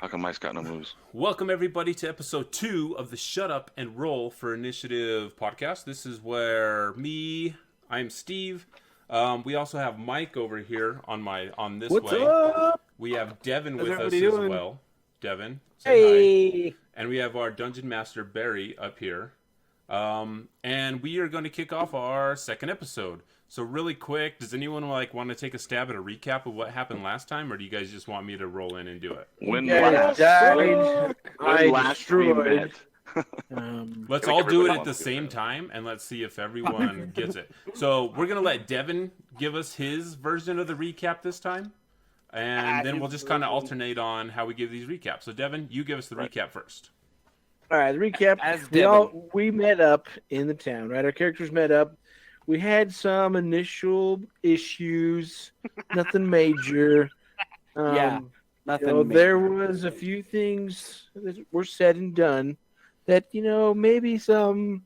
How come Mike's got no moves? Welcome, everybody, to episode 2 of the Shut Up and Roll for Initiative podcast. This is where I'm Steve. We also have Mike over here on this What's way. up? We have Devon How's with us everybody as doing? well. Devon, say hi. Hey. And we have our Dungeon Master, Barry, up here. And we are going to kick off our second episode. So really quick, does anyone want to take a stab at a recap of what happened last time, or do you guys just want me to roll in and do it? When Guys last, died. I when last we destroyed. met. Let's Like all do it everybody at the wants to same do time, and let's see if everyone gets it. So we're going to let Devon give us his version of the recap this time, and then we'll just kind of alternate on how we give these recaps. So Devon, you give us the recap first. All right, the recap. As We met up in the town, right? Our characters met up. We had some initial issues, nothing major. Nothing. There was a few things that were said and done that maybe some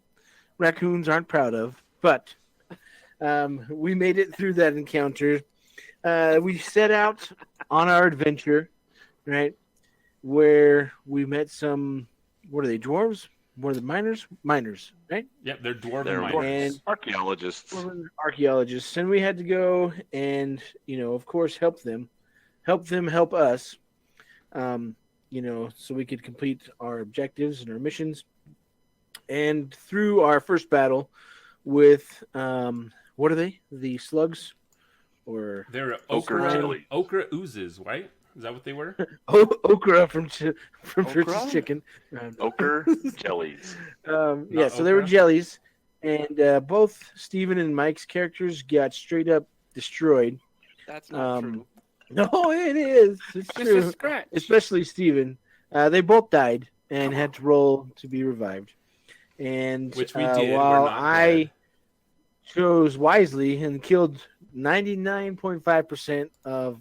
raccoons aren't proud of, but we made it through that encounter. We set out on our adventure, right, where we met some. What are they? Dwarves? What are the miners? Miners, right? Yep, they're dwarven They're miners. And Archaeologists. archaeologists, and we had to go and of course help them help us, so we could complete our objectives and our missions. And through our first battle with what are they? The slugs, or They're Ochre jelly. okra oozes, right? Is that what they were? okra from Okra? Church's Chicken. Ochre jellies. Yeah, so they were okra? jellies, and both Steven and Mike's characters got straight up destroyed. That's not Um, true. No, it is. It's Just true. a scratch. Especially Steven. They both died and had to roll to be revived. And Which we did. We're while not I dead. chose wisely and killed 99.5% of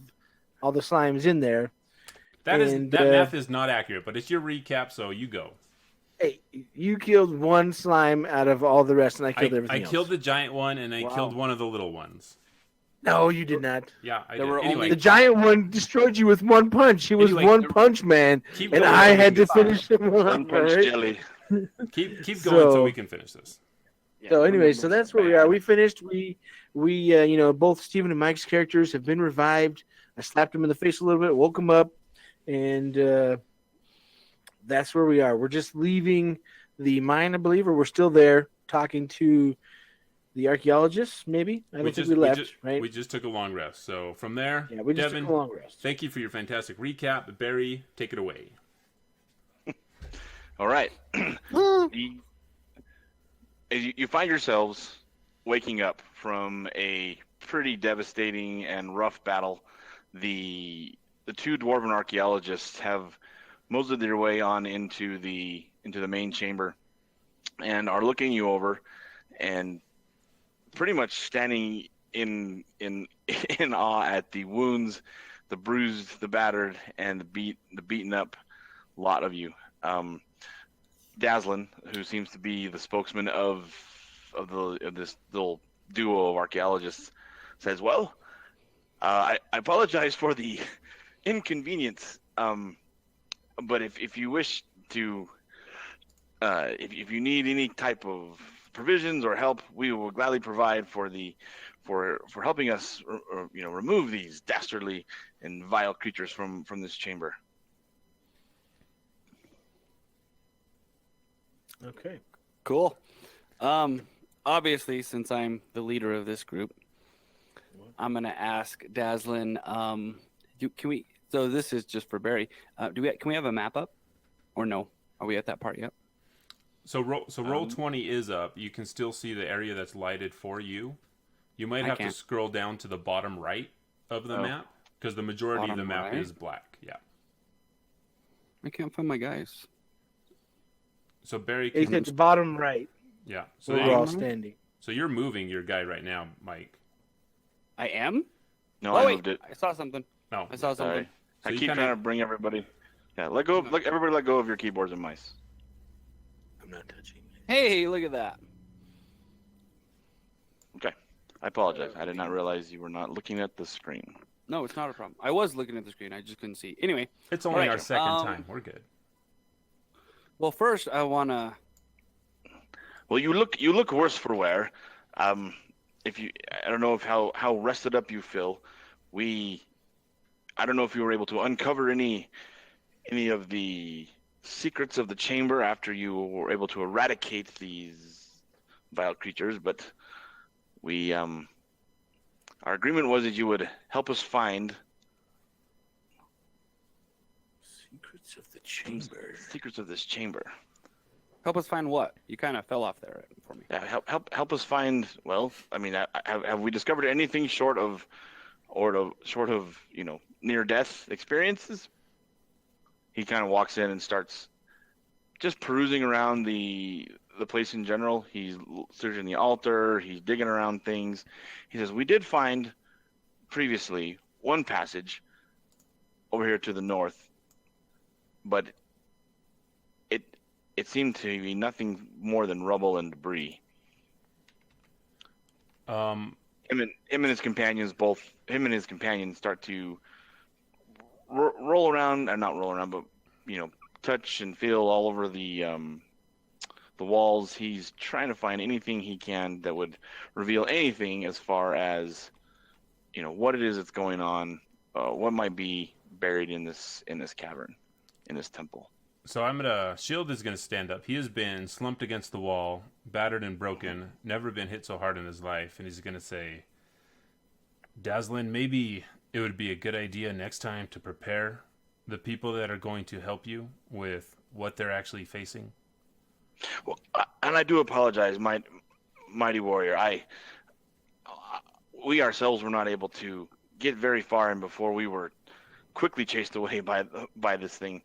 all the slimes in there, That and, math is not accurate, but it's your recap, so you go. hey, you killed one slime out of all the rest, and I killed I everything else. killed the giant one, and I Wow. killed one of the little ones. No, you did not. Yeah, I There did. were Anyway, only- The giant one destroyed you with one punch. He was Anyway, one punch man, keep and going. I had to finish him One off. punch Right? jelly. Keep going So- so we can finish this. Yeah, So anyway, remember so that's where we are. We finished. We both Stephen and Mike's characters have been revived. I slapped him in the face a little bit, woke him up, and that's where we are. We're just leaving the mine, I believe, or we're still there talking to the archaeologists. Maybe I don't think we left. Right? We just took a long rest. So from there, Yeah, we just Devon, took a long rest. thank you for your fantastic recap. Barry, take it away. All right. You find yourselves waking up from a pretty devastating and rough battle. The two dwarven archaeologists have moseyed their way on into the main chamber and are looking you over and pretty much standing in awe at the wounds, the bruised, the battered, and the beaten up lot of you. Daslin, who seems to be the spokesman of this little duo of archaeologists, says, "Well, I apologize for the inconvenience, but if you wish to, if you need any type of provisions or help, we will gladly provide for helping us, remove these dastardly and vile creatures from this chamber." Okay. Cool. Obviously, since I'm the leader of this group, I'm gonna ask Daslin. Can we? So this is just for Barry. Can we have a map up, or no? Are we at that part yet? So roll 20 is up. You can still see the area that's lighted for you. You might I have to can't. scroll down to the bottom right of the map because the majority of the Bottom map right? is black. Yeah. I can't find my guys. So Barry It's can. at the bottom right. Yeah. So Where you- we're all standing. so you're moving your guy right now, Mike. I am. No, Oh I wait, moved it. I saw something. No. I saw something. Sorry. So I you keep kinda- trying to bring everybody. Yeah, everybody let go of your keyboards and mice. I'm not touching. Hey, look at that. Okay. I apologize. I did not realize you were not looking at the screen. No, it's not a problem. I was looking at the screen. I just couldn't see. Anyway. It's only Alright, our second time. We're good. Well, first I wanna. Well, you look worse for wear. If you, I don't know if how rested up you feel. I don't know if you were able to uncover any of the secrets of the chamber after you were able to eradicate these vile creatures, but our agreement was that you would help us find Secrets of the chamber. secrets of this chamber. Help us find what? You kind of fell off there for me. Yeah, help us find. Well, I mean, have we discovered anything short of near death experiences? He kind of walks in and starts just perusing around the place in general. He's searching the altar. He's digging around things. He says, "We did find previously one passage over here to the north, but it seemed to be nothing more than rubble and debris." Him and his companions start to roll around, and not roll around, but touch and feel all over the walls. He's trying to find anything he can that would reveal anything as far as what it is that's going on, what might be buried in this cavern, in this temple. So Shield is gonna stand up. He has been slumped against the wall, battered and broken, never been hit so hard in his life, and he's gonna say, "Dazzlin, maybe it would be a good idea next time to prepare the people that are going to help you with what they're actually facing." Well, and I do apologize, mighty warrior. We ourselves were not able to get very far, and before we were quickly chased away by this thing.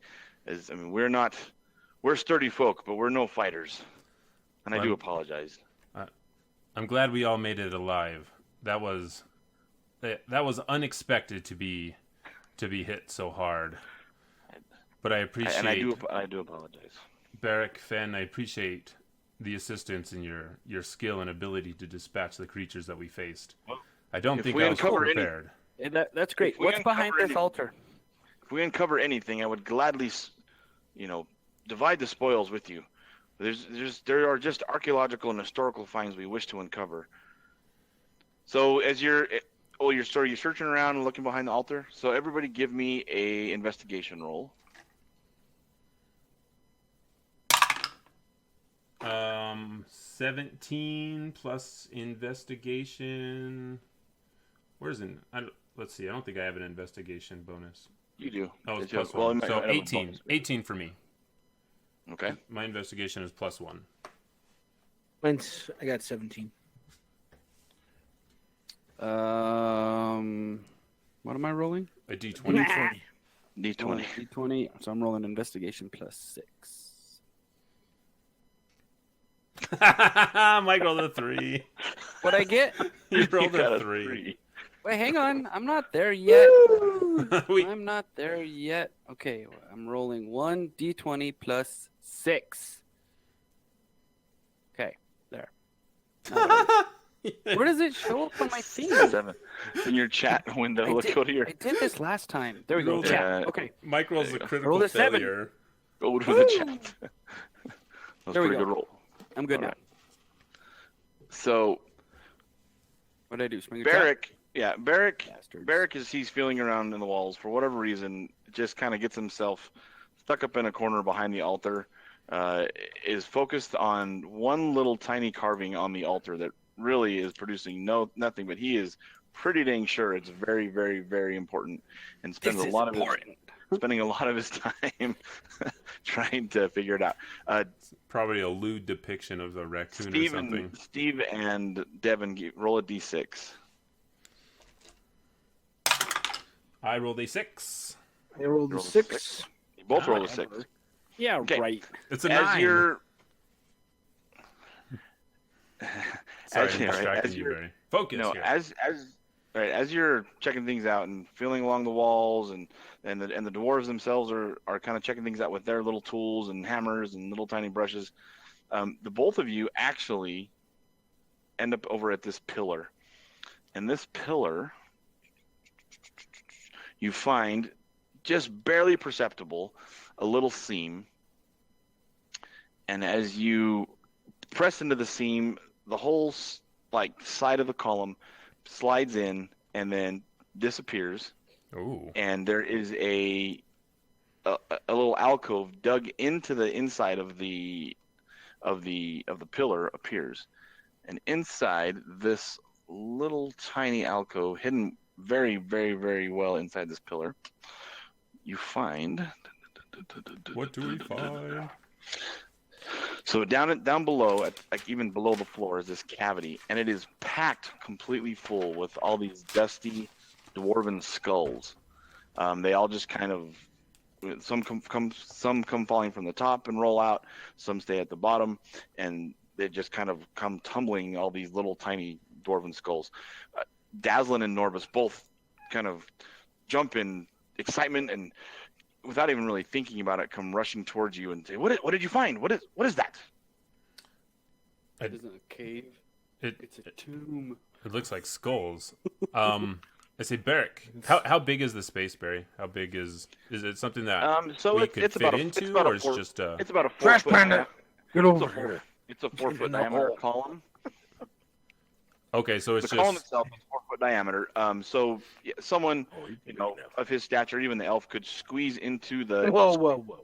We're sturdy folk, but we're no fighters, and I do apologize. I'm glad we all made it alive. That was unexpected to be hit so hard. But I appreciate, and I do apologize. Barrick, Fenn, I appreciate the assistance and your skill and ability to dispatch the creatures that we faced. Well, I don't think I was prepared. That's great. What's behind this altar? If we uncover anything, I would gladly, divide the spoils with you. There are just archaeological and historical finds we wish to uncover. So as you're searching around and looking behind the altar. So everybody, give me a investigation roll. 17 plus investigation. Where's in? Let's see. I don't think I have an investigation bonus. You do. Oh, it's plus one. So 18. 18 for me. Okay. My investigation is plus one. I got 17. What am I rolling? A D20. D20. D20. So I'm rolling investigation plus 6. Mike rolled a 3. What'd I get? You rolled got a 3. Wait, hang on. I'm not there yet. I'm not there yet. Okay, I'm rolling 1 D20 plus 6. Okay, there. Where does it show up on my thing? 7. In your chat window. Go to your. I did this last time. There we go. Rolled Chat. Okay. Mike rolls a critical Rolled a 7. failure. Go to the chat. That was There a we pretty go. good roll. I'm good All now. right. So What did I do? Swing a Barrick, Bastards. Barrick, as he's feeling around in the walls for whatever reason, just kind of gets himself stuck up in a corner behind the altar. Is focused on one little tiny carving on the altar that really is producing nothing, but he is pretty dang sure it's very, very, very important, and spending a lot of his time trying to figure it out. Probably a lewd depiction of a raccoon or something. Steve and Devon, roll a d6. I rolled a 6. I rolled a Rolled a 6. You both rolled a 6. Yeah, Okay. right. It's a 9. Sorry, I'm distracting you, Barry. Focus here. As you're checking things out and feeling along the walls, and the dwarves themselves are kind of checking things out with their little tools and hammers and little tiny brushes, the both of you actually end up over at this pillar, and this pillar you find, just barely perceptible, a little seam. And as you press into the seam, the whole side of the column slides in and then disappears. Ooh. And there is a little alcove dug into the inside of the pillar appears. And inside this little tiny alcove, hidden very, very, very well inside this pillar, you find. What do we find? So down below, even below the floor, is this cavity, and it is packed completely full with all these dusty dwarven skulls. They all just kind of, some come falling from the top and roll out, some stay at the bottom, and they just kind of come tumbling, all these little tiny dwarven skulls. Dazzlin and Norbus both kind of jump in excitement and, without even really thinking about it, come rushing towards you and say, "What did you find? What is that?" It isn't a cave. It's a tomb. It looks like skulls. I say, Barrick, how big is the space, Barry? How big is it something that So we it's could fit about into, about or a it's four, just it's about a 4 Trash foot panda. Get over here. It's a 4 Get foot in the diameter hole. column. okay? So it's The column just itself is 4 foot diameter. So someone of his stature, even the elf, could squeeze into Whoa.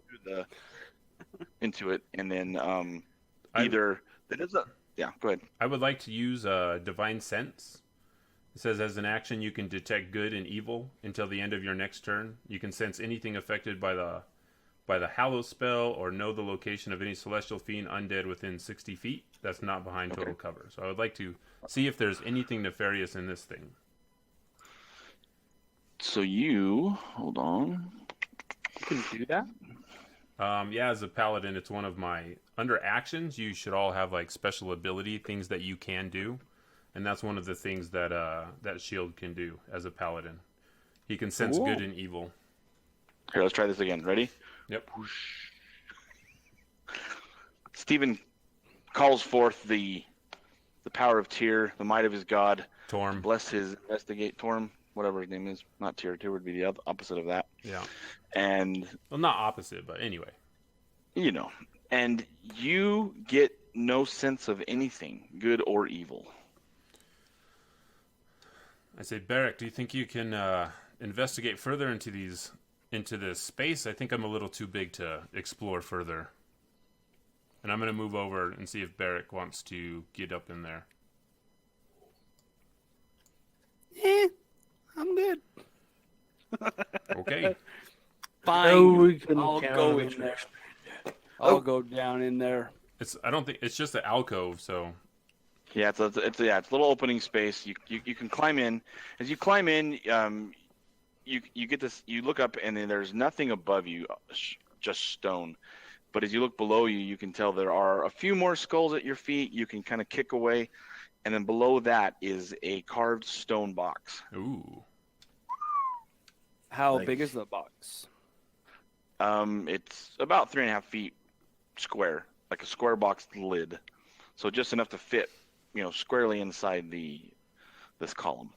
into it, and then I- either that is a yeah. Go ahead. I would like to use divine sense. It says, as an action, you can detect good and evil until the end of your next turn. You can sense anything affected by the Hallow spell, or know the location of any celestial fiend undead within 60 feet that's not behind total cover. So I would like to see if there's anything nefarious in this thing. So you hold on. You can do that. Yeah, as a paladin, it's one of my under actions. You should all have like special ability things that you can do, and that's one of the things that that shield can do as a paladin. He can sense Cool. good and evil. Here, let's try this again. Ready? Yep. Stephen calls forth the power of Tyr, the might of his god. Torm. Bless his investigate Torm, whatever his name is. Not Tyr. Tyr would be the opposite of that. Yeah. And Well, not opposite, but anyway. And you get no sense of anything, good or evil. I say, Barrick, do you think you can investigate further into this space? I think I'm a little too big to explore further. And I'm going to move over and see if Barrick wants to get up in there. I'm good. Okay. Fine. No, we couldn't I'll count go on in it. there. I'll go down in there. It's just an alcove, so Yeah, it's a little opening space. You can climb in. As you climb in, you get this. You look up and then there's nothing above you, just stone. But as you look below you, you can tell there are a few more skulls at your feet. You can kind of kick away, and then below that is a carved stone box. ooh. How Like- big is the box? It's about 3.5 feet square, like a square box lid. So just enough to fit, squarely inside this column.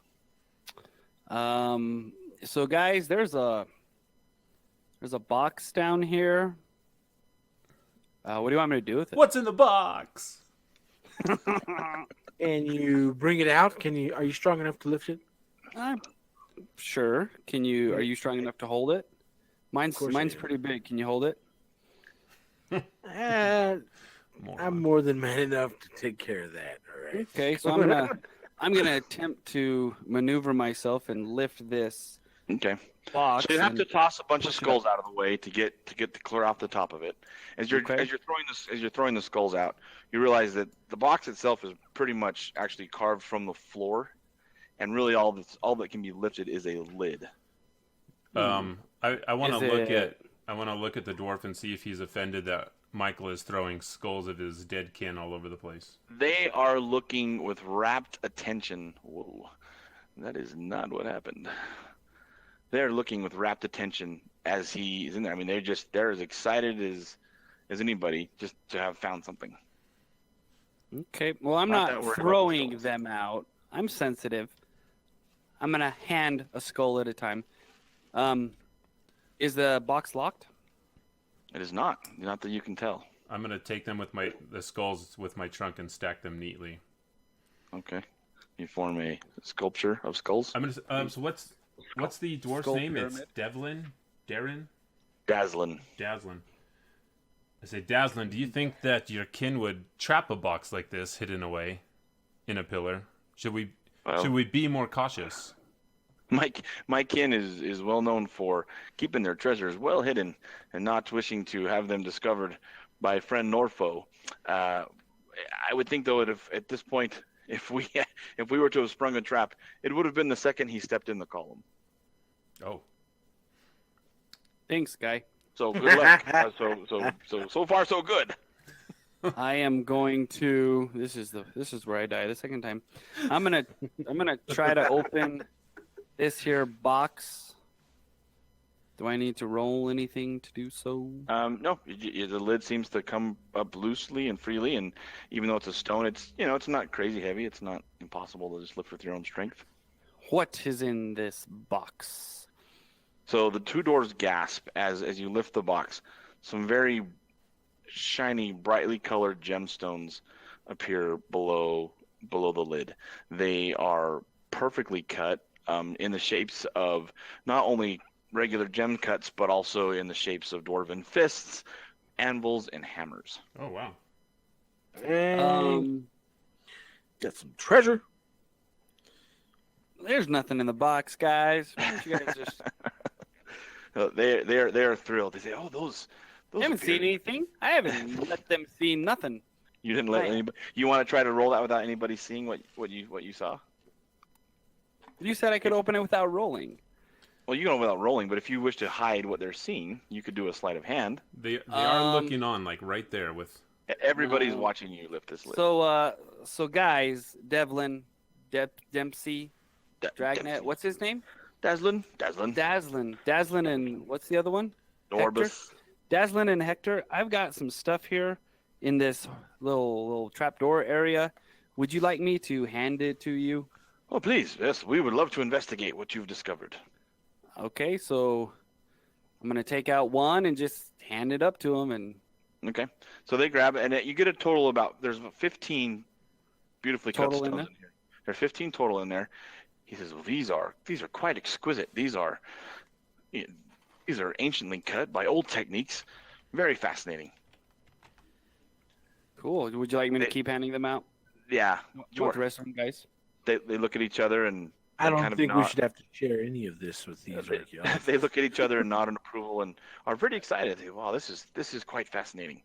So guys, there's a box down here. What do you want me to do with it? What's in the box? And you bring it out. Are you strong enough to lift it? I'm sure. Are you strong enough to hold it? Mine's course I am. pretty big. Can you hold it? I'm more than man enough to take care of that. All right. Okay, so I'm gonna attempt to maneuver myself and lift this Okay. box. So you have and- to toss a bunch of push it skulls out of the way to get the clear off the top of it. As you're Okay. throwing the skulls out, you realize that the box itself is pretty much actually carved from the floor, and really all that can be lifted is a lid. I want to Is look it- at the dwarf and see if he's offended that Michael is throwing skulls of his dead kin all over the place. They are looking with rapt attention. Whoa, that is not what happened. They're looking with rapt attention as he's in there. I mean, they're as excited as anybody just to have found something. Okay. Well, I'm Not that not worried about the throwing skulls. them out. I'm sensitive. I'm gonna hand a skull at a time. Is the box locked? It is not that you can tell. I'm gonna take them with the skulls with my trunk and stack them neatly. Okay. You form a sculpture of skulls. I'm gonna. So what's the dwarf's Skull name? pyramid. It's Devlin, Darren, Dazzlin. Dazzlin. I say, Dazzlin, do you think that your kin would trap a box like this hidden away in a pillar? Should we be more cautious? My kin is well known for keeping their treasures well hidden and not wishing to have them discovered by friend nor foe. I would think though, at this point, if we were to have sprung a trap, it would have been the second he stepped in the column. Oh, Thanks, guy. So good luck. So far so good. I am going to. This is where I die the second time. I'm gonna try to open this here box. Do I need to roll anything to do so? No, the lid seems to come up loosely and freely, and even though it's a stone, it's not crazy heavy. It's not impossible to just lift with your own strength. What is in this box? So the two doors gasp as you lift the box. Some very shiny, brightly colored gemstones appear below the lid. They are perfectly cut in the shapes of not only regular gem cuts, but also in the shapes of dwarven fists, anvils, and hammers. oh wow. And got some treasure. There's nothing in the box, guys. Why don't you guys just... They are thrilled. They say, "Oh, those I haven't seen anything. I haven't let them see nothing." You didn't let anybody. You want to try to roll that without anybody seeing what you saw? You said I could open it without rolling. Well, you can without rolling, but if you wish to hide what they're seeing, you could do a sleight of hand. They are looking on, like right there with. Everybody's watching you lift this lid. So guys, Devlin, Dempsey, Dragnet. What's his name? Dazzlin, Dazzlin, and what's the other one? Norbus. Dazzlin and Hector. I've got some stuff here in this little trapdoor area. Would you like me to hand it to you? Oh, please. Yes, we would love to investigate what you've discovered. Okay, so I'm gonna take out one and just hand it up to him, and Okay. So they grab it, and you get a total there's about 15 beautifully cut Total in stones in here. There's 15 total in there. He says, "Well, these are quite exquisite. These are anciently cut by old techniques. Very fascinating." cool. Would you like me to keep handing them out? Yeah. You want the rest of them, guys? They look at each other and I don't kind of think we nod. should have to share any of this with these archaeologists. They look at each other and nod in approval and are pretty excited. They, wow, this is quite fascinating.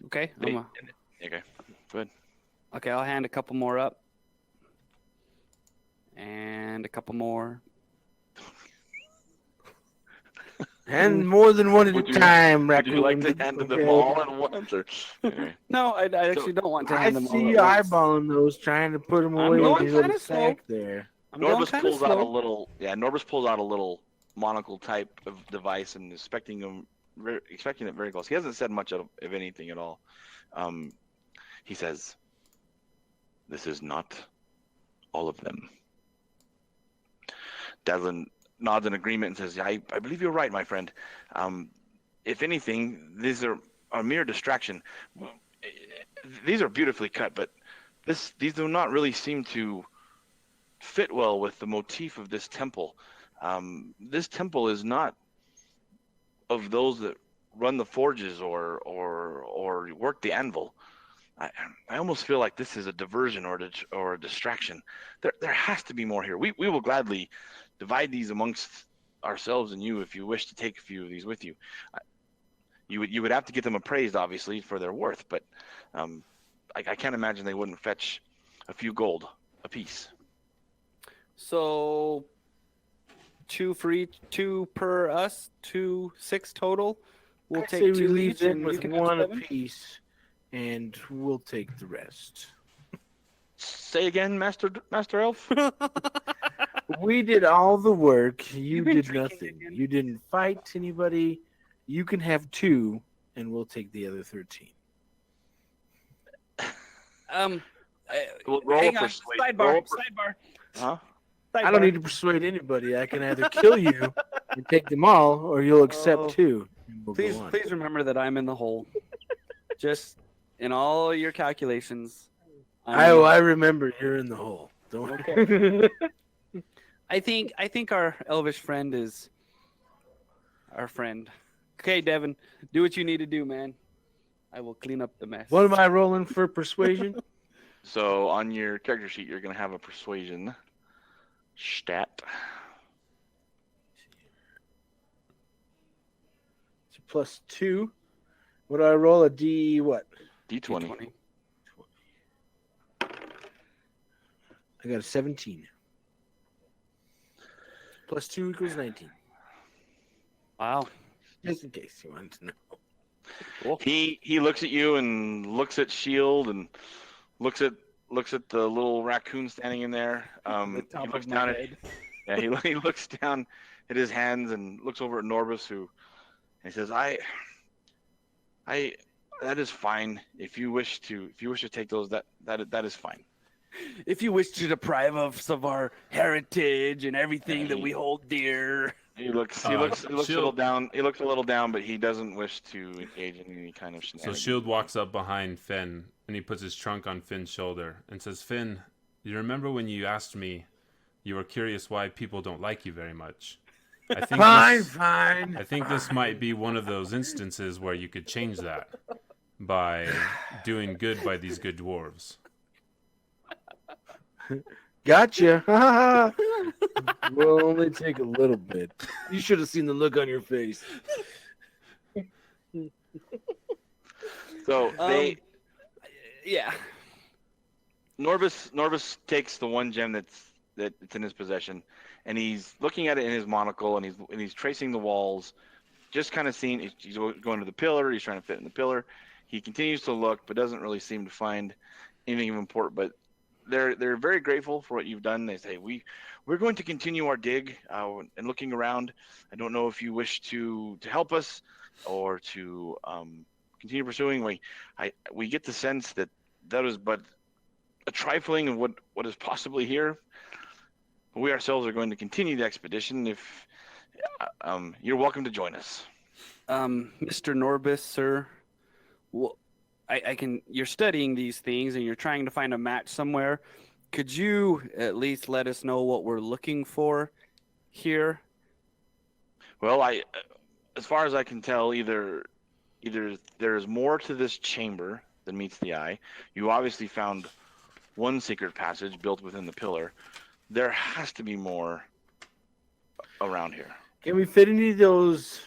Okay. Okay. Good. Okay, I'll hand a couple more up. And a couple more. And more than one at a time, Would you like Raccoon. to hand them Okay. all at once? Or... Okay. No, I actually don't want to I hand them all. see at you once. eyeballing those, trying to put them I'm away in going his little kinda slow. sack there. I'm going Norbus kinda pulls out a slow. little. Yeah, Norbus pulls out a little monocle type of device and expecting it very close. He hasn't said much of anything at all. He says, "This is not all of them." Devlin nods in agreement and says, I believe you're right, my friend. If anything, these are a mere distraction. These are beautifully cut, but these do not really seem to fit well with the motif of this temple. This temple is not of those that run the forges or work the anvil. I almost feel like this is a diversion or a distraction. There has to be more here. We will gladly divide these amongst ourselves and you if you wish to take a few of these with you. You would have to get them appraised, obviously, for their worth, but I can't imagine they wouldn't fetch a few gold apiece. So 2 for each, 2 per us, 6 total. We'll I take say 2 we leave each, them and you with can have one 7. apiece, and we'll take the rest. Say again, Master Elf? We did all the work. You You've been did drinking nothing. again. You didn't fight anybody. You can have 2, and we'll take the other 13. We'll roll Hang for on. persuade. Roll Sidebar. Huh? I don't need to persuade anybody. I can either kill you and take them all, or you'll accept Oh. two. And we'll Please, go on. please remember that I'm in the hole. Just in all your calculations. I remember you're in the hole. Don't Okay. I think our elvish friend is our friend. Okay, Devon, do what you need to do, man. I will clean up the mess. What am I rolling for persuasion? So on your character sheet, you're going to have a persuasion stat. It's a +2. What do I roll? A D what? D20. I got a 17. +2 equals 19. Wow. Just in case you wanted to know. Cool. He looks at you and looks at Shield and looks at the little raccoon standing in there. He looks down at he looks down at his hands and looks over at Norbus, and he says, "I that is fine. If you wish to take those, that is fine." If you wish to deprive us of our heritage and everything that we hold dear. He looks a little down. He looks a little down, but he doesn't wish to engage in any kind of So shenanigans. Shield walks up behind Finn and he puts his trunk on Finn's shoulder and says, "Finn, you remember when you asked me you were curious why people don't like you very much? I think Fine. I think this might be one of those instances where you could change that by doing good by these good dwarves." Gotcha. Will only take a little bit. You should have seen the look on your face. So they Yeah. Norbus takes the one gem that's in his possession, and he's looking at it in his monocle, and he's tracing the walls, just kind of seeing. He's going to the pillar. He's trying to fit in the pillar. He continues to look, but doesn't really seem to find anything of import. But they're very grateful for what you've done. They say we're going to continue our dig and looking around. I don't know if you wish to help us or to continue pursuing. We get the sense that is but a trifling of what is possibly here. We ourselves are going to continue the expedition. If you're welcome to join us. Mr. Norbus, sir. Well, I can. You're studying these things and you're trying to find a match somewhere. Could you at least let us know what we're looking for here? Well, as far as I can tell, either there's more to this chamber than meets the eye. You obviously found one secret passage built within the pillar. There has to be more around here. Can we fit any of those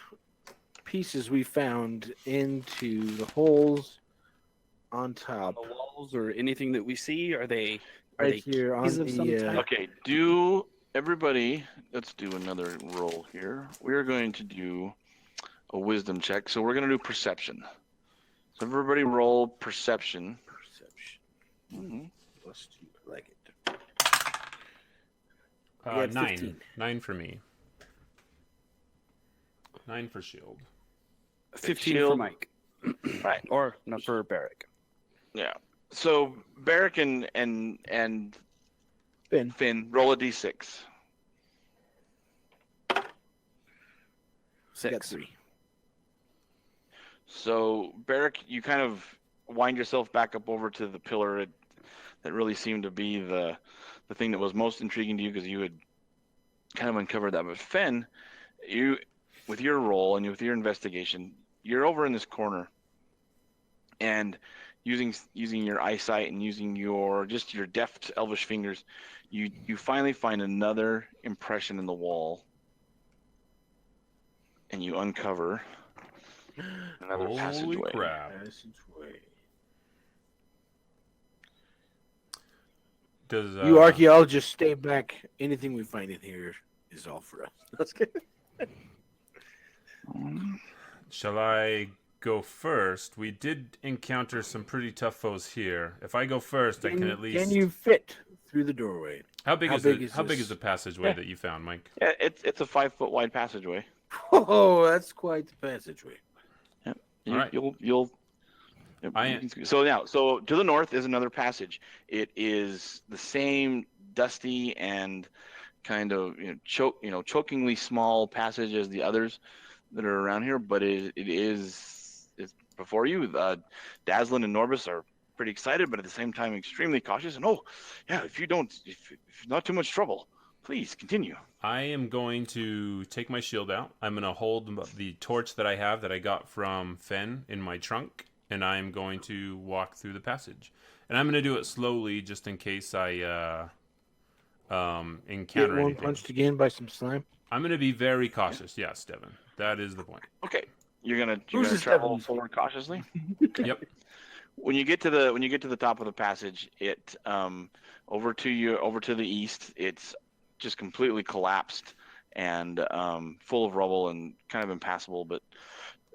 pieces we found into the holes on top? The walls or anything that we see? Are they Right here on keys of some the. type? Okay, everybody, let's do another roll here. We're going to do a wisdom check. So we're going to do perception. So everybody roll perception. Perception. Mm-hmm. +2. I like it. 9. 15. 9 for me. 9 for Shield. 15 for Shield. Mike. Right. Or not for Barrick. Yeah. So Barrick and Finn roll a d6. 6. Got 3. So Barrick, you kind of wind yourself back up over to the pillar that really seemed to be the thing that was most intriguing to you because you had kind of uncovered that. But Finn, you with your role and with your investigation, you're over in this corner, and using your eyesight and using your deft elvish fingers, you finally find another impression in the wall, and you uncover another Holy passageway. crap. Does You archaeologists stay back. Anything we find in here is all for us. That's good. Shall I go first? We did encounter some pretty tough foes here. If I go first, I can at least. Can you fit through the doorway? How big is this? the passageway that you found, Mike? Yeah, it's a 5-foot wide passageway. Oh, that's quite the passageway. You, All right. You'll. I- So to the north is another passage. It is the same dusty and kind of chokingly small passage as the others that are around here, but it's before you. Dazzlin and Norbus are pretty excited, but at the same time extremely cautious. And if not too much trouble, please continue. I am going to take my shield out. I'm going to hold the torch that I have that I got from Fen in my trunk, and I'm going to walk through the passage. And I'm going to do it slowly, just in case I encounter Get one anything. punched again by some slime. I'm going to be very cautious. Yes, Devon. That is the point. Okay, you're gonna Who's travel Devon? forward cautiously. Yep. When you get to the top of the passage, it over to the east, it's just completely collapsed and full of rubble and kind of impassable. But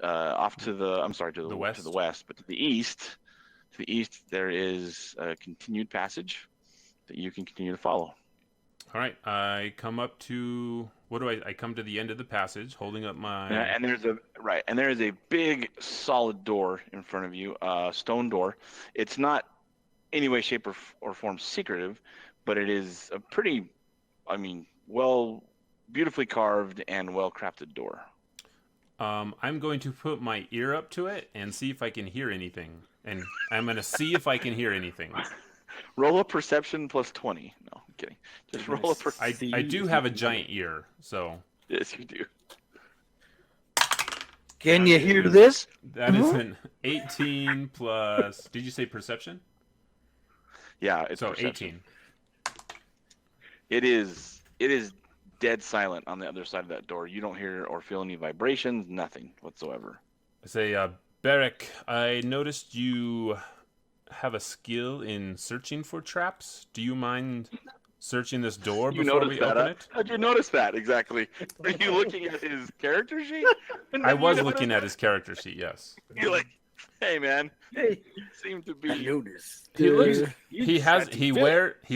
off to the west, but to the east there is a continued passage that you can continue to follow. All right. I come up to I come to the end of the passage, holding up my. And there is a big solid door in front of you, stone door. It's not any way, shape, or form secretive, but it is a pretty, beautifully carved and well crafted door. I'm going to put my ear up to it and see if I can hear anything. And I'm going to see if I can hear anything. Roll a perception plus 20. No, I'm kidding. Just roll a perception. I do have a giant ear, so. Yes, you do. Can you hear this? That is an 18 plus. Did you say perception? Yeah, it's so perception. 18. It is dead silent on the other side of that door. You don't hear or feel any vibrations, nothing whatsoever. I say, Beric, I noticed you have a skill in searching for traps. Do you mind searching this door before we open it? How'd you notice that exactly? Are you looking at his character sheet? I was looking at his character sheet, yes. You're like, hey man, Hey, you seem to be. I noticed. He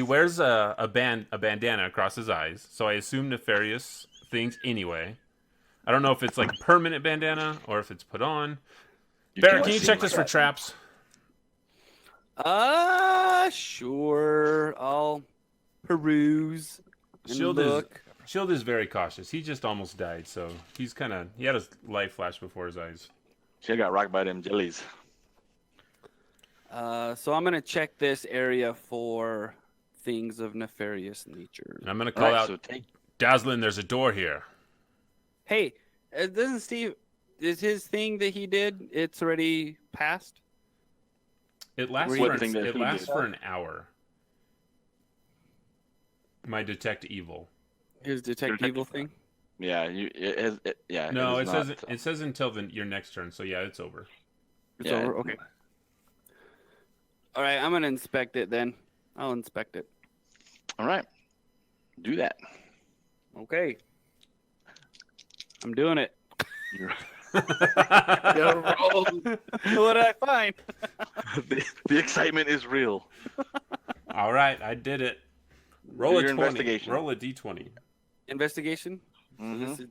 wears a bandana across his eyes, so I assume nefarious things anyway. I don't know if it's like a permanent bandana or if it's put on. Barrett, can you check this for traps? Sure. I'll peruse and look. Shield is very cautious. He just almost died, so he had his life flash before his eyes. She got rocked by them jellies. So I'm gonna check this area for things of nefarious nature. And I'm gonna call out, Dazzlin, there's a door here. Hey, doesn't Steve? Is his thing that he did? It's already passed. It lasts for an hour. My detect evil. His detect evil thing. Yeah, No, it says until your next turn. So yeah, it's over. It's over. Okay. All right, I'm gonna inspect it then. I'll inspect it. All right, do that. Okay. I'm doing it. What did I find? The excitement is real. All right, I did it. Roll a 20. Investigation. Roll a d20. Investigation. Mm-hmm. So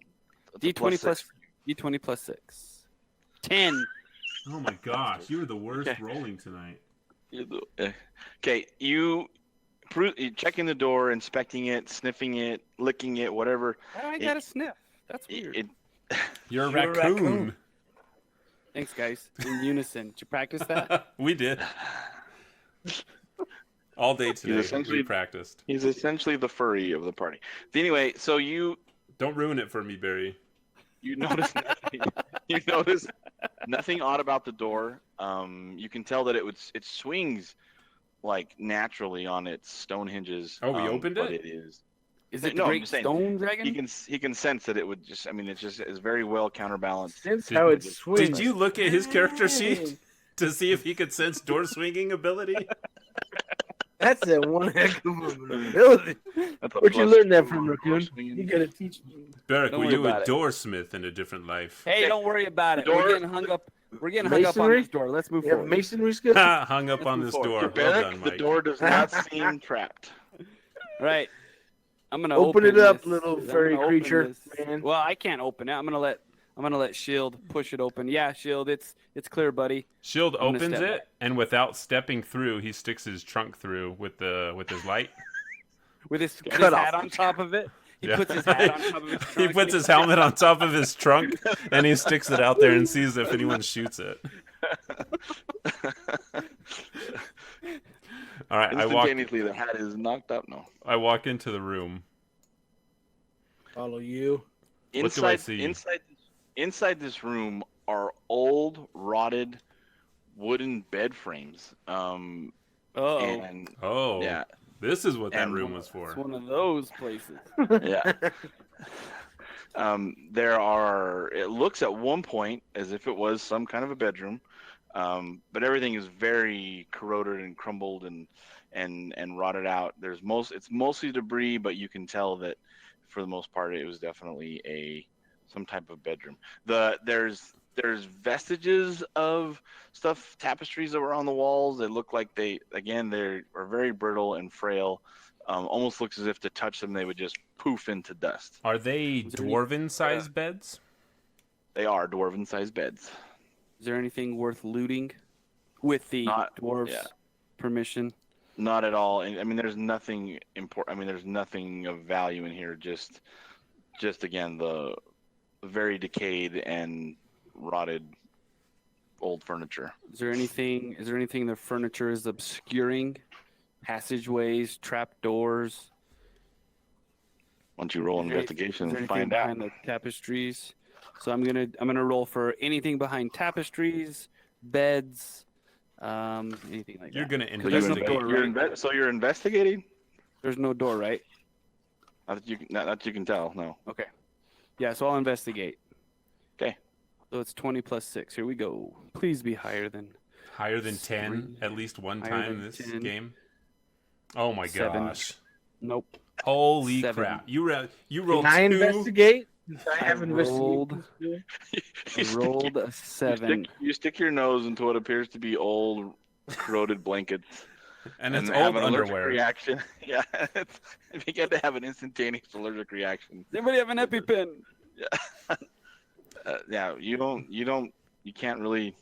D20 plus D20 plus 6. 10. Oh my gosh, you were the worst rolling tonight. Okay, you checking the door, inspecting it, sniffing it, licking it, whatever. Why do I got a sniff? That's weird. You're a raccoon. Thanks, guys. In unison. Did you practice that? We did. All day today, we practiced. He's essentially the furry of the party. Anyway, so you... Don't ruin it for me, Barry. You notice nothing. You notice nothing odd about the door. You can tell that it swings like naturally on its stone hinges. Oh, we opened it? But it is. Is it the Great Stone Dragon? He can sense that it would just. I mean, it's very well counterbalanced. Sense how it swings. Did you look at his character sheet to see if he could sense door swinging ability? That's a one heck of an ability. Where'd you learn that from, Raccoon? You gotta teach me. Beric, were you a doorsmith in a different life? Hey, don't worry about it. We're getting hung up. We're getting hung up on this door. Let's move forward. Masonry skill? Hung up on this door. Beric, Well done, Mike. the door does not seem trapped. Right. I'm gonna open it up, this. little furry creature, man. Well, I can't open it. I'm gonna let Shield push it open. Yeah, Shield, it's clear, buddy. Shield opens it, and without stepping through, he sticks his trunk through with his light. with his Cut off. hat on top of it. He Yeah. puts his hat on top of his He trunk. puts his helmet on top of his trunk and he sticks it out there and sees if anyone shoots it. All right, Instantaneously, the hat is knocked up. No. I walk into the room. Follow you. What do I see? Inside this room are old, rotted wooden bed frames. And Oh, yeah, this is what that And- room was It's for. one of those places. yeah. There are. It looks at one point as if it was some kind of a bedroom, but everything is very corroded and crumbled and rotted out. It's mostly debris, but you can tell that for the most part it was definitely some type of bedroom. There's vestiges of stuff, tapestries that were on the walls. They look like they are very brittle and frail. Almost looks as if to touch them they would just poof into dust. Are they Is there any- dwarven-sized beds? They are dwarven-sized beds. Is there anything worth looting with the dwarves' yeah. permission? Not at all. I mean, there's nothing important. I mean, there's nothing of value in here. Just again, the very decayed and rotted old furniture. Is there anything the furniture is obscuring? Passageways, trapdoors. Why don't you roll Is there investigation and anything find out? behind the tapestries? So I'm gonna roll for anything behind tapestries, beds, anything like You're that. gonna So, investigate. you're investigating? There's no door, right? Not that you can tell. No. Okay. Yeah, so I'll investigate. Okay. So it's 20 plus 6. Here we go. Please be higher than Higher than 10 at least one Higher time in than this 10. game. Oh my 7. Gosh! Nope. Holy 7. crap! You rolled Can I 2. investigate? Since I have I investigation. I rolled a 7. You stick your nose into what appears to be old, corroded blankets. And it's have old an allergic underwear. reaction. Yeah, you get to have an instantaneous allergic reaction. Does anybody have an EpiPen? Yeah, you can't really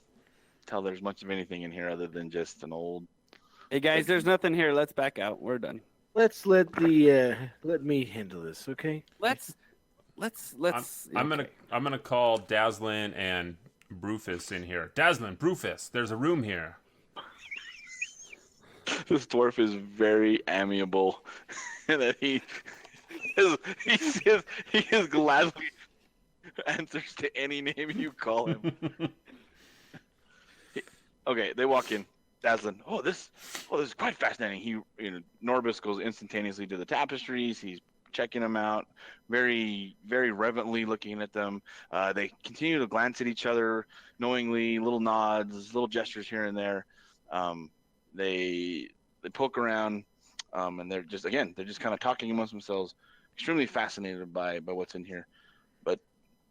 tell there's much of anything in here other than just an old. Hey guys, there's nothing here. Let's back out. We're done. Let's let me handle this, okay? Let's. I'm okay. gonna call Dazzlin and Brufus in here. Dazzlin, Brufus, there's a room here. This dwarf is very amiable, and that he is gladly answers to any name you call him. Okay, they walk in. Dazzlin, this is quite fascinating. Norbus goes instantaneously to the tapestries. He's checking them out, very, very reverently looking at them. They continue to glance at each other knowingly, little nods, little gestures here and there. They poke around, and they're just kind of talking amongst themselves, extremely fascinated by what's in here. But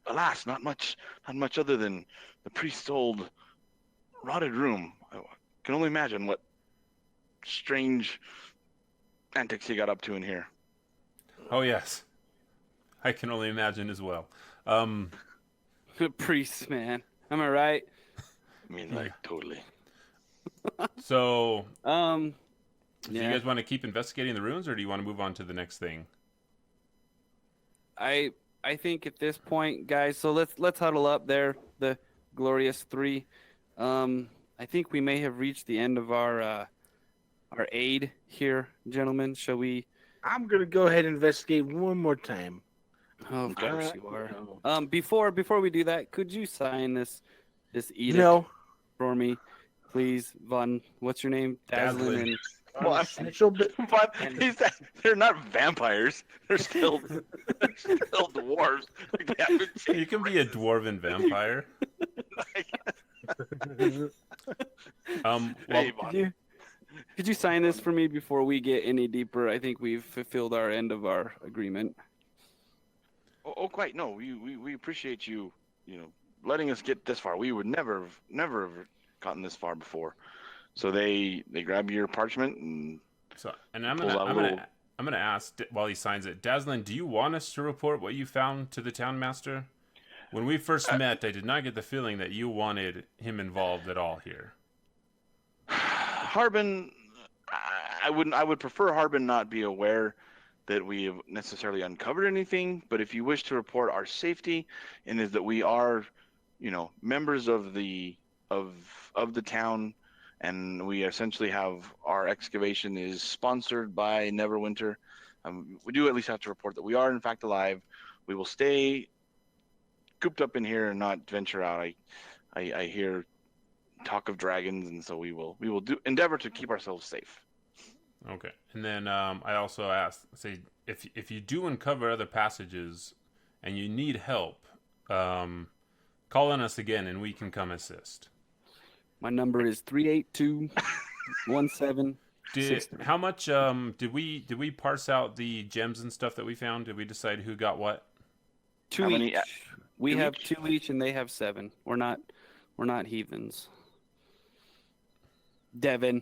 alas, not much other than the priest's old rotted room. I can only imagine what strange antics he got up to in here. Oh yes, I can only imagine as well. Priests, man. Am I right? I mean, like, totally. So, do you Yeah. guys want to keep investigating the ruins, or do you want to move on to the next thing? I think at this point, guys. So let's huddle up there. The glorious 3. I think we may have reached the end of our aid here, gentlemen. Shall we? I'm gonna go ahead and investigate one more time. Oh, of course you are. No. Before we do that, could you sign this edict No. for me, please, Von? What's your name? Dazzlin. And Well, Essential bit. but they're not vampires. They're still dwarves. Like, they haven't You changed. can be a dwarven vampire. Well, Hey, Bon. could you sign this for me before we get any deeper? I think we've fulfilled our end of our agreement. Quite. No, we appreciate you letting us get this far. We would never have gotten this far before. So they grab your parchment and I'm pulls out a little- gonna ask while he signs it. Dazzlin, do you want us to report what you found to the town master? When we first met, I did not get the feeling that you wanted him involved at all here. Harbin, I would prefer Harbin not be aware that we have necessarily uncovered anything, but if you wish to report our safety, and is that we are, members of the town, and we essentially have our excavation is sponsored by Neverwinter, we do at least have to report that we are in fact alive. We will stay cooped up in here and not venture out. I hear talk of dragons, and so we will endeavor to keep ourselves safe. Okay. And then I also say, if you do uncover other passages and you need help, call on us again and we can come assist. My number is 382-1763. How much did we parse out the gems and stuff that we found? Did we decide who got what? Two How each. many? We Two have each? 2 each, and they have 7. We're not heathens. Devon.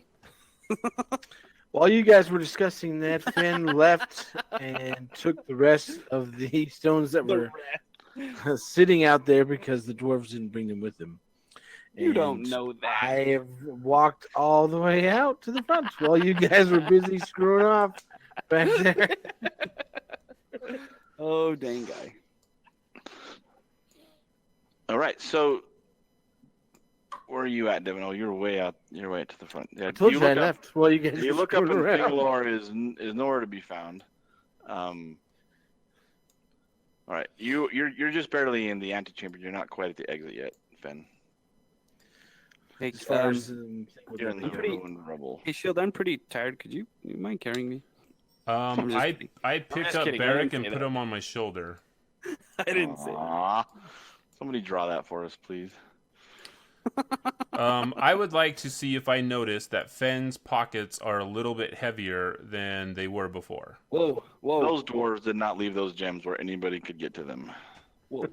While you guys were discussing that, Finn left and took the rest of the stones that were sitting out there because the dwarves didn't bring them with them. You don't And know that. I have walked all the way out to the front while you guys were busy screwing off back there. Oh, dang guy. All right, so where are you at, Devon? Oh, you're way out. You're way out to the front. Yeah, I told you I left while you guys You were look up, screwing and around. Bangalore is nowhere to be found. All right, you're just barely in the antechamber. You're not quite at the exit yet, Finn. Hey, As far as You're in the pretty- ruined rubble. hey, Shield, I'm pretty tired. Could you mind carrying me? I picked just up kidding. I Barrick didn't and say put that. him on my shoulder. I didn't say that. Aw. Somebody draw that for us, please. I would like to see if I notice that Fenn's pockets are a little bit heavier than they were before. Whoa. Those dwarves did not leave those gems where anybody could get to them. Whoa.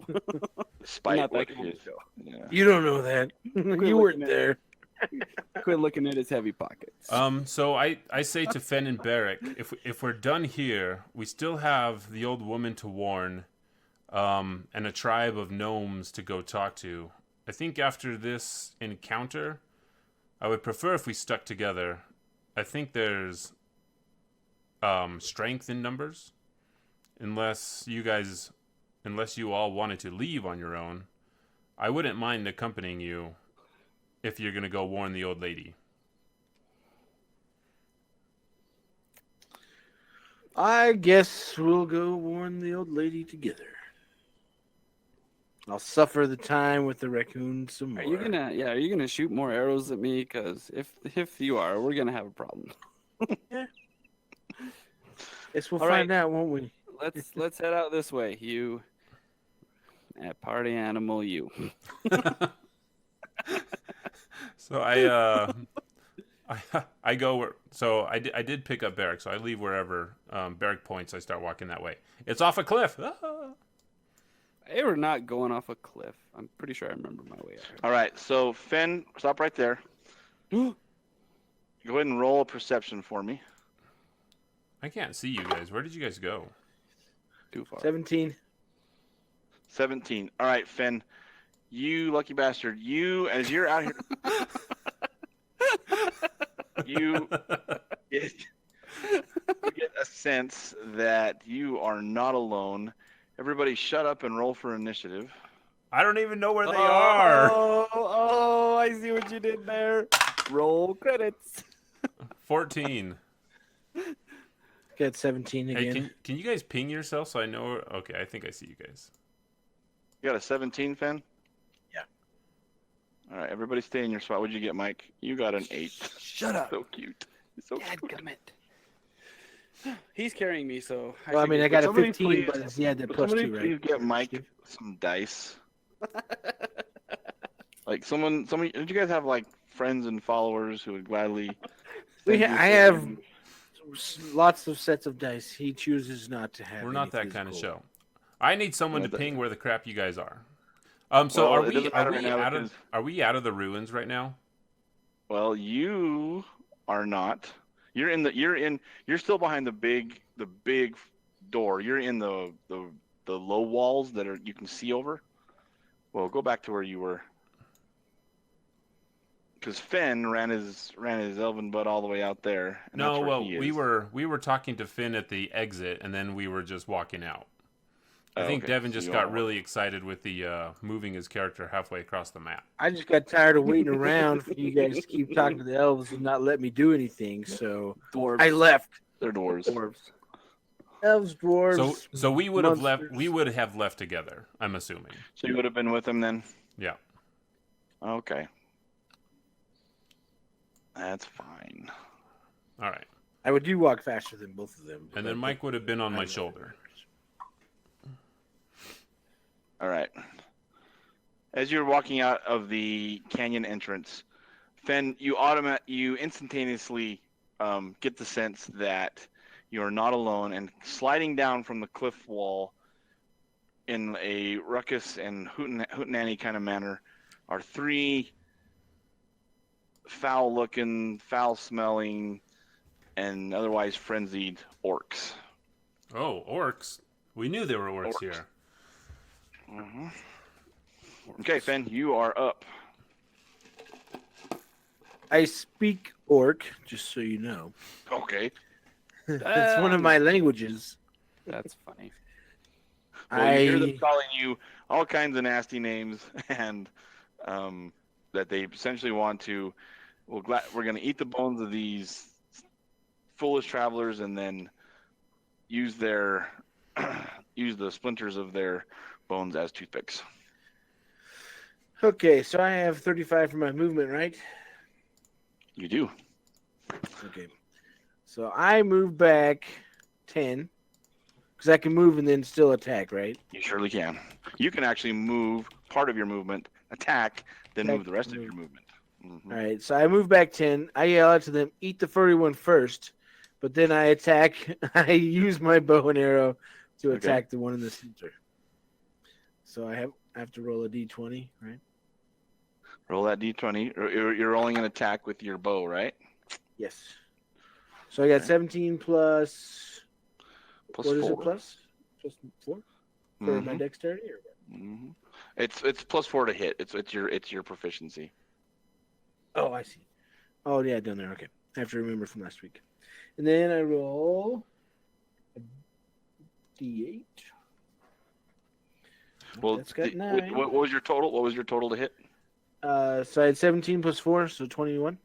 Despite Not what that kind of his, show. yeah. You don't know that. You weren't there. Quit looking at his heavy pockets. So I say to Fenn and Barrick, if we're done here, we still have the old woman to warn, and a tribe of gnomes to go talk to. I think after this encounter, I would prefer if we stuck together. I think there's strength in numbers, unless you all wanted to leave on your own. I wouldn't mind accompanying you if you're gonna go warn the old lady. I guess we'll go warn the old lady together. I'll suffer the time with the raccoon some more. Are you gonna shoot more arrows at me? Because if you are, we're gonna have a problem. Guess we'll All find out, won't we? Let's head out this way. You, party animal, you. So I go so I did pick up Barrick, so I leave wherever Barrick points. I start walking that way. It's off a cliff. Ah. They were not going off a cliff. I'm pretty sure I remember my way out. All right, so Finn, stop right there. Go ahead and roll a perception for me. I can't see you guys. Where did you guys go? Too far. 17. 17. All right, Finn, you lucky bastard. You, as you're out here, you get a sense that you are not alone. Everybody shut up and roll for initiative. I don't even know where they are. Oh, I see what you did there. Roll credits. 14. Got 17 again. Hey, can you guys ping yourself so I know? Okay, I think I see you guys. You got a 17, Finn? Yeah. All right, everybody stay in your spot. What'd you get, Mike? You got an 8. Shut up. So cute. So cute. Dadgummit. He's carrying me, so. Well, I mean, I got a somebody 15, please- but it's, yeah, the Would plus somebody 2, right? please get Mike some dice? Like did you guys have like friends and followers who would gladly? send you I have some- lots of sets of dice. He chooses not to have. We're not any that kind of physical. show. I need someone Well, to that- ping where the crap you guys are. So Well, are it doesn't matter right now because- are we out of the ruins right now? Well, you are not. You're still behind the big door. You're in the low walls that you can see over. Well, go back to where you were. because Finn ran his elven butt all the way out there, and that's No, where well, he we is. were talking to Finn at the exit, and then we were just walking out. I Oh, think okay. Devon So just you got all- really excited with the moving his character halfway across the map. I just got tired of waiting around for you guys to keep talking to the elves and not let me do anything, so Dwarves. I left. They're dwarves. Dwarves. Elves, dwarves. So we would have left. monsters. We would have left together. I'm assuming. So you would have been with him then? Yeah. Okay. That's fine. All right. I would do walk faster than both of them. And then Mike would have been on my shoulder. All right. As you're walking out of the canyon entrance, Fenn, you instantaneously get the sense that you are not alone, and sliding down from the cliff wall in a ruckus and hootenanny kind of manner are three foul-looking, foul-smelling, and otherwise frenzied orcs. Oh, orcs! We knew there were orcs Orcs. here. Mm-hmm. Okay, Fenn, you are up. I speak orc, just so you know. Okay. That's one of my languages. That's funny. Well, you hear them calling you all kinds of nasty names, and that they essentially want to. We're going to eat the bones of these foolish travelers, and then use the splinters of their bones as toothpicks. Okay, so I have 35 for my movement, right? You do. Okay. So I move back 10 because I can move and then still attack, right? You surely can. You can actually move part of your movement, attack, then move the rest of your movement. Mm-hmm. All right, so I move back 10. I yell out to them, eat the furry one first, but then I attack. I use my bow and arrow to attack the one in the center. So I have to roll a d20, right? Roll that d20. You're rolling an attack with your bow, right? Yes. So I got 17 plus. Plus What is 4. it plus? Plus 4 for my dexterity, or what? Mm-hmm. It's plus 4 to hit. It's your proficiency. Oh, I see. Oh, yeah, down there. Okay. I have to remember from last week. And then I roll a d8. Well, that's got 9. what was your total? What was your total to hit? So I had 17 plus 4, so 21.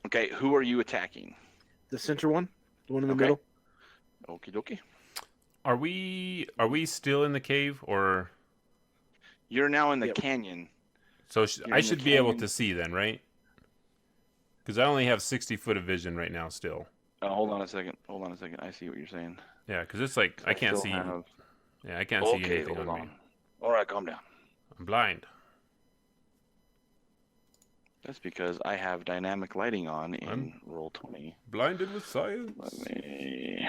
Okay, who are you attacking? The center one, the one in the Okay. middle. Okie dokie. Are we still in the cave, or You're now in the Yep. canyon. so You're I in the should be able canyon. to see then, right? Because I only have 60 foot of vision right now still. Hold on a second. I see what you're saying. Yeah, because it's like I can't still see. have- Yeah, I can't see Okay, anything hold on me. on. All right, calm down. I'm blind. That's because I have dynamic lighting on in I'm- roll 20. Blinded with science. Let me.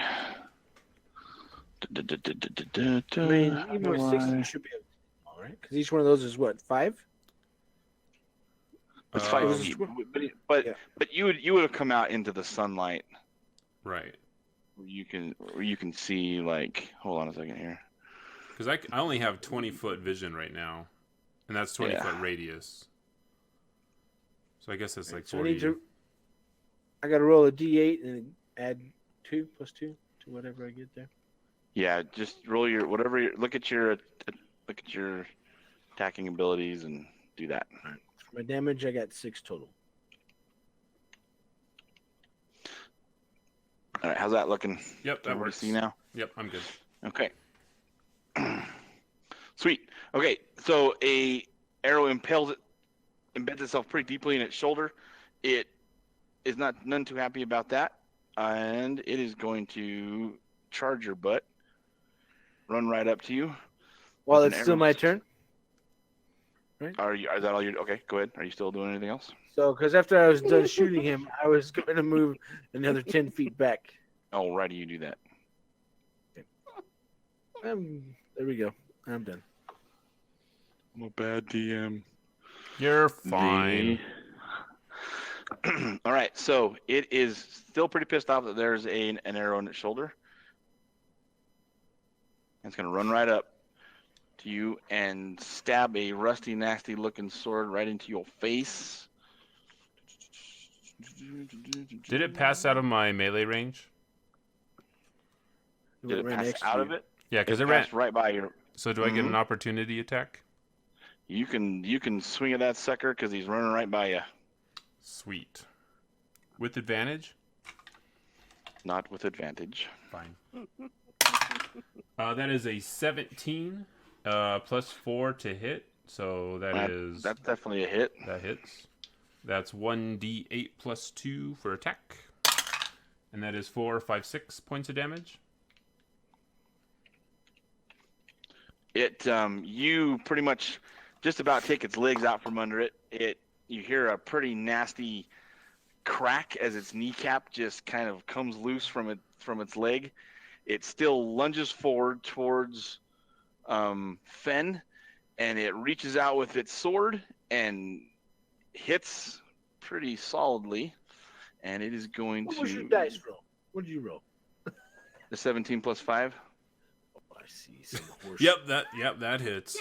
I mean, even with 60, you should be able to. All right. Because each one of those is what, 5? It's 5 Um, feet, but Yeah. you would have come out into the sunlight Right. where you can see, like, hold on a second here. Because I only have 20-foot vision right now, and that's 20-foot radius. So I guess that's like So 40. I got to roll a d8 and add 2 plus 2 to whatever I get there. Yeah, just roll your whatever. Look at your attacking abilities and do that. For my damage, I got 6 total. All right, how's that looking? Yep, that Can we works. see now? Yep, I'm good. Okay. Sweet. Okay, so a arrow embeds itself pretty deeply in its shoulder. It is none too happy about that, and it is going to charge your butt, run right up to you. Well, With an it's still arrow. my turn. Is that all you? Okay, go ahead. Are you still doing anything else? So, because after I was done shooting him, I was going to move another 10 feet back. Oh, right. You do that. There we go. I'm done. I'm a bad DM. You're fine. All right, so it is still pretty pissed off that there's an arrow in its shoulder. It's going to run right up to you and stab a rusty, nasty-looking sword right into your face. Did it pass out of my melee range? Did it pass out of it? Yeah, because it ran passed right by your. So do I get an opportunity attack? You can swing at that sucker because he's running right by you. Sweet. With advantage? Not with advantage. Fine. That is a 17 plus 4 to hit. So that's definitely a hit. That hits. That's 1d8 plus 2 for attack. And that is 4, 5, 6 points of damage. You pretty much just about take its legs out from under it. You hear a pretty nasty crack as its kneecap just kind of comes loose from its leg. It still lunges forward towards Fen, and it reaches out with its sword and hits pretty solidly. And it is going What to. was your dice roll? What did you roll? The 17 plus 5. I see some horse. Yep, that hits.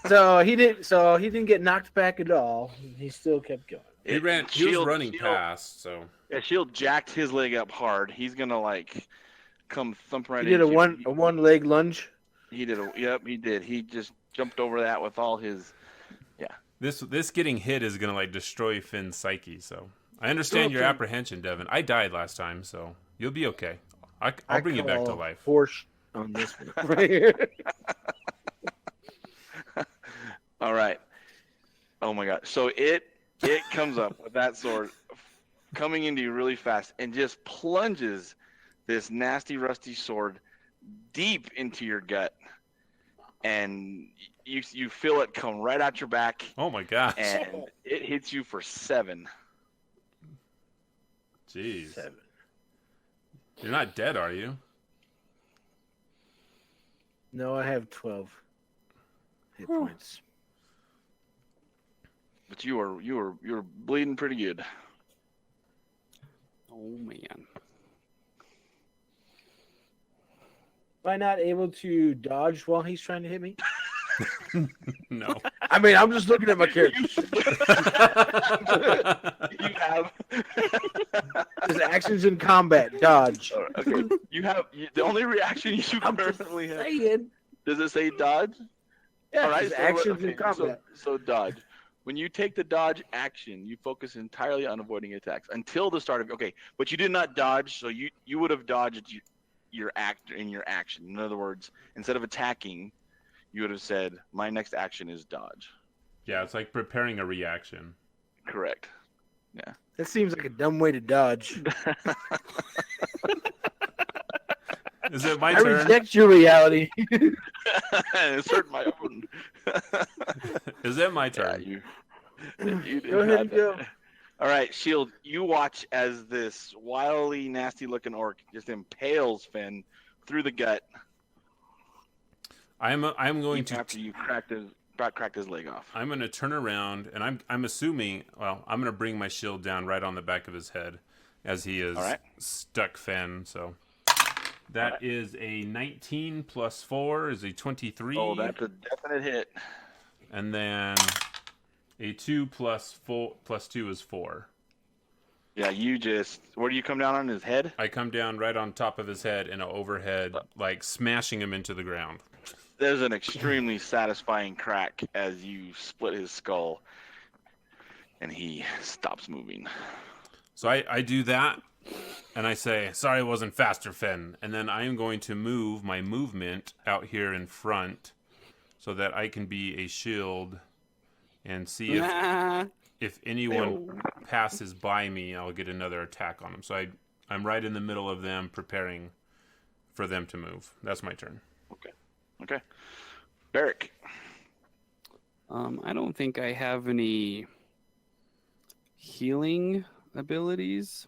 So he didn't get knocked back at all. He still kept going. He was running past, so. Yeah, Shield jacked his leg up hard. He's gonna come thump right. He did a one leg lunge. He did he did. He just jumped over that with all his. Yeah. This getting hit is gonna destroy Finn's psyche. So I understand your apprehension, Devon. I died last time, so you'll be okay. I'll bring you back to life. Horse on this one right here. All right. Oh my God. So it comes up with that sword coming into you really fast and just plunges this nasty rusty sword deep into your gut. And you feel it come right out your back. Oh my gosh. And it hits you for 7. Jeez. 7. You're not dead, are you? No, I have 12 hit points. But you were bleeding pretty good. Oh man. Am I not able to dodge while he's trying to hit me? No. I mean, I'm just looking at my character. You have. His actions in combat, dodge. Okay. The only reaction you currently have. Does it say dodge? Yeah, All right. his actions in combat. So dodge. When you take the dodge action, you focus entirely on avoiding attacks until the start of. Okay, but you did not dodge, so you would have dodged your action. In other words, instead of attacking, you would have said, "My next action is dodge." Yeah, it's like preparing a reaction. Correct. Yeah. That seems like a dumb way to dodge. Is it my I turn? reject your reality. Insert my own. Is it my turn? Yeah, you Go ahead and go. All right, Shield, you watch as this wildly nasty-looking orc just impales Finn through the gut. I'm going to after you cracked his leg off. I'm going to turn around, and I'm assuming. Well, I'm going to bring my shield down right on the back of his head, as he is stuck Finn. So that is a 19 plus 4 is a 23. Oh, that's a definite hit. And then a 2 plus 2 is 4. Yeah, where do you come down on his head? I come down right on top of his head in an overhead, smashing him into the ground. There's an extremely satisfying crack as you split his skull, and he stops moving. So I do that, and I say, "Sorry, I wasn't faster, Finn." And then I am going to move my movement out here in front, so that I can be a shield, and see if anyone passes by me, I'll get another attack on them. So I'm right in the middle of them, preparing for them to move. That's my turn. Okay. Barrick. I don't think I have any healing abilities.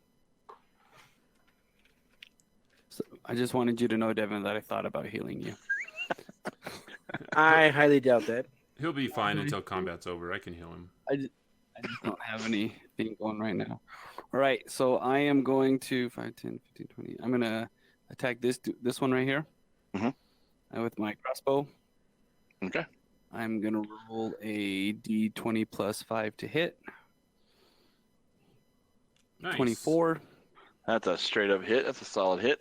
So I just wanted you to know, Devon, that I thought about healing you. I highly doubt that. He'll be fine until combat's over. I can heal him. I just don't have anything going right now. All right, so I am going to 5, 10, 15, 20. I'm going to attack this one right here. Mm-hmm. With my crossbow. Okay. I'm going to roll a d20 plus 5 to hit. Nice. 24. That's a straight up hit. That's a solid hit.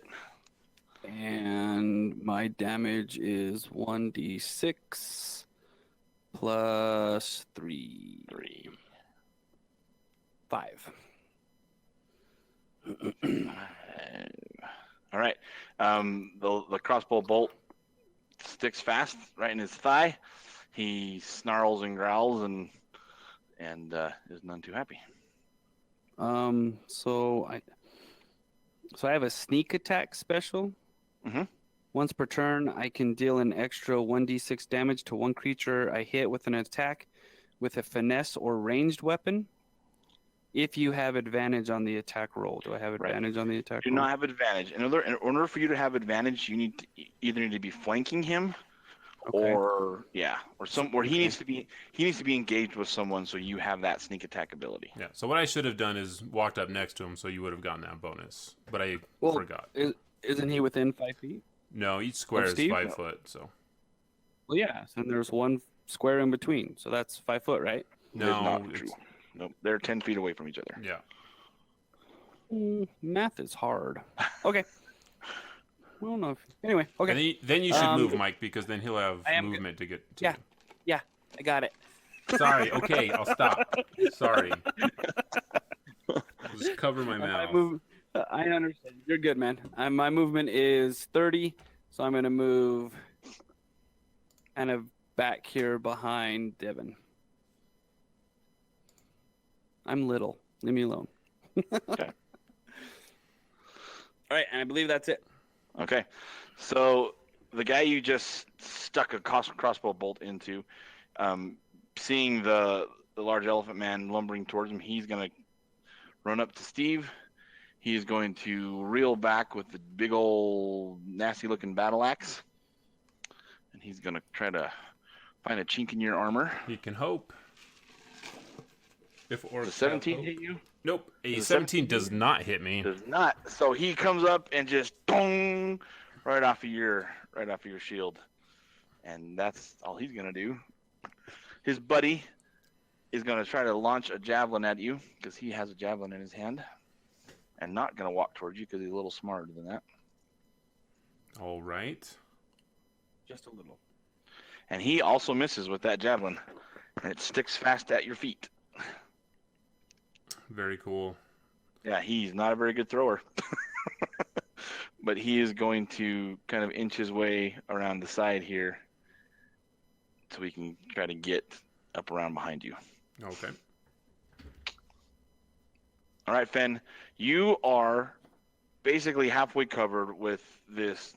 And my damage is 1d6 plus 3. 5. All right. The crossbow bolt sticks fast right in his thigh. He snarls and growls and is none too happy. So I have a sneak attack special. Mm-hmm. Once per turn, I can deal an extra 1d6 damage to one creature I hit with an attack with a finesse or ranged weapon. If you have advantage on the attack roll, do I have advantage on the attack Do roll? not have advantage. In order for you to have advantage, you either need to be flanking him, Okay. or he needs to be engaged with someone, so you have that sneak attack ability. Yeah. So what I should have done is walked up next to him, so you would have gotten that bonus. But I forgot. Isn't he within 5 feet? No, each square is Steve? 5 foot. So Well, yeah. So there's one square in between, so that's 5 foot, right? That is no, not true. Nope, they're 10 feet away from each other. yeah. Math is hard. Okay. I don't know. Anyway, okay. And then you should move, Mike, because then he'll have I am movement to get to Yeah. Yeah, I got it. you. Sorry. Okay, I'll stop. Sorry. I'll just cover my mouth. I understand. You're good, man. My movement is 30, so I'm going to move kind of back here behind Devon. I'm little. Leave me alone. Okay. All right, and I believe that's it. Okay, so the guy you just stuck a crossbow bolt into, seeing the large elephant man lumbering towards him, he's gonna run up to Steve. He is going to reel back with the big old nasty-looking battle axe, and he's gonna try to find a chink in your armor. You can hope. If or Does 17 hit you? Nope. A Does 17 does not hit me. Does not. So he comes up and just dong right off of your shield, and that's all he's gonna do. His buddy is gonna try to launch a javelin at you because he has a javelin in his hand, and not gonna walk towards you because he's a little smarter than that. All right. Just a little. And he also misses with that javelin, and it sticks fast at your feet. Very cool. Yeah, he's not a very good thrower. But he is going to kind of inch his way around the side here so we can try to get up around behind you. Okay. All right, Fen, you are basically halfway covered with this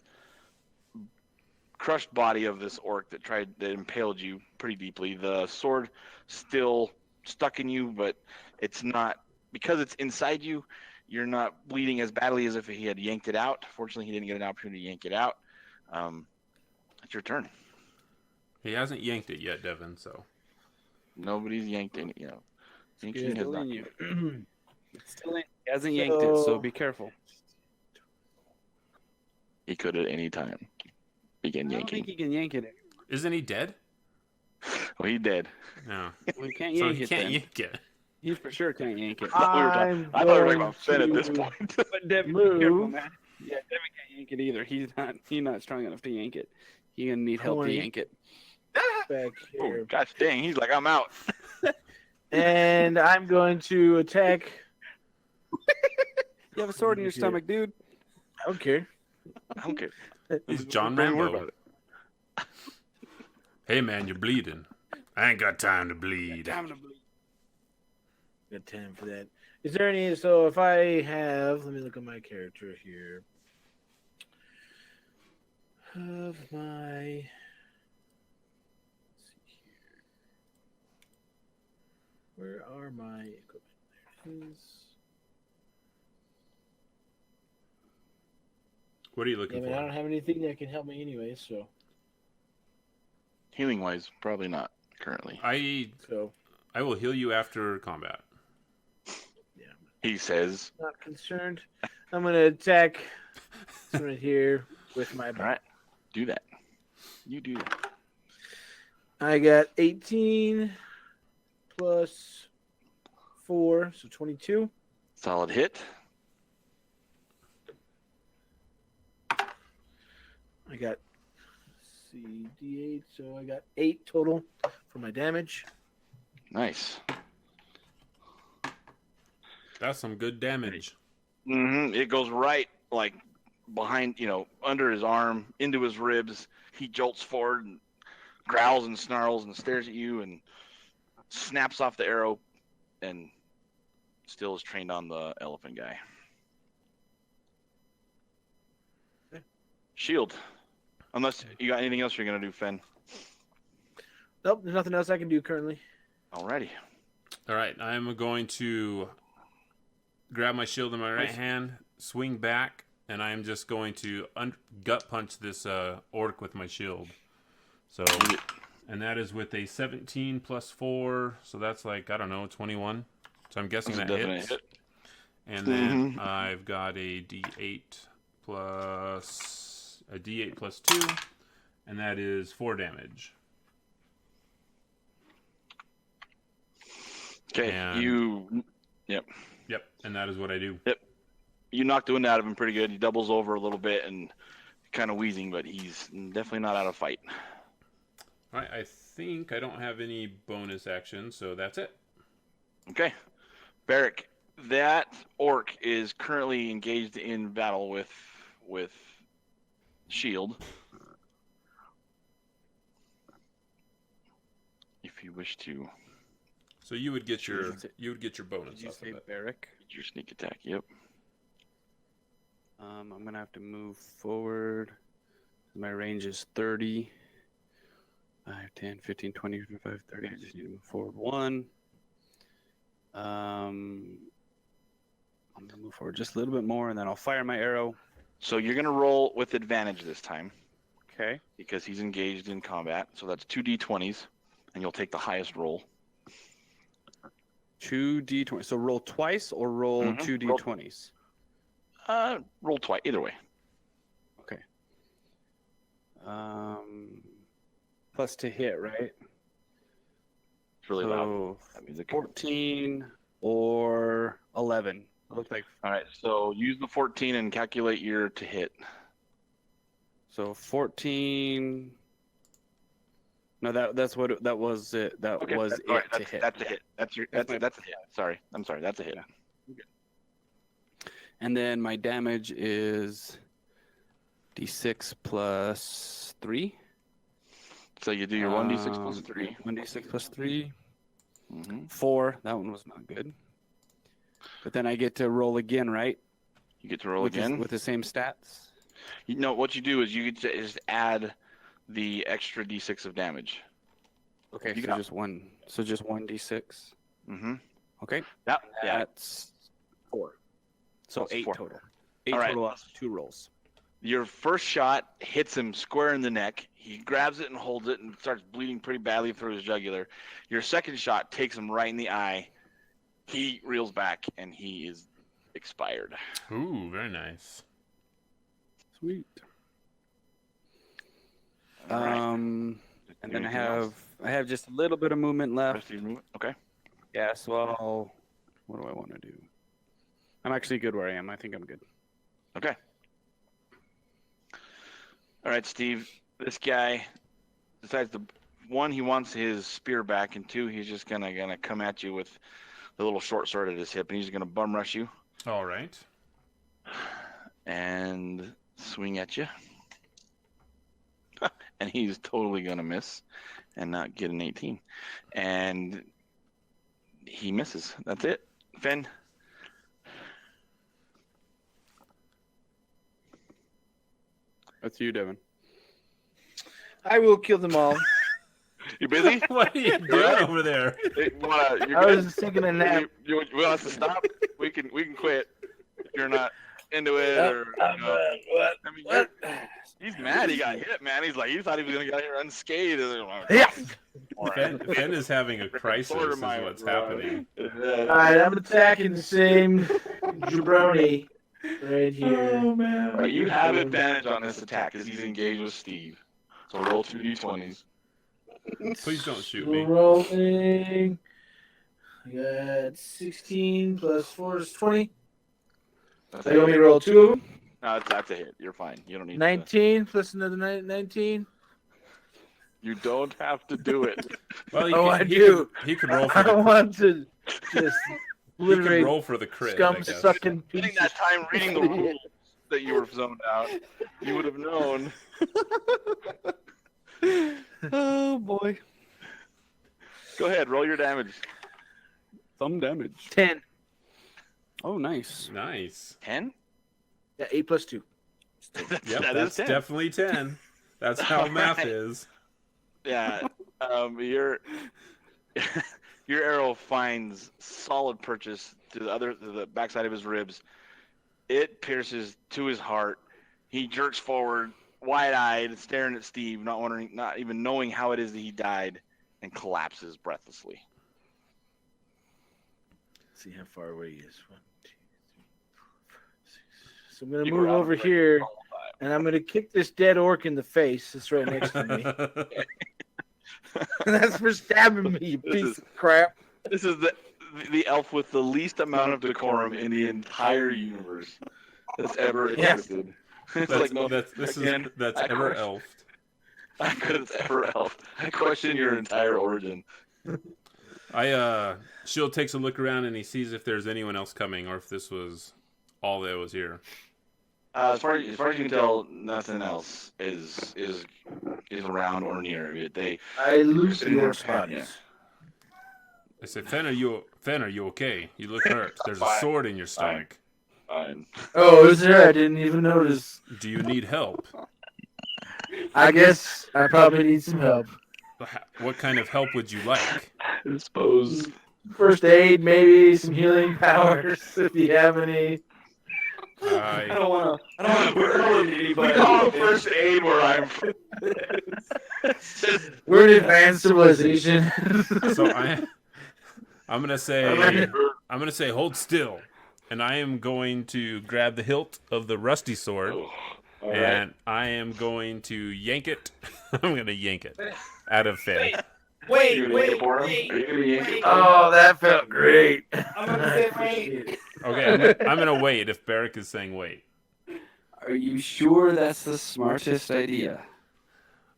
crushed body of this orc that impaled you pretty deeply. The sword still stuck in you, but it's not, because it's inside you, you're not bleeding as badly as if he had yanked it out. Fortunately, he didn't get an opportunity to yank it out. It's your turn. He hasn't yanked it yet, Devon, so. Nobody's yanked it, Yanking has not. It's still in. He hasn't yanked it, so be careful. He could at any time begin I don't yanking. think he can yank it. Isn't he dead? Oh, he dead. No. Well, he can't So yank he it can't then. yank it. He for sure can't yank it. I thought we were talking about Finn at this point. But Devin, be careful, man. Yeah, Devin can't yank it either. He's not strong enough to yank it. He's gonna need help to yank it. Back Oh, here. gosh dang, he's like, I'm out. And I'm going to attack. You have a sword in your stomach, dude. I don't care. I don't care. He's John Don't worry Rambo. about it. Hey, man, you're bleeding. I ain't got time to bleed. Time to bleed. Got time for that. Is there any? So if I have, let me look at my character here. Of my. Let's see here. Where are my equipment? There it is. What are you looking Yeah, but I for? don't have anything that can help me anyway. So Healing wise, probably not currently. I will heal you after combat. He says. not concerned. I'm gonna attack this right here with my. All right, do that. You do that. I got 18 plus 4, so 22. Solid hit. I got D8, so I got 8 total for my damage. Nice. That's some good damage. It goes right like behind, under his arm, into his ribs. He jolts forward and growls and snarls and stares at you and snaps off the arrow and still is trained on the elephant guy. Okay. Shield. Unless you got anything else you're going to do, Finn. Nope, there's nothing else I can do currently. Alrighty. All right, I'm going to grab my shield in my right hand, swing back, and I'm just going to gut punch this orc with my shield. So, and that is with a 17 plus 4, so that's like, I don't know, 21. So I'm guessing that hits. Hit. And then I've got a D8 plus 2, and that is 4 damage. Okay, And, Yep, and that is what I do. Yep. You knocked the wind out of him pretty good. He doubles over a little bit and kind of wheezing, but he's definitely not out of fight. All right, I think I don't have any bonus actions, so that's it. Okay. Barrick, that orc is currently engaged in battle with Shield. If you wish to So you would get your bonus. Did you off say of it. Barrick? get your sneak attack, yep. I'm going to have to move forward. My range is 30. 5, 10, 15, 20, 25, 30. I just need to move forward 1. I'm going to move forward just a little bit more, and then I'll fire my arrow. So you're going to roll with advantage this time Okay. because he's engaged in combat. So that's 2d20s, and you'll take the highest roll. 2d20. So roll twice or roll 2d20s? Roll twice, either way. Okay. Plus to hit, right? It's really loud. So That music. 14 or 11. It looks like All right, so use the 14 and calculate your to hit. so 14. No, that's what that was. It that Okay, was that's, it all right, to that's, hit. that's a hit. That's my- a hit. Sorry, I'm sorry. That's a hit. Yeah. And then my damage is d6 plus 3. So you do your 1d6 plus 3. 1d6 plus 3. Mm-hmm. 4. That one was not good. But then I get to roll again, right? You get to roll with again. with the same stats. You know what you do is you get to just add the extra d6 of damage. Okay, You so got- just one. So just 1d6. Mm-hmm. Okay. Yeah. That's 4. So That's 8 4. total. 8 All right. total off 2 rolls. Your first shot hits him square in the neck. He grabs it and holds it and starts bleeding pretty badly through his jugular. Your second shot takes him right in the eye. He reels back and he is expired. Ooh, very nice. Sweet. All right. And then Anything else? I have just a little bit of movement left. Rest of your movement? Okay. Yeah, so what do I want to do? I'm actually good where I am. I think I'm good. Okay. All right, Steve. This guy decides he wants his spear back, and 2, he's just gonna come at you with the little short sword at his hip, and he's gonna bum rush you All right. and swing at you. And he's totally gonna miss and not get an 18. And he misses. That's it. Finn. That's you, Devon. I will kill them all. You busy? What are you doing over there? Hey, you're I good? was just taking a nap. You want us to stop? We can quit if you're not into it. Or What? I mean, he's mad. He got hit, man. He's like he thought he was gonna get here unscathed. Yeah. Finn is having a crisis. sword Is in my what's throat. happening. All right, I'm attacking the same jabroni right here. All right, you have advantage on this attack because he's engaged with Steve. So roll 2d20s. Please don't shoot me. Rolling. You got 16 plus 4 is 20. That's You want me to roll 2 of them? No, that's a hit. You're fine. You don't need 19 plus another 19. You don't have to do it. Well, he could roll for I the want to just he could obliterate roll for the crit. I scum guess. sucking Spending pieces. that time reading the rules that you were zoned out, you would have known. Oh boy. Go ahead, roll your damage. Thumb damage. 10. Oh, nice. Nice. 10? Yeah, 8 plus 2. Yep, That that's is 10. definitely 10. That's how math Alright. is. Yeah. Your your arrow finds solid purchase to the backside of his ribs. It pierces to his heart. He jerks forward, wide-eyed, staring at Steve, not even knowing how it is that he died, and collapses breathlessly. Let's see how far away he is. 1, 2, 3, 4, 5, 6. So I'm gonna You move were out over of here, the whole time. and I'm gonna kick this dead orc in the face. That's right next to me. That's for stabbing me, you piece of crap. This is the elf with the least amount of decorum in the entire universe that's ever Yes. existed. That's It's like, no, ever elfed. That's ever elf. I question your entire origin. Shield takes a look around and he sees if there's anyone else coming or if this was all that was here. As far as you can tell, nothing else is around or near it. I lose Sitting the there orc's panting. bodies. I said, Fen, are you okay? You look hurt. There's a Fine. sword in your stomach. Fine. Oh, is there? I didn't even notice. Do you need help? I guess I probably need some help. What kind of help would you like? I suppose. First aid, maybe some healing powers, if you have any. I don't want to burn We anybody. call it first aid where I'm from. We're an advanced civilization. So I'm gonna say hold still, and I am going to grab the hilt of the rusty sword, All and I am going to yank it. I'm gonna yank it out of Fen. Wait, Are you gonna yank it for him? Are you gonna yank it? Oh, that felt great. I'm gonna say wait. Okay, I'm gonna wait if Barrick is saying wait. Are you sure that's the smartest idea?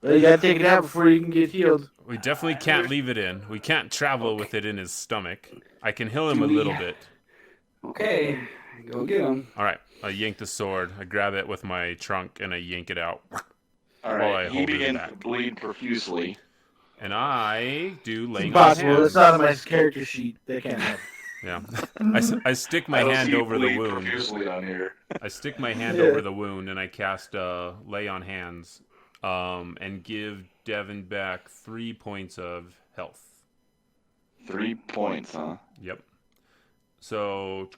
Well, you gotta take it out before you can get healed. We definitely can't leave it in. We can't travel with it in his stomach. I can heal him a little bit. Okay, go get him. All right, I yank the sword. I grab it with my trunk and I yank it out. All While I right. He hold it begins back. to bleed profusely. And I do It's laying on impossible. hands. It's not on my character sheet. They can't have. Yeah, I stick my I don't hand see you over the bleed wound. profusely on here. I stick my hand Yeah. over the wound and I cast lay on hands, and give Devon back 3 points of health. 3 points, huh? Yep. So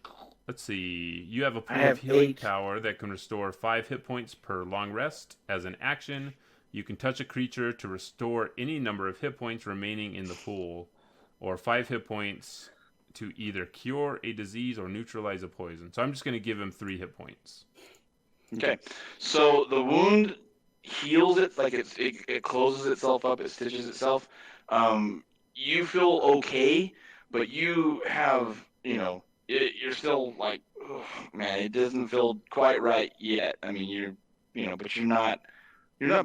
let's see. You have a pool have of healing 8. power that can restore 5 hit points per long rest. As an action, you can touch a creature to restore any number of hit points remaining in the pool, or 5 hit points to either cure a disease or neutralize a poison. So I'm just going to give him 3 hit points. Okay. So the wound heals it, like it closes itself up, it stitches itself. You feel okay, but you have, you're still like, oh, man, it doesn't feel quite right yet. I mean, but you're not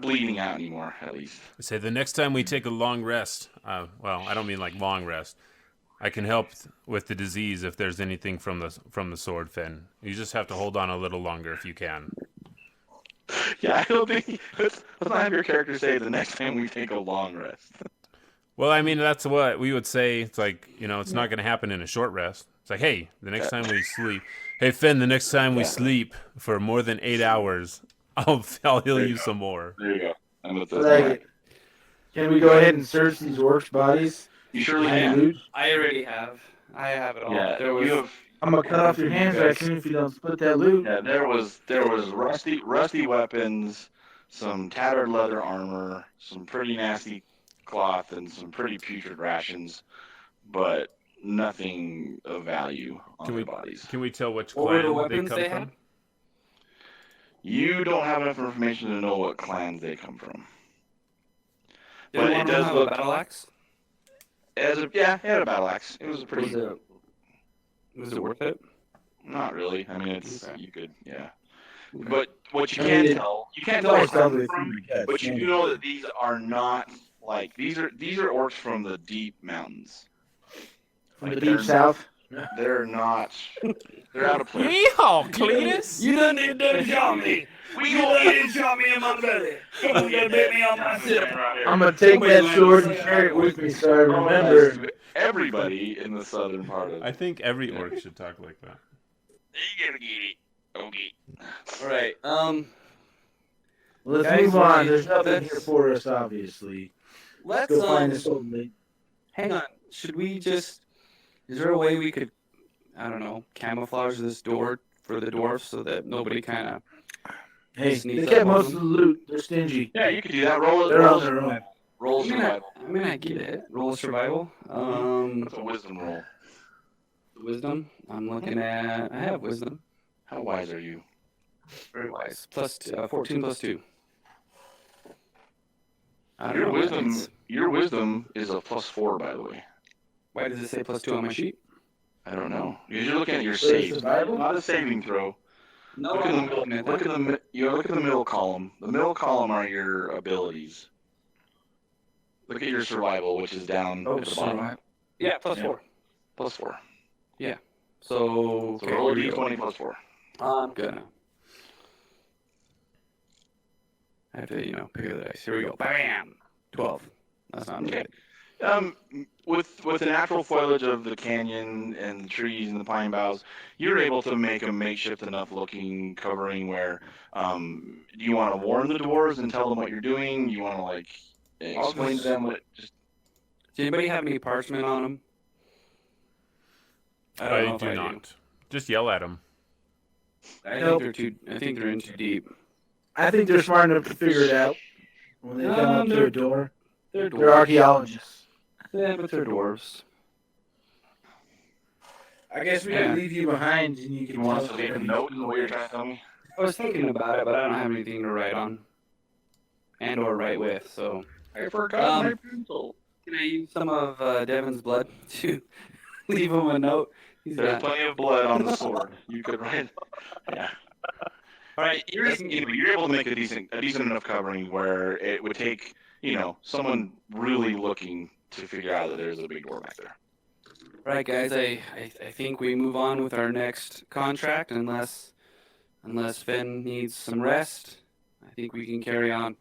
bleeding out anymore, at least. I say the next time we take a long rest, well, I don't mean like long rest. I can help with the disease if there's anything from the sword, Finn. You just have to hold on a little longer if you can. Yeah, I don't think let's not have your character say the next time we take a long rest. Well, I mean, that's what we would say. It's like, it's not going to happen in a short rest. It's like, hey, the next time we sleep. Hey, Finn, the next time we sleep for more than 8 hours, I'll heal you some more. There you go. I'm with I like it. Can we go ahead and search these orcs' bodies? You surely And can. loot? I already have. I have it all. Yeah, There was. you have. I'm gonna cut off your hands right soon if you don't split that loot. Yeah, there was rusty weapons, some tattered leather armor, some pretty nasty cloth, and some pretty putrid rations, but nothing of value on their bodies. Can we tell which What were the clan they weapons come they from? had? You don't have enough information to know what clans they come from. Did But one it of them does have look- a battle axe? it had a battle axe. It was a pretty. Was it worth it? Not really. I mean, it's Okay. you could, yeah. But what you I mean, you can't tell It's all the way from, through the cat. but you do know that these are not like these are orcs from the deep mountains. From Like, the deep south. They're not. They're out of place. Yeehaw, Cletus! You done shot me. We You go done shot me in my belly. You done bit me on my sip. I'm gonna take that sword and carry it with me so I remember. Everybody in the southern part of. I think every orc should talk like that. You gotta get it. Okay. All right. Let's Guys, move on. we- There's nothing let's- here for us, obviously. Let's Go find this old mate. hang on. Should we just? Is there a way we could, I don't know, camouflage this door for the dwarfs so that nobody kind of? Hey, Sneak they up kept on most them. of the loot. They're stingy. Yeah, you could do that. Roll it. They're on their own. Roll survival. I get it. Roll survival. That's a wisdom roll. Wisdom. I'm looking at. I have wisdom. How wise are you? Very wise. Plus 14 plus 2. I don't Your know what that wisdom. means. Your wisdom is a +4, by the way. Why does it say plus 2 on my sheet? I don't know. Because you're looking at your For save, survival? not a saving throw. No, Look at I'm the looking at look that. at the you look at the middle column. The middle column are your abilities. Look at your survival, which is down at the bottom. survival. Yeah, plus Yeah. 4. +4. So, So roll a here we go. d20 +4. I'm gonna. I have to, pick up the dice. Here we go. Bam! 12. That's not Okay. good. With the natural foliage of the canyon and the trees and the pine boughs, you're able to make a makeshift enough looking covering where do you want to warn the dwarves and tell them what you're doing? You want to like explain to them what just Does anybody have any parchment on them? don't know I if do not. Just yell at them. I Nope. think they're in too deep. I think they're smart enough to figure it out when they come up to they're- a door. They're They're archaeologists. Yeah, but they're dwarves. I guess we Yeah. can leave you behind and you can you want us tell to leave a note in the way you're trying to tell me? I was thinking about it, but I don't have anything to write on. And or write with, so. I forgot my pencil. Can I use some of Devon's blood to leave him a note? He's There's got... plenty of blood on the sword. You could write. Yeah. All right, you're able to make a decent enough covering where it would take someone really looking to figure out that there's a big door back there. Right, guys, I think we move on with our next contract unless Finn needs some rest. I think we can carry on.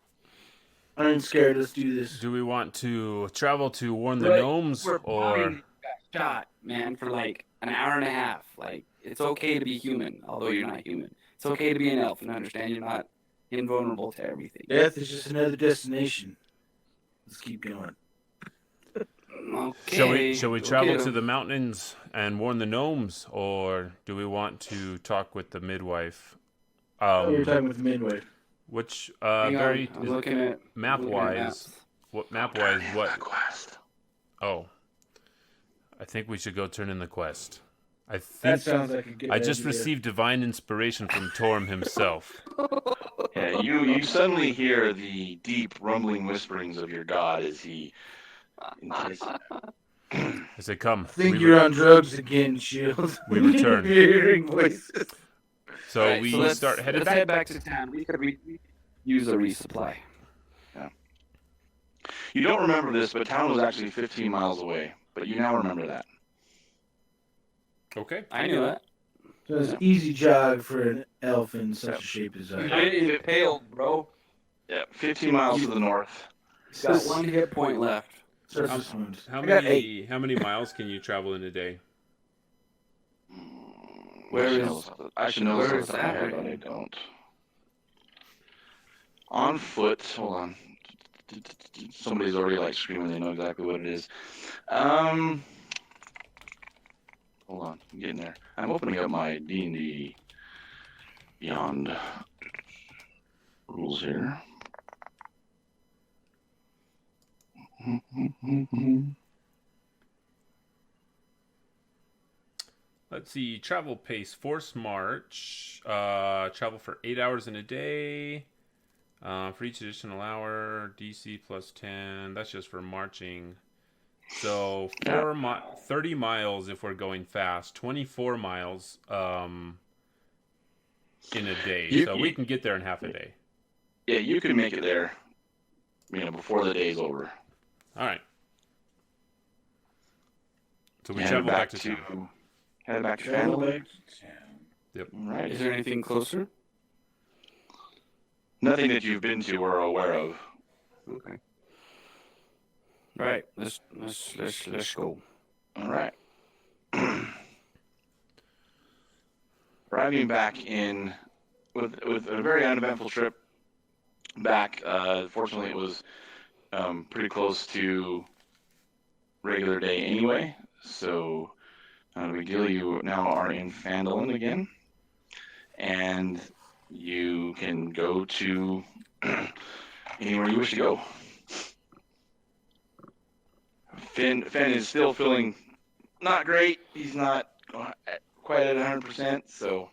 I ain't scared. Let's do this. Do we want to travel to warn the Right, gnomes, We're or fine. Got shot, man, for like an hour and a half. Like, it's okay to be human, although you're not human. It's okay to be an elf and understand you're not invulnerable to everything. Death is just another destination. Let's keep going. Okay. shall we travel to the mountains and warn the gnomes, or do we want to talk with the midwife? We were talking with the midwife. Which Hang on, very I'm looking at map looking at wise? maps. What map wise? What? Quest. Oh, I think we should go turn in the quest. I That think sounds like a good I just idea. received divine inspiration from Torm himself. Yeah, you suddenly hear the deep rumbling whisperings of your god as he. I said, "Come." I think we you're re- on drugs again, Shield. We return. You're hearing voices. So Right, we let's- start headed let's back. head back to town. We could use a resupply. You don't remember this, but town was actually 15 miles away. But you now remember that. Okay. I knew that. So it's an easy jog for an elf in such a shape as I. It paled, bro. Yeah, 15 miles to the north. He's got one hit point left. Surface wounds. How I got 8. many miles can you travel in a day? Where I should know where this is off the top of my that? head, but I don't. On foot. Hold on. Somebody's already like screaming. They know exactly what it is. Hold on. I'm getting there. I'm opening up my D&D Beyond rules here. Let's see. Travel pace. Force march. Travel for 8 hours in a day. For each additional hour, DC plus 10. That's just for marching. So 30 miles if we're going fast, 24 miles in a day. So we can get there in half a day. Yeah, you can make it there, before the day's over. All right. So we travel back to town. Head back to Fandle. Yep. All right. Is there anything closer? Nothing that you've been to or are aware of. Okay. All right. Let's go. All right. Arriving back in with a very uneventful trip back. Fortunately, it was pretty close to regular day anyway, so not a big deal. You now are in Phandalin again, and you can go to anywhere you wish to go. Finn is still feeling not great. He's not quite at 100%. So,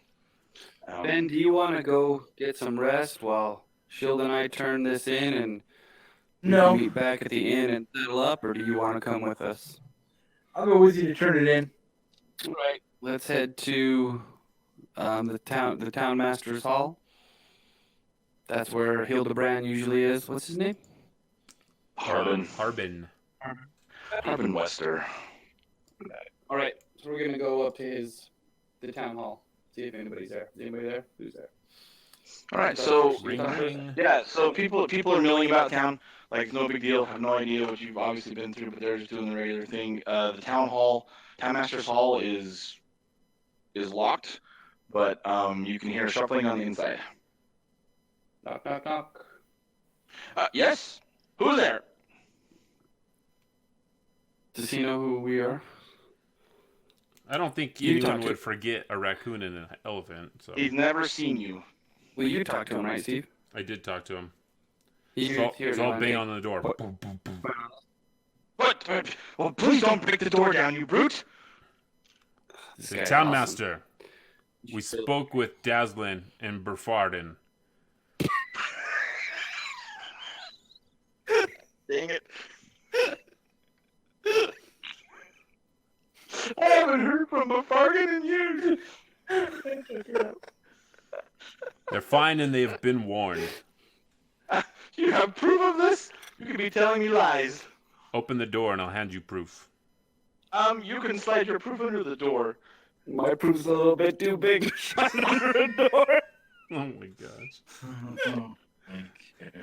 Ben, do you want to go get some rest while Shield and I turn this in and No, meet back at the inn and settle up, or do you want to come with us? I'll go with you to turn it in. All right. Let's head to the town master's hall. That's where Hildebrand usually is. What's his name? Harbin Wester. All right. So we're gonna go up to the town hall. See if anybody's there. Is anybody there? Who's there? All right, so Ring, ring. yeah, so people are milling about town. Like, no big deal. Have no idea what you've obviously been through, but they're just doing the regular thing. The town master's hall is locked, but you can hear shuffling on the inside. Knock, knock, knock. Yes. Who's there? Does he know who we are? I don't think You anyone talk to- would forget a raccoon and an elephant. So He's never seen you. Well, you talked to him, right, Steve? I did talk to him. He's He's all bang on the door. What? Boom, boom, boom. What? Well, please don't break the door down, you brute. The town master. We spoke with Daslin and Berfarden. Dang it. I haven't heard from a Fargan in years. They're fine and they have been warned. You have proof of this? You could be telling me lies. Open the door and I'll hand you proof. You can slide your proof under the door. My proof's a little bit too big to shine under a door. Oh my gosh.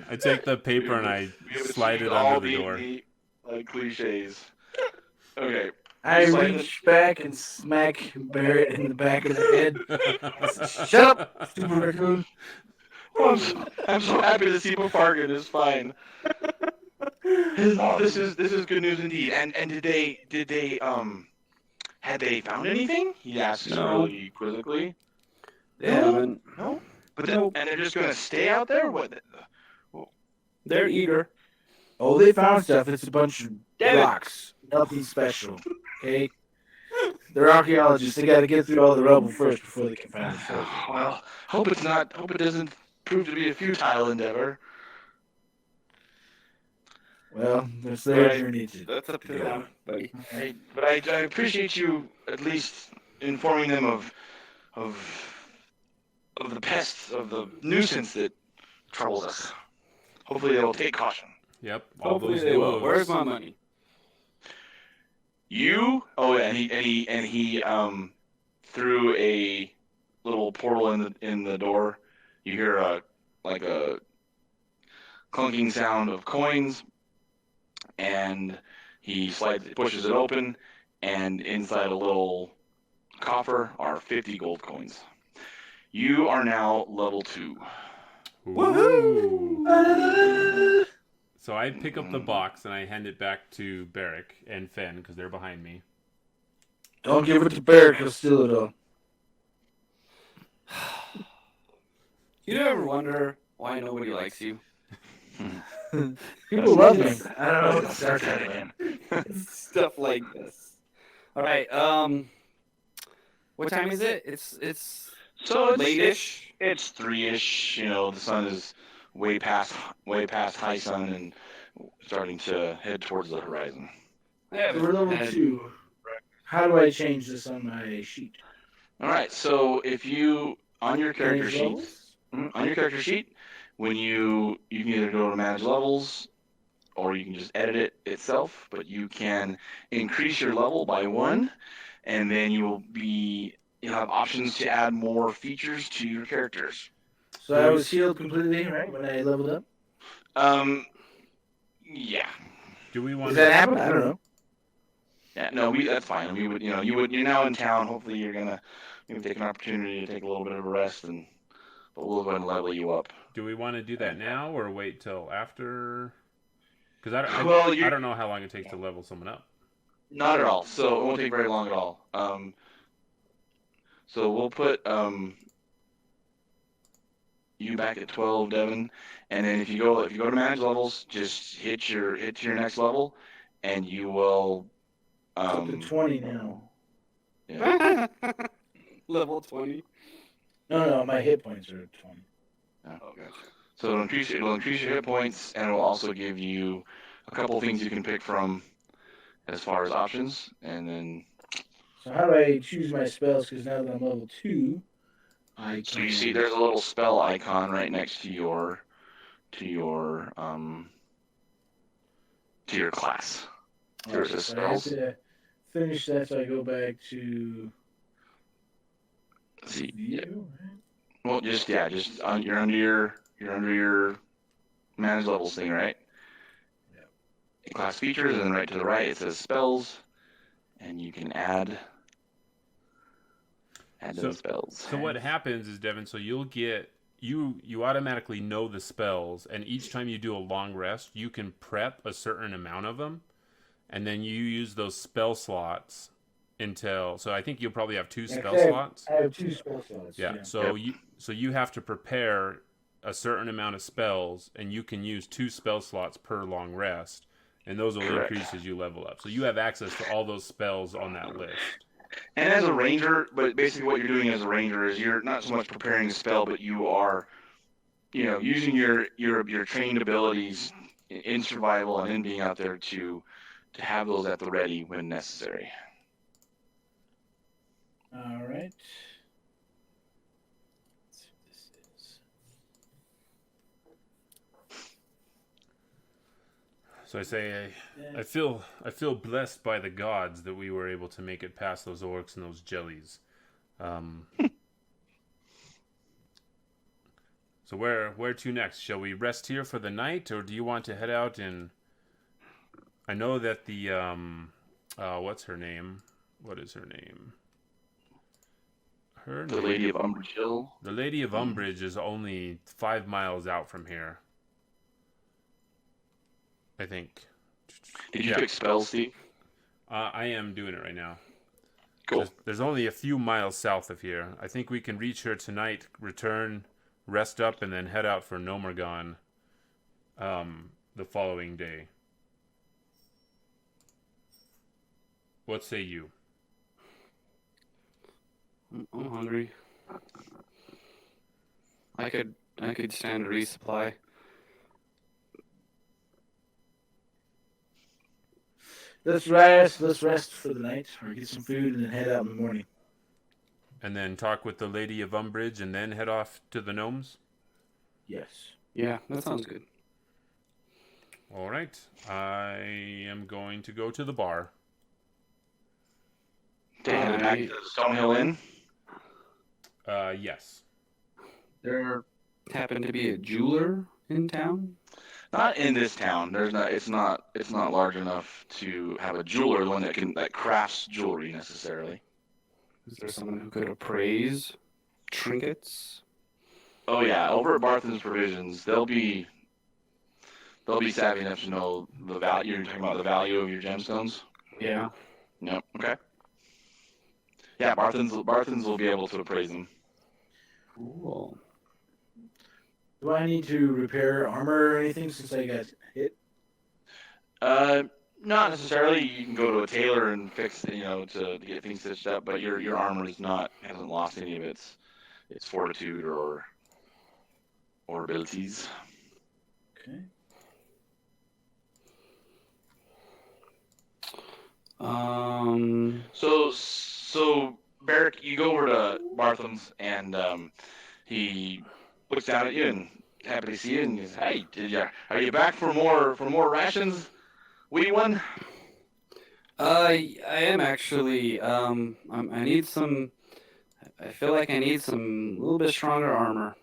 I take the paper and I slide it all under the door. Like cliches. Okay. I Slide reach back and smack Barrett in the back of the head. Shut up, stupid raccoon. I'm so happy to see Fargan is fine. This is good news indeed. And did they had they found anything? He asks No. really quizzically. They haven't. No. But and they're just gonna stay out there? What? They're eager. Oh, they found stuff. It's a bunch of Damn it. rocks. Nothing special. Okay? They're archaeologists. They got to get through all the rubble first before they can find the treasure. Well, hope it doesn't prove to be a futile endeavor. Well, that's their Right. journey to That's up to them, buddy. But I appreciate you at least informing them of the pest, of the nuisance that troubles us. Hopefully they'll take caution. Yep. All Hopefully those they will. wolves. Where's my money? You? Oh, yeah, and he through a little portal in the door. You hear a clunking sound of coins, and he pushes it open, and inside a little coffer are 50 gold coins. You are now level 2. Woohoo! So I pick up the box and I hand it back to Barrick and Fenn because they're behind me. Don't give it to Barrett. He'll steal it all. You ever wonder why nobody likes you? People love me. I don't know what to start that again. Stuff like this. All right. What time is it? It's So late-ish. It's 3-ish. The sun is way past high sun and starting to head towards the horizon. We're level 2. How do I change this on my sheet? All right. So if you on your character Change sheet, levels? on your character sheet, when you can either go to manage levels or you can just edit it itself, but you can increase your level by 1, and then you'll have options to add more features to your characters. So I was healed completely, right, when I leveled up? Yeah. Do we want Does that happen? I don't know. Yeah, no, that's fine. You're now in town. Hopefully you're gonna maybe take an opportunity to take a little bit of a rest, but we'll go ahead and level you up. Do we want to do that now or wait till after? Because I don't know how long it takes to level someone up. Not at all. So it won't take very long at all. So we'll put you back at 12, Devon, and then if you go to manage levels, just hit your next level, and you will. Up to 20 now. Yeah. Level 20. No, my hit points are 20. Oh, gotcha. So it'll increase your hit points, and it will also give you a couple of things you can pick from as far as options, and then. So how do I choose my spells? Because now that I'm level 2, So you see, there's a little spell icon right next to your class. There's a so I have spells. to finish that, so I go back to See, view, right? well, you're under your manage levels thing, right? Yeah. Class features, and then right to the right it says spells, and you can add those spells. So what happens is, Devon, so you'll get you automatically know the spells, and each time you do a long rest, you can prep a certain amount of them, and then you use those spell slots until. So I think you'll probably have 2 spell slots. I have 2 spell slots. Yeah. So you have to prepare a certain amount of spells, and you can use 2 spell slots per long rest, and those will increase as you level up. So you have access to all those spells on that list. And as a ranger, but basically what you're doing as a ranger is you're not so much preparing a spell, but you are, using your trained abilities in survival and in being out there to have those at the ready when necessary. All right. Let's see what this is. So I say, I feel blessed by the gods that we were able to make it past those orcs and those jellies. So where to next? Shall we rest here for the night, or do you want to head out and? I know that the what's her name? What is her name? The Lady of Umbridge Hill. The Lady of Umbridge is only 5 miles out from here. I think. Did you pick spells, Steve? I am doing it right now. Cool. There's only a few miles south of here. I think we can reach her tonight, return, rest up, and then head out for Nomergon the following day. What say you? I'm hungry. I could stand a resupply. Let's rest for the night, or get some food, and then head out in the morning. And then talk with the Lady of Umbridge, and then head off to the gnomes? Yes. Yeah, that sounds good. All right. I am going to go to the bar. Taking it back to the Stonehill Inn? Yes. There happened to be a jeweler in town? Not in this town. It's not large enough to have a jeweler, the one that crafts jewelry necessarily. Is there someone who could appraise trinkets? Oh yeah, over at Barthen's Provisions, they'll be savvy enough to know the value. You're talking about the value of your gemstones? Yeah. Yep. Okay. Yeah, Barthen's will be able to appraise them. Cool. Do I need to repair armor or anything since I got hit? Not necessarily. You can go to a tailor and fix, to get things stitched up. But your armor hasn't lost any of its fortitude or abilities. Okay. So Barrick, you go over to Bartham's, and he looks down at you and happy to see you, and he says, "Hey, are you back for more rations, wee one?" I am actually. I need some. I feel like I need some little bit stronger armor.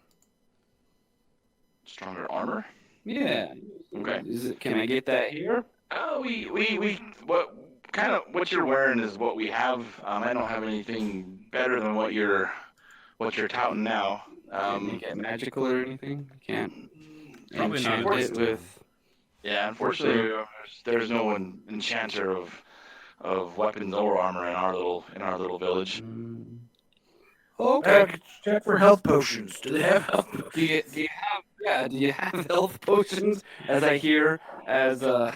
Stronger armor? Yeah. Okay. Can I get that here? Oh, what you're wearing is what we have. I don't have anything better than what you're touting now. Can make it magical or anything? Can't Probably not enchant at this it time. with. Yeah, unfortunately, there's no enchanter of weapons or armor in our little village. Okay. Check for health potions. Do they have health potions? Do you have health potions? As I hear as Ben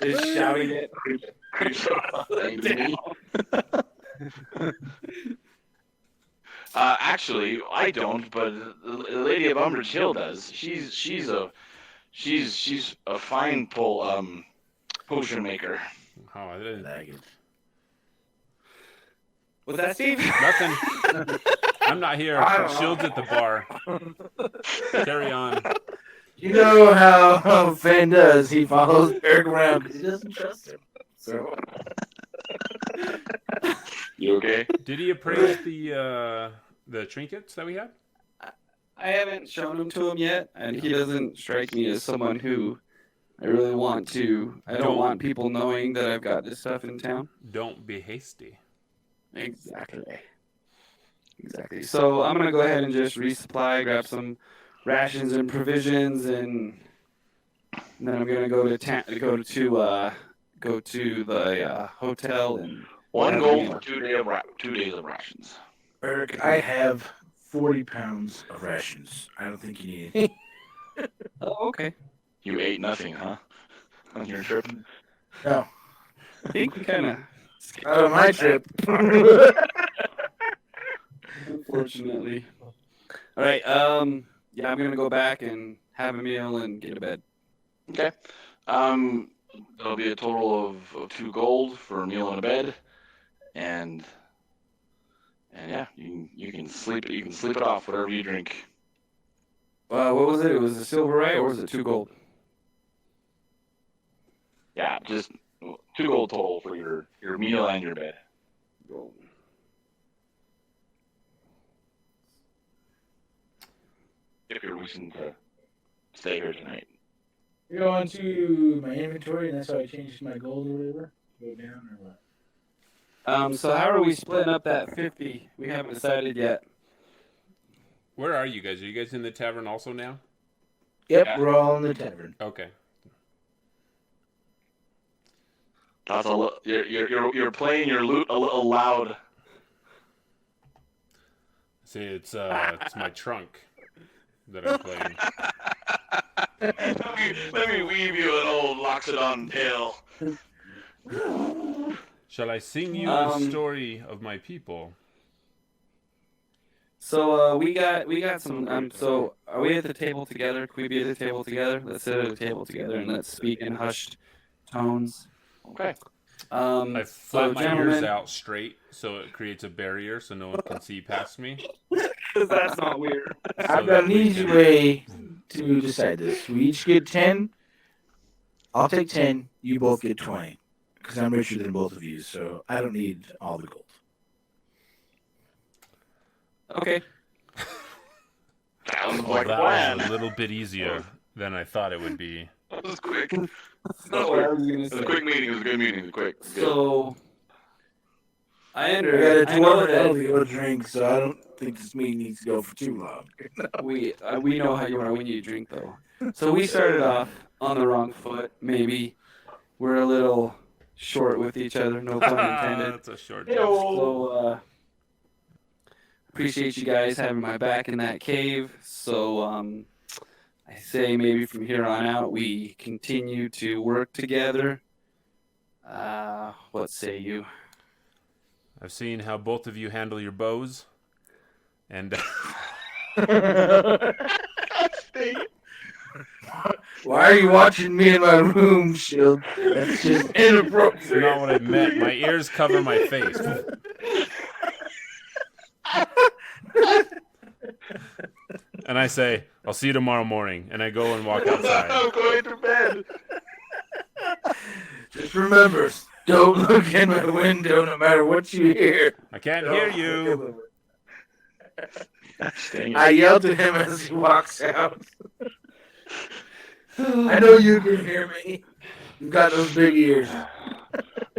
is shouting it. Actually, I don't, but the Lady of Umbridge Hill does. She's a fine potion maker. Oh, I didn't. What's that, Steve? Nothing. I'm not here. Shield's at the bar. Carry on. You know how Fane does. He follows Eric around because he doesn't trust him. So. You okay? Did he appraise the trinkets that we had? I haven't shown them to him yet, and he doesn't strike me as someone who I really want to. I don't want people knowing that I've got this stuff in town. Don't be hasty. Exactly. So I'm gonna go ahead and just resupply, grab some rations and provisions, and then I'm gonna go to the hotel and 1 gold for 2 days of rations. Eric, I have 40 pounds of rations. I don't think you need any. Oh, okay. You ate nothing, huh? On your trip? No. I think we kind of Out of my trip. unfortunately. All right. Yeah, I'm gonna go back and have a meal and get to bed. Okay. There'll be a total of 2 gold for a meal and a bed, and yeah, you can sleep it off, whatever you drink. What was it? It was a silver, right, or was it 2 gold? Yeah, just 2 gold total for your meal and your bed. Gold. If you're wishing to stay here tonight. You go into my inventory, and that's how I changed my gold or whatever. Go down or what? So how are we splitting up that 50? We haven't decided yet. Where are you guys? Are you guys in the tavern also now? Yep, Yeah. we're all in the tavern. Okay. That's you're playing your lute a little loud. See, it's my trunk that I'm playing. let me weave you an old Loxodon tale. Shall I sing you the story of my people? So we got some. So are we at the table together? Can we be at the table together? Let's sit at the table together and let's speak in hushed tones. Okay. I So flap my ears gentlemen, out straight so it creates a barrier so no one can see past me. that's not weird. I've got an easy way to decide this. We each get 10. I'll take 10. You both get 20. Because I'm richer than both of you, so I don't need all the gold. Okay. Sounds Oh, like a that plan. was a little bit easier than I thought it would be. That was quick. That's not what I was gonna It was say. a quick meeting. It was a good meeting. It was quick. It was good. So I I got a I know dwarf that'll that be able to drink, so I don't think this meeting needs to go for too long. we know how you are when you drink though. So we started off on the wrong foot. Maybe we're a little short with each other. No pun intended. That's a short So appreciate you guys having my back in that cave. So I say maybe from here on out we continue to work together. What say you? I've seen how both of you handle your bows, and Why are you watching me in my room, Shield? That's just That's inappropriate. not what I meant. My ears cover my face. And I say, I'll see you tomorrow morning. And I go and walk outside. I'm going to bed. Just remember, don't look in my window no matter what you hear. I can't hear you. I yelled at him as he walks out. I know you can hear me. You've got those big ears.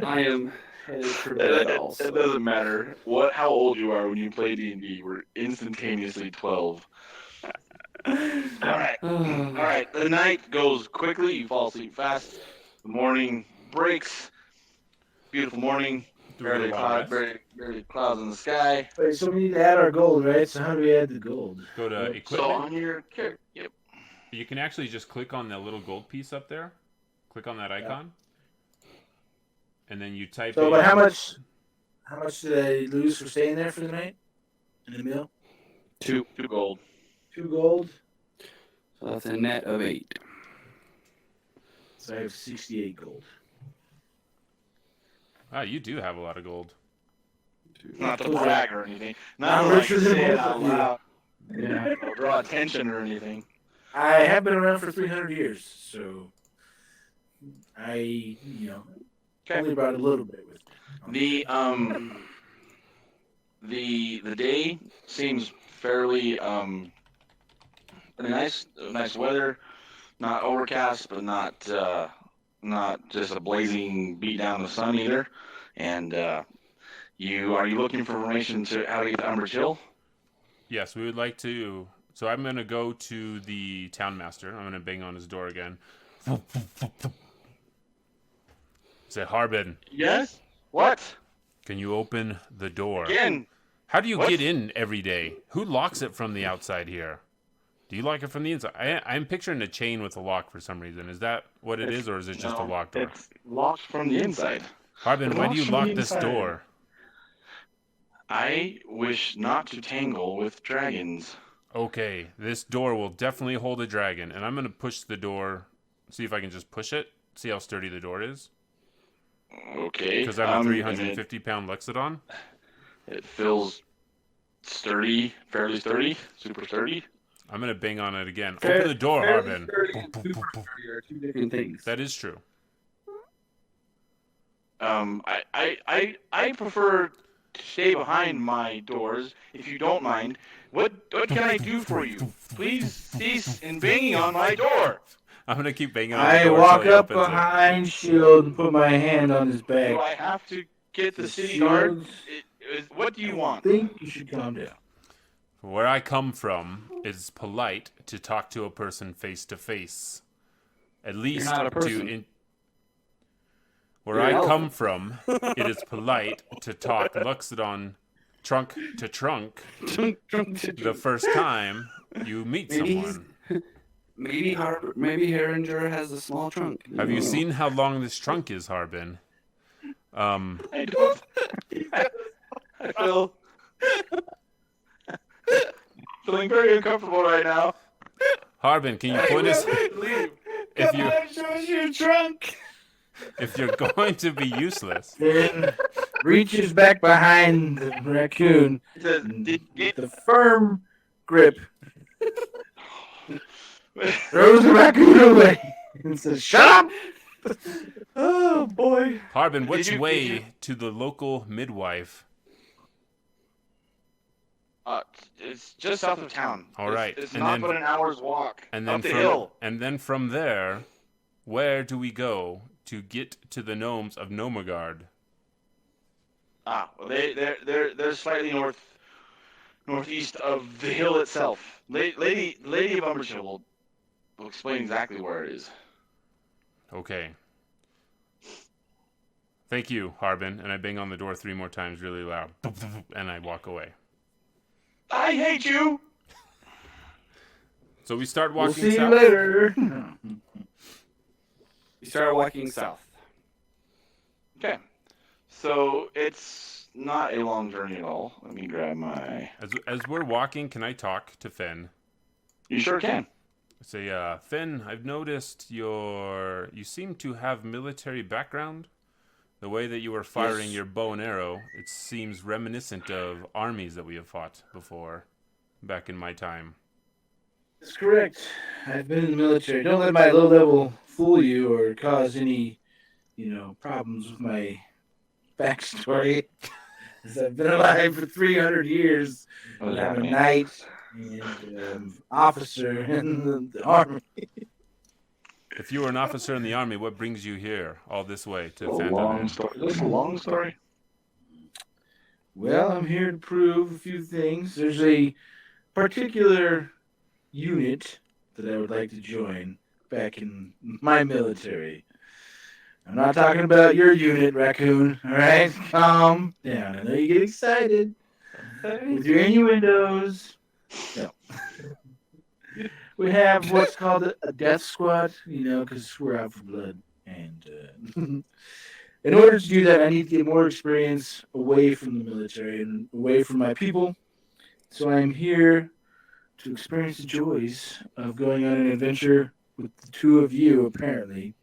I am headed for bed It also. doesn't matter how old you are when you play D&D. We're instantaneously 12. All right. The night goes quickly. You fall asleep fast. The morning breaks. Beautiful morning. Do we get a long rest? Barely clouds in the sky. Wait, so we need to add our gold, right? So how do we add the gold? Go to So equipment. on your character, yep. You can actually just click on the little gold piece up there. Click on that icon. And then you type So, in... but how much did I lose for staying there for the night? In the meal? 2 gold. 2 gold. So that's a net of 8. So I have 68 gold. Ah, you do have a lot of gold. Not to brag or anything. I'm Not like richer than say it both out of you. loud. Yeah. Or draw attention or anything. I have been around for 300 years, so I, only brought a little bit with me. The day seems fairly pretty nice. Nice weather, not overcast, but not just a blazing beat down the sun either. And are you looking for information to how to get to Umbridge Hill? Yes, we would like to... So I'm going to go to the town master. I'm going to bang on his door again. Say, Harbin, Yes. What? can you open the door? Again? How do you What? get in every day? Who locks it from the outside here? Do you lock it from the inside? I'm picturing a chain with a lock for some reason. Is that what it is, or is it just a No, locked door? It's locked from the inside. Harbin, It why do locks you from lock the this inside. door? I wish not to tangle with dragons. Okay, this door will definitely hold a dragon, and I'm going to push the door, see if I can just push it, see how sturdy the door is. Okay. Because I'm a 350-pound Lexodon. It feels sturdy, fairly sturdy, super sturdy. I'm going to bang on it again. Open the door, Harbin. Are 2 different things. That is true. I prefer to stay behind my doors, if you don't mind. What can I do for you? Please cease in banging on my door. I'm going to keep banging on the I door walk until he up opens it. behind Shield and put my hand on his Do back. I have to get the city Shield, guard? What do you I want? think you should calm down. Where I come from, it's polite to talk to a person face to face. At least not a person. Where You're I an come elephant. from, it is polite to talk Luxodon trunk to trunk the first time you meet Maybe someone. Maybe Herringer has a small trunk. Have you seen how long this trunk is, Harbin? I don't. I feel feeling very uncomfortable right now. Harbin, can you point us? Leave. If your trunk. if you're going to be useless, Then reaches back behind the raccoon He says, with a firm grip. Throws the raccoon away and says, "Shut up!" Oh boy. Harbin, which Did you- way to the local midwife? It's just south of town. All right, It's and not then- but an hour's walk And then up the hill. from there, where do we go to get to the gnomes of Nomagard? Well, they're slightly northeast of the hill itself. Lady of Umbridge Hill will explain exactly where it is. Okay. Thank you, Harbin. And I bang on the door 3 more times really loud. And I walk away. I hate you. So we start We'll walking see you south. later. You start walking south. Okay. So it's not a long journey at all. Let me grab my. As we're walking, can I talk to Finn? You sure can. Say, Finn, I've noticed you seem to have military background. The way that you were firing Yes. your bow and arrow, it seems reminiscent of armies that we have fought before, back in my time. That's correct. I've been in the military. Don't let my low level fool you or cause any, problems with my backstory. As I've been alive for 300 years, and I'm a knight and officer in the army. If you were an officer in the army, what brings you here all this way to A Phantom long Inn? story. Is this a long story? Well, I'm here to prove a few things. There's a particular unit that I would like to join back in my military. I'm not talking about your unit, Raccoon. All right, calm down. I know you get excited with your innuendos. No. We have what's called a death squad, because we're out for blood. And in order to do that, I need to get more experience away from the military and away from my people. So I'm here to experience the joys of going on an adventure with the two of you, apparently.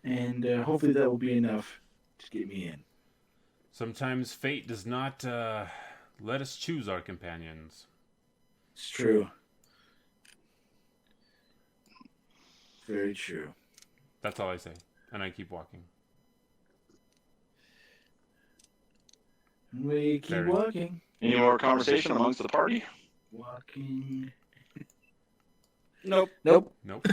And hopefully that will be enough to get me in. Sometimes fate does not let us choose our companions. It's true. Very true. That's all I say, and I keep walking. We keep Very. walking. Any more conversation amongst the party? Walking. Nope. Nope. Nope.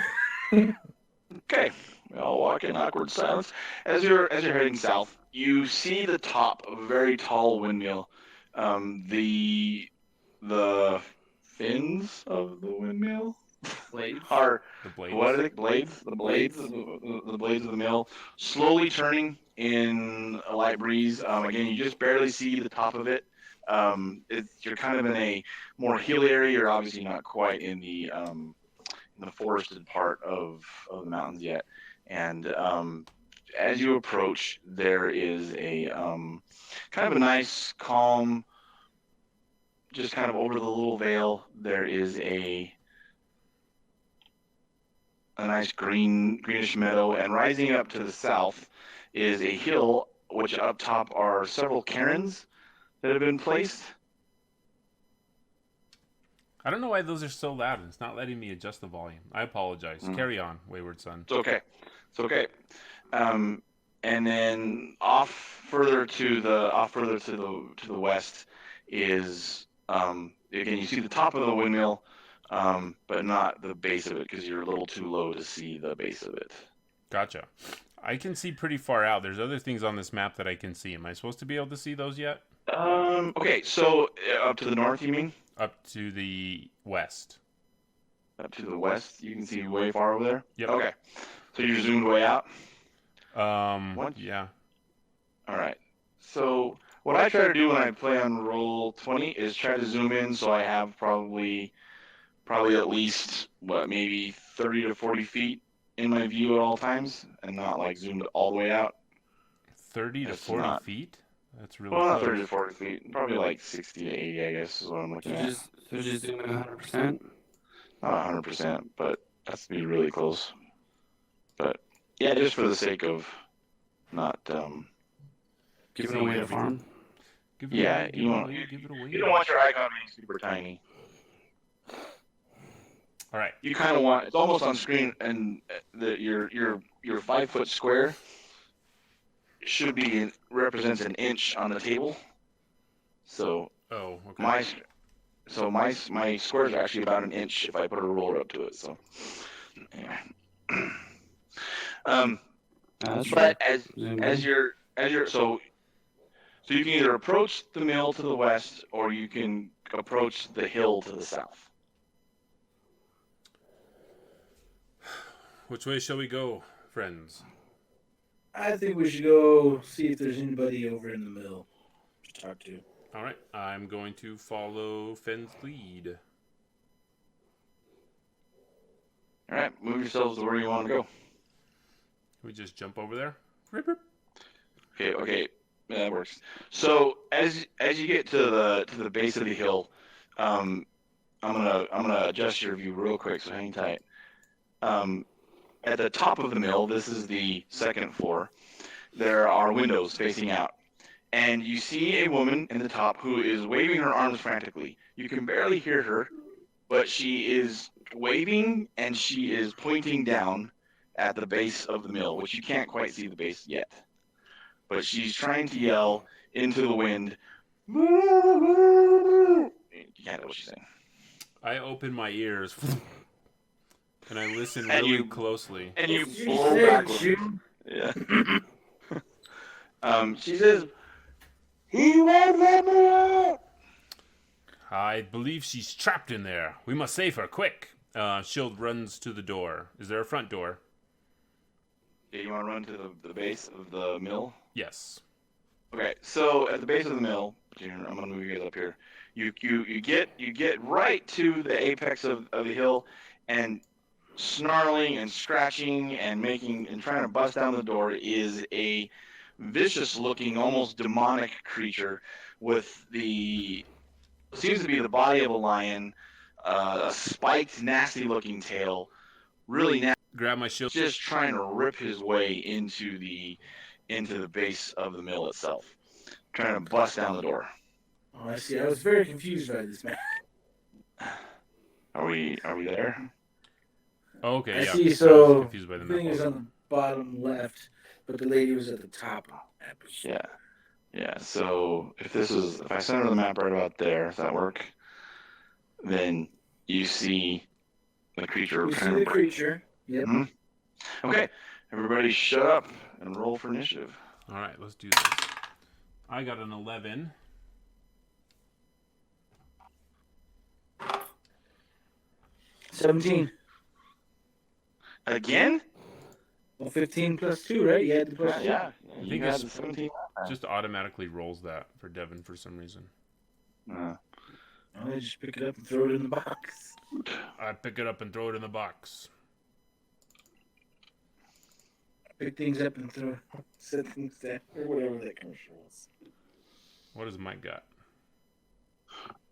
Okay, we all walk in awkward silence. As you're heading south, you see the top of a very tall windmill. The fins of the windmill are The blades. what are they? Blades? The blades of the mill slowly turning in a light breeze. Again, you just barely see the top of it. You're kind of in a more hilly area. You're obviously not quite in the forested part of the mountains yet. And as you approach, there is a kind of a nice, calm, just kind of over the little vale, there is a nice greenish meadow, and rising up to the south is a hill, which up top are several cairns that have been placed. I don't know why those are so loud. It's not letting me adjust the volume. I apologize. Carry on, wayward son. It's okay. It's okay. And then off further to the west is again, you see the top of the windmill, but not the base of it because you're a little too low to see the base of it. Gotcha. I can see pretty far out. There's other things on this map that I can see. Am I supposed to be able to see those yet? Okay, so up to the north, you mean? Up to the west. Up to the west, you can see way far over there? Yep. Okay. So you're zoomed way out? Yeah. All right. So what I try to do when I play on Roll20 is try to zoom in so I have probably at least, maybe 30 to 40 feet in my view at all times and not like zoomed all the way out. 30 to 40 feet? That's really Well, not close. 30 to 40 feet. Probably like 60 to 80, I guess, is what I'm looking at. So just zoom in 100%. Not 100%, but that's to be really close. But yeah, just for the sake of not Giving away the farm. Give it Yeah, away, give you it want- away, give it away. you don't want your icon being super tiny. All right. You kind of want it's almost on screen, and your 5 foot square should be represents an inch on the table. So Oh, okay. my squares are actually about an inch if I put a ruler up to it. So yeah. That's But right. as you're so you can either approach the mill to the west or you can approach the hill to the south. Which way shall we go, friends? I think we should go see if there's anybody over in the mill to talk to. All right. I'm going to follow Finn's lead. All right, move yourselves to where you want to go. We just jump over there. Rip, rip. Okay, that works. So as you get to the base of the hill, I'm gonna adjust your view real quick. So hang tight. At the top of the mill, this is the second floor, there are windows facing out. And you see a woman in the top who is waving her arms frantically. You can barely hear her, but she is waving and she is pointing down at the base of the mill, which you can't quite see the base yet. But she's trying to yell into the wind. You can't know what she's saying. I open my ears and I listen And really you- closely. And you She blow said backwards. you- Yeah. She says, "He won't let me out." I believe she's trapped in there. We must save her, quick. Shield runs to the door. Is there a front door? Yeah, you want to run to the base of the mill? Yes. Okay, so at the base of the mill, I'm gonna move you guys up here. You get right to the apex of the hill, and snarling and scratching and trying to bust down the door is a vicious-looking, almost demonic creature with seems to be the body of a lion, a spiked, nasty-looking tail, really nasty, Grab my shield. just trying to rip his way into the base of the mill itself, trying to bust down the door. Oh, I see. I was very confused by this, man. Are we there? Okay, I yeah. see. I was So confused by the the thing map is also. on the bottom left, but the lady was at the top. Yeah. So if I center the map right about there, does that work? Then you see the creature You see trying the to break. creature. Yep. Mhm. Okay, everybody shut up and roll for initiative. All right, let's do this. I got an 11. 17. Again? Well, 15 plus 2, right? You had the plus 2. Yeah. I You think had it's 17. just automatically rolls that for Devon for some reason. Uh, Oh, I just pick it up and throw it in the box. I pick it up and throw it in the box. Pick things up and throw set things down, or whatever that commercial was. What does Mike got?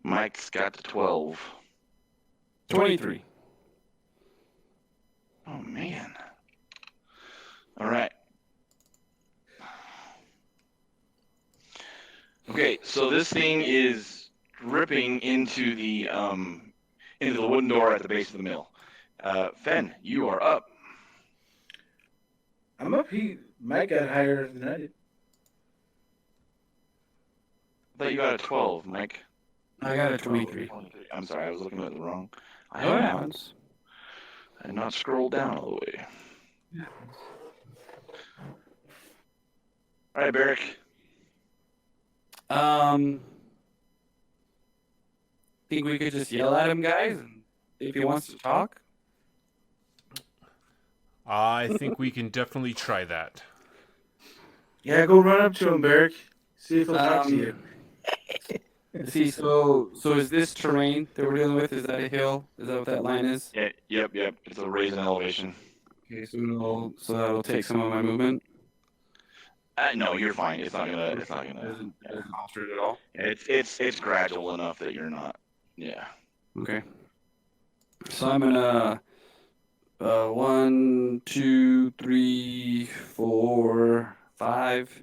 Mike's got 12. 23. Oh, man. All right. Okay, so this thing is ripping into the wooden door at the base of the mill. Fen, you are up. I'm up. Mike got higher than I did. I thought you got a 12, Mike. I got a 23. I'm sorry, I was looking at it wrong. I Oh, had it not, happens. I had not scrolled down all the way. All right, Barrick. Think we could just yell at him, guys, and if he wants to talk. I think we can definitely try that. Yeah, go run up to him, Barrick. See if he'll talk to you. See, so is this terrain that we're dealing with? Is that a hill? Is that what that line is? Yeah, yep. It's a raise in elevation. Okay, so that'll take some of my movement. No, you're fine. It's not gonna. Doesn't alter it at all. It's gradual enough that you're not. Yeah. Okay. So I'm gonna 1, 2, 3, 4, 5.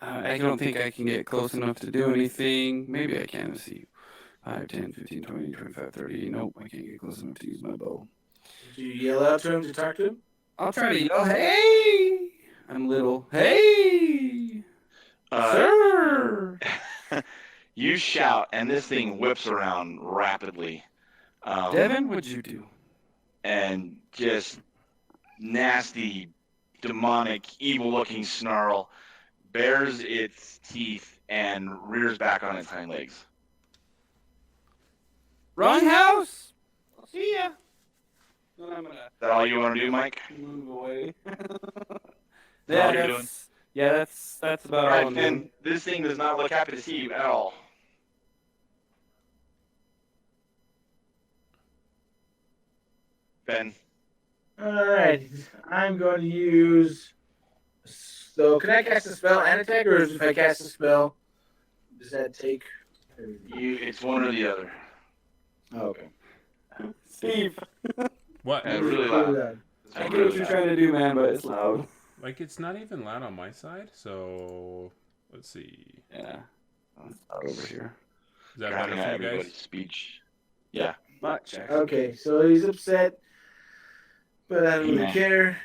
I don't think I can get close enough to do anything. Maybe I can. Let's see. 5, 10, 15, 20, 25, 30. Nope, I can't get close enough to use my bow. Did you yell out to him to talk to him? I'll try to yell, hey! I'm little. Hey! Sir! You shout, and this thing whips around rapidly. Devon, what'd you do? And just nasty, demonic, evil-looking snarl bares its teeth and rears back on its hind legs. Wrong house! I'll see ya! Then I'm gonna Is that all you want to do, Mike? move away. all yeah, you're doing? that's about All all right, I'm Finn, doing. this thing does not look happy to see you at all. Ben. All right, I'm going to use. So, can I cast a spell and attack, or if I cast a spell, does that take? It's one or the other. Oh, okay. Steve, What? And it's really loud. It's I get really what you're loud. trying to do, man, but it's loud. Like, it's not even loud on my side, so let's see. Yeah. It's loud over here. Is that Drowning better out for you everybody's guys? speech. Yeah. Much, actually. Okay, so he's upset, but I don't really Yeah. care.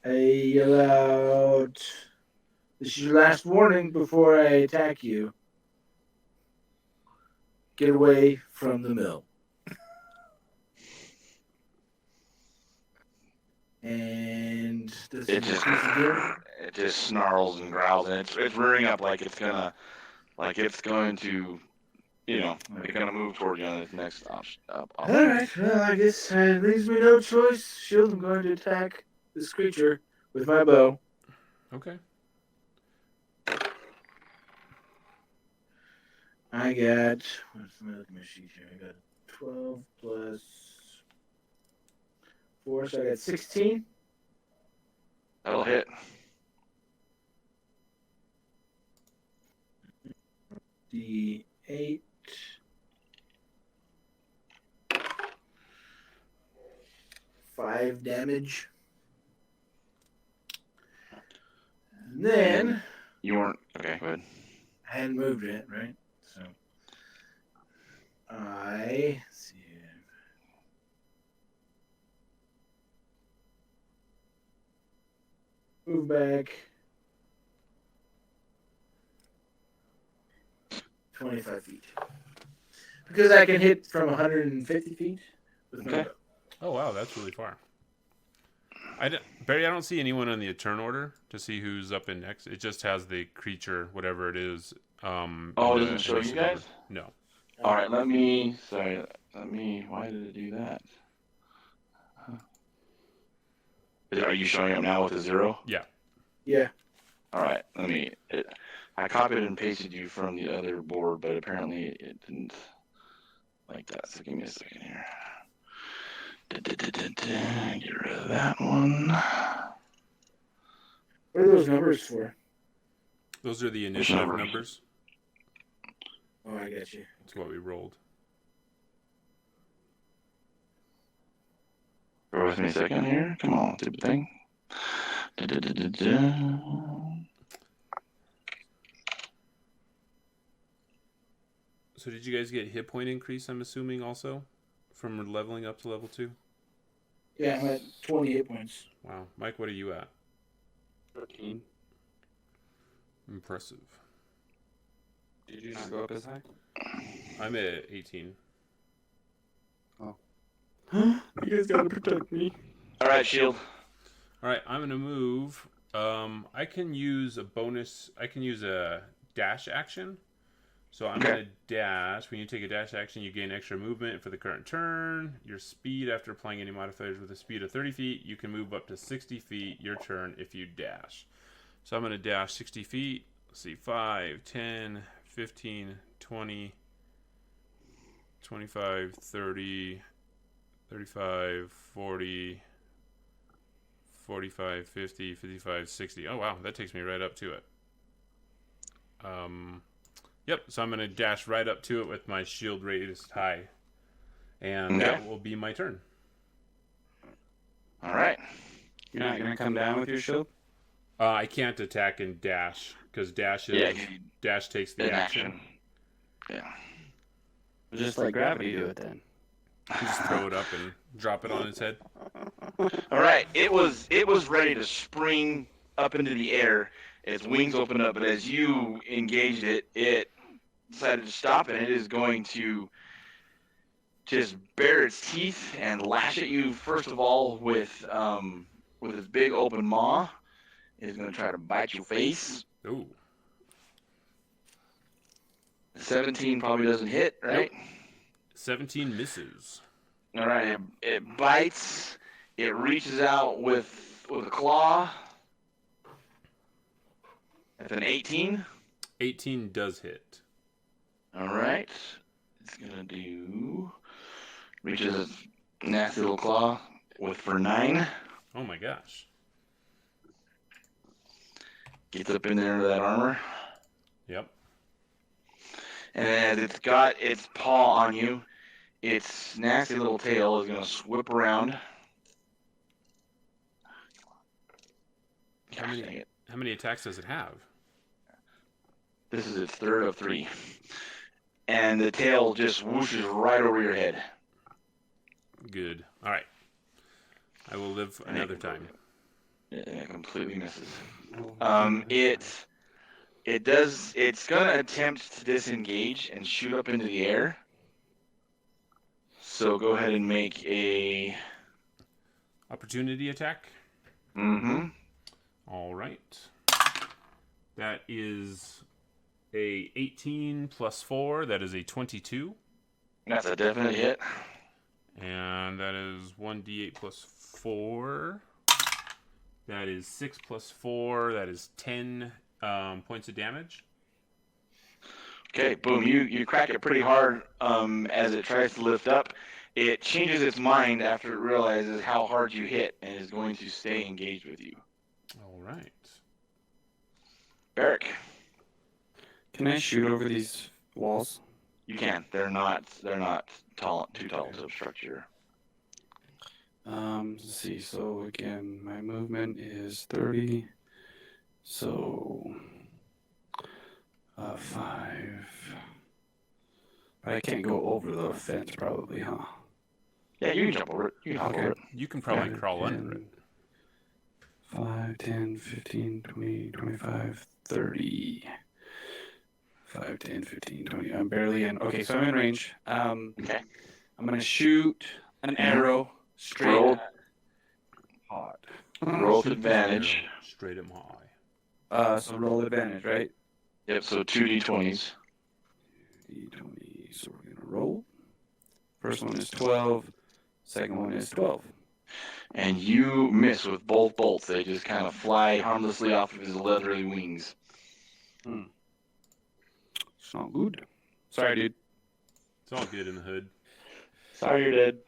I yell out, "This is your last warning before I attack you. Get away from the mill." And does he It just increase again? it just snarls and growls, and it's rearing up like it's going to, it's gonna move toward you on its next option. All right, well, I guess it leaves me no choice. Shield, I'm going to attack this creature with my bow. Okay. I got, let me look at my sheet here. I got 12 plus 4, so I got 16. That'll hit. D8. 5 damage. And then You weren't okay. Go ahead. I hadn't moved yet, right? So let's see here. Move back 25 feet. Because I can hit from 150 feet with my Okay. bow. Oh, wow, that's really far. Barry, I don't see anyone on the turn order to see who's up in next. It just has the creature, whatever it is. Oh, in it the doesn't show you initiative guys? order. No. All right. Why did it do that? Are you showing up now with a 0? Yeah. Yeah. All right. I copied and pasted you from the other board, but apparently it didn't like that. So give me a second here. Get rid of that one. What are those numbers for? Those are the initiative numbers? numbers. Oh, I got you. That's what we rolled. Bear with me a second here. Come on, stupid thing. So did you guys get hit point increase, I'm assuming, also? From leveling up to level 2? Yeah, I'm at 20 hit points. Wow. Mike, what are you at? 13. Impressive. Did you not go up as high? I'm at 18. You guys gotta protect me. All right, shield. All right, I'm going to move. I can use a dash action. So I'm going to dash. When you take a dash action, you gain extra movement for the current turn. Your speed, after applying any modifiers with a speed of 30 feet, you can move up to 60 feet your turn if you dash. So I'm going to dash 60 feet. Let's see, 5, 10, 15, 20, 25, 30, 35, 40, 45, 50, 55, 60. Oh, wow, that takes me right up to it. Yep, so I'm going to dash right up to it with my shield raised high. And that will be my turn. All right. You're not gonna come down with your shield? I can't attack and dash, because dash takes the action. Yeah. Just let gravity do it then. Just throw it up and drop it on its head. All right. It was ready to spring up into the air. Its wings opened up, but as you engaged it, it decided to stop, and it is going to just bare its teeth and lash at you. First of all, with its big open maw, it is going to try to bite your face. Ooh. 17 probably doesn't hit, right? 17 misses. All right. It bites. It reaches out with a claw. That's an 18. 18 does hit. All right. It's gonna reaches its nasty little claw for 9. Oh my gosh. Gets up in there into that armor. Yep. And as it's got its paw on you, its nasty little tail is going to whip around. How Gosh, dang it. many attacks does it have? This is its third of 3. And the tail just whooshes right over your head. Good. All right. I will live another time. It completely misses. It's gonna attempt to disengage and shoot up into the air. So go ahead and make a Opportunity attack. Mm-hmm. All right. That is a 18 plus 4. That is a 22. That's a definite hit. And that is 1d8 plus 4. That is 6 plus 4. That is 10 points of damage. Okay, boom. You crack it pretty hard as it tries to lift up. It changes its mind after it realizes how hard you hit and is going to stay engaged with you. All right. Barrick. Can I shoot over these walls? You can. They're not too tall to obstruct your. Let's see. So again, my movement is 30. So 5. But I can't go over the fence, probably, huh? Yeah, you can jump over it. You can hop over it. You can probably crawl under it. 5, 10, 15, 20, 25, 30. 5, 10, 15, 20. I'm barely in. Okay, so I'm in range. Okay. I'm going to shoot an arrow straight Roll. at Hot. Roll with Shoot advantage. Straight up high. So roll advantage, right? Yep, so 2d20s. D20. So we're going to roll. First one is 12. Second one is 12. And you miss with both bolts. They just kind of fly harmlessly off of his leathery wings. It's not good. Sorry, dude. It's all good in the hood. Sorry, you're dead.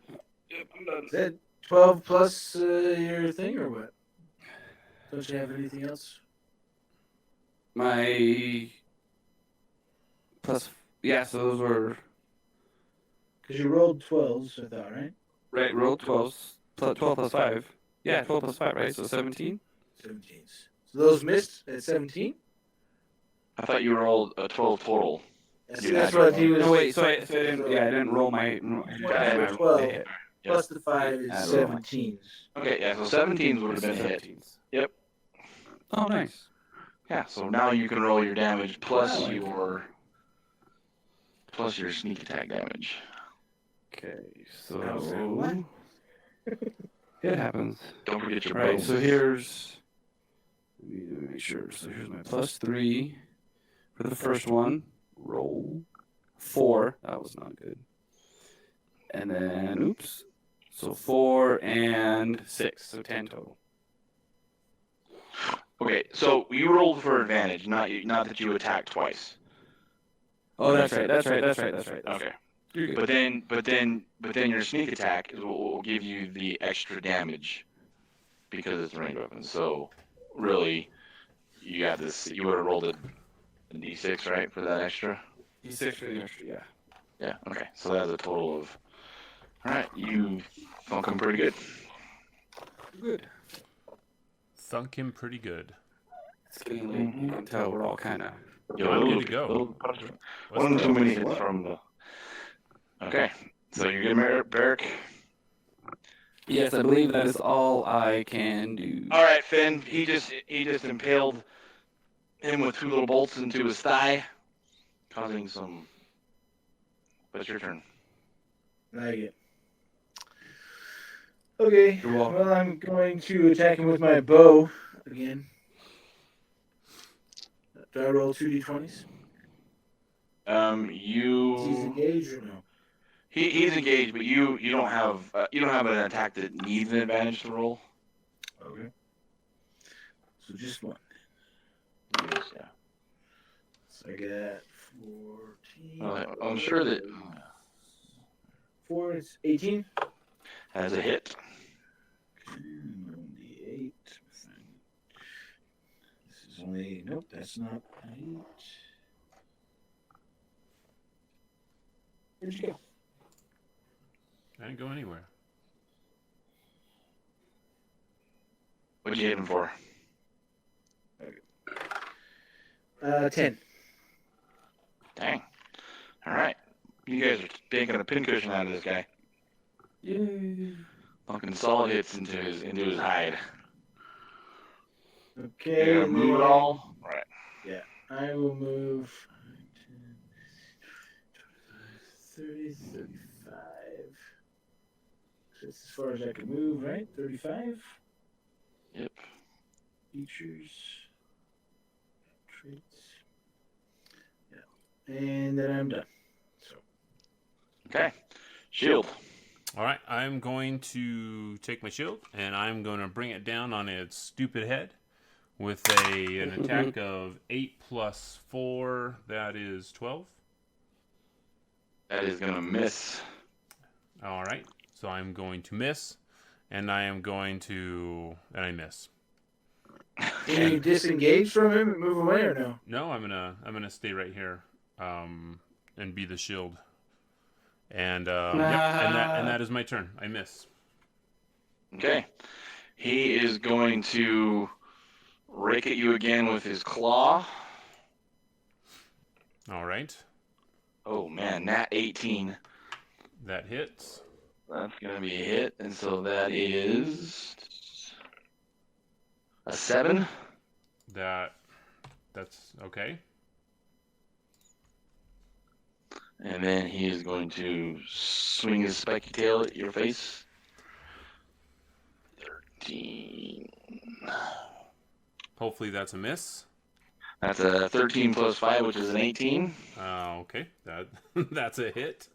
Is that 12 plus your thing or what? Don't you have anything else? My plus, yeah. So those were Because you rolled 12s, I thought, right? right. Roll 12s. 12 plus 5. Yeah, 12 plus 5, right? So 17. 17s. So those missed at 17? I thought you rolled a 12 total. That's what he was. No, wait. So I didn't. Yeah, I didn't roll my. Yeah, 12 plus the 5 is Yeah. 17s. Okay, yeah, so 17s would have been a hit. 17s. Yep. Oh, nice. Yeah, so now you can roll your damage plus I like your sneak attack damage. Okay, What? so it happens. Don't forget your Right. bow. So here's. Let me make sure. So here's my plus 3 for the first one. Roll 4. That was not good. And then, oops. So 4 and 6. So 10 total. Okay, so you rolled for advantage, not that you attacked twice. Oh, that's right. Okay. You're good. But then your sneak attack will give you the extra damage because it's a ranged weapon. So really, you got this. You would have rolled a d6, right, for that extra? D6 for the extra, yeah. Yeah. Okay. So that's a total of. All right, you thunk him pretty good. Good. Thunk him pretty good. It's getting late. You can tell we're all kind of. I'm good to go. One too many hits from the. Okay, so you're good, Barrick. Yes, I believe that is all I can do. All right, Finn. He just impaled him with 2 little bolts into his thigh, causing some. But it's your turn. Like it. Okay, You're welcome. well, I'm going to attack him with my bow again. Do I roll 2d20s? Is he You. engaged or no? He's engaged, but you don't have an attack that needs an advantage to roll. Okay. So just one. Yeah. So I got 14. I'm sure that 4 is 18. has a hit. 8. This is only. Nope, that's not 8. Where'd you go? I didn't go anywhere. What'd you hit him for? 10. Dang. All right. You guys are taking a pincushion out of this guy. Yay. Fucking solid hits into his hide. Okay. You gonna and move then- it all? All right. Yeah, I will move 30, 35. That's as far as I can move, right? 35. Yep. Features. Traits. Yeah. And then I'm done. So. Okay. Shield. All right, I'm going to take my shield, and I'm going to bring it down on its stupid head with an attack of 8 plus 4. That is 12. That is gonna miss. All right, so I'm going to miss, and I miss. Can you disengage from him and move away or no? No, I'm gonna stay right here, and be the shield. And yep, and that is my turn. I miss. Okay. He is going to rake at you again with his claw. All right, Oh man, nat 18. that hits. That's gonna be a hit, and so that is a 7. That's okay. And then he is going to swing his spiky tail at your face. 13. Hopefully that's a miss. That's a 13 plus 5, which is an 18. Okay, that's a hit.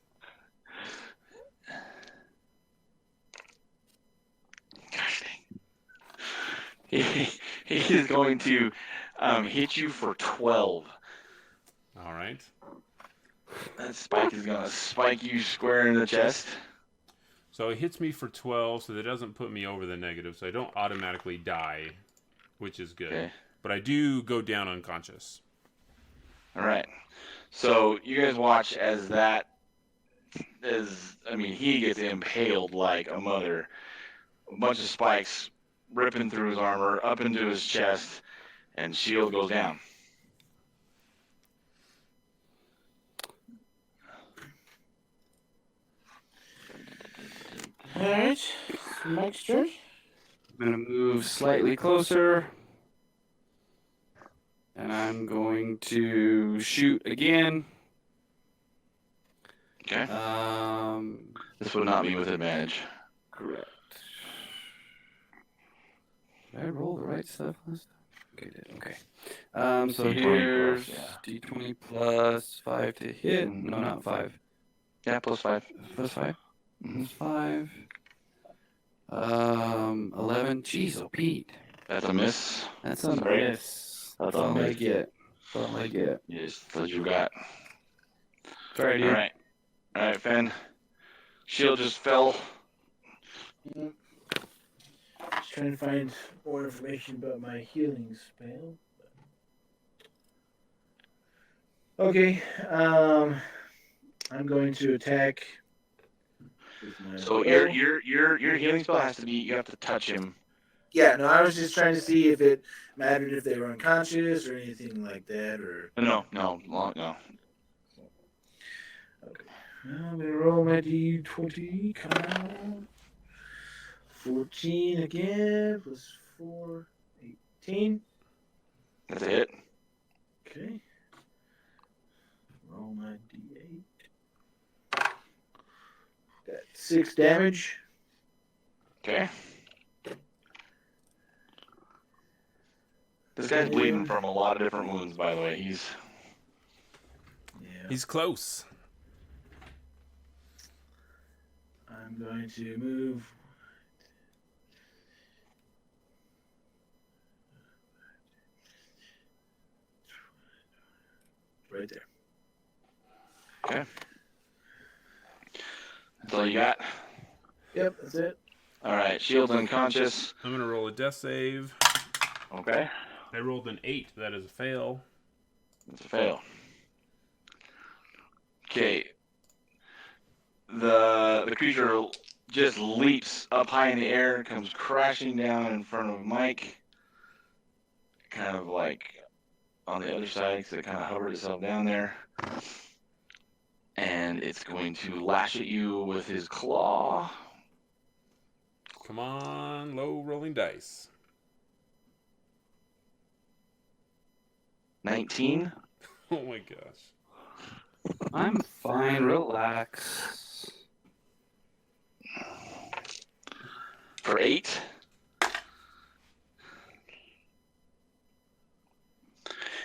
Gosh dang. He is going to hit you for 12. All right. That spike is going to spike you square in the chest. So it hits me for 12, so that doesn't put me over the negative, so I don't automatically die, which is good. Okay. But I do go down unconscious. All right. So you guys watch as he gets impaled like a mother. A bunch of spikes ripping through his armor, up into his chest, and shield goes down. Alright. Mike's turn. I'm going to move slightly closer. And I'm going to shoot again. Okay. This would not be with advantage. Correct. Did I roll the right stuff last time? Okay, did. Okay. So D20 here's plus, yeah. D20 plus 5 to hit. No, not 5. Yeah, plus 5. Plus 5? Mm-hmm. Plus 5. 11. Jeez, oh, Pete. That's a miss. That's a Sorry. miss. That's all I get. That's all I get. Yes, that's what you got. Sorry, dude. All right. All right, Fenn. Shield just fell. Just trying to find more information about my healing spell. Okay, I'm going to attack. With my So bow. your healing spell has to be, you have to touch him. Yeah, no, I was just trying to see if it mattered if they were unconscious or anything like that, or. No. Okay, I'm gonna roll my d20. Come on. 14 again, plus 4, 18. That's a hit. Okay. Roll my d8. That's 6 damage. Okay. This guy's bleeding from a lot of different wounds, by the way. Yeah. He's close. I'm going to move. Right there. Okay. That's all you got? Yep, that's it. All right, shield's unconscious. I'm going to roll a death save. Okay. I rolled an 8. That is a fail. That's a fail. Okay. the creature just leaps up high in the air, comes crashing down in front of Mike, kind of like on the other side, because it kind of hovered itself down there. And it's going to lash at you with his claw. Come on, low rolling dice. 19. Oh my gosh. I'm fine. Relax. For 8.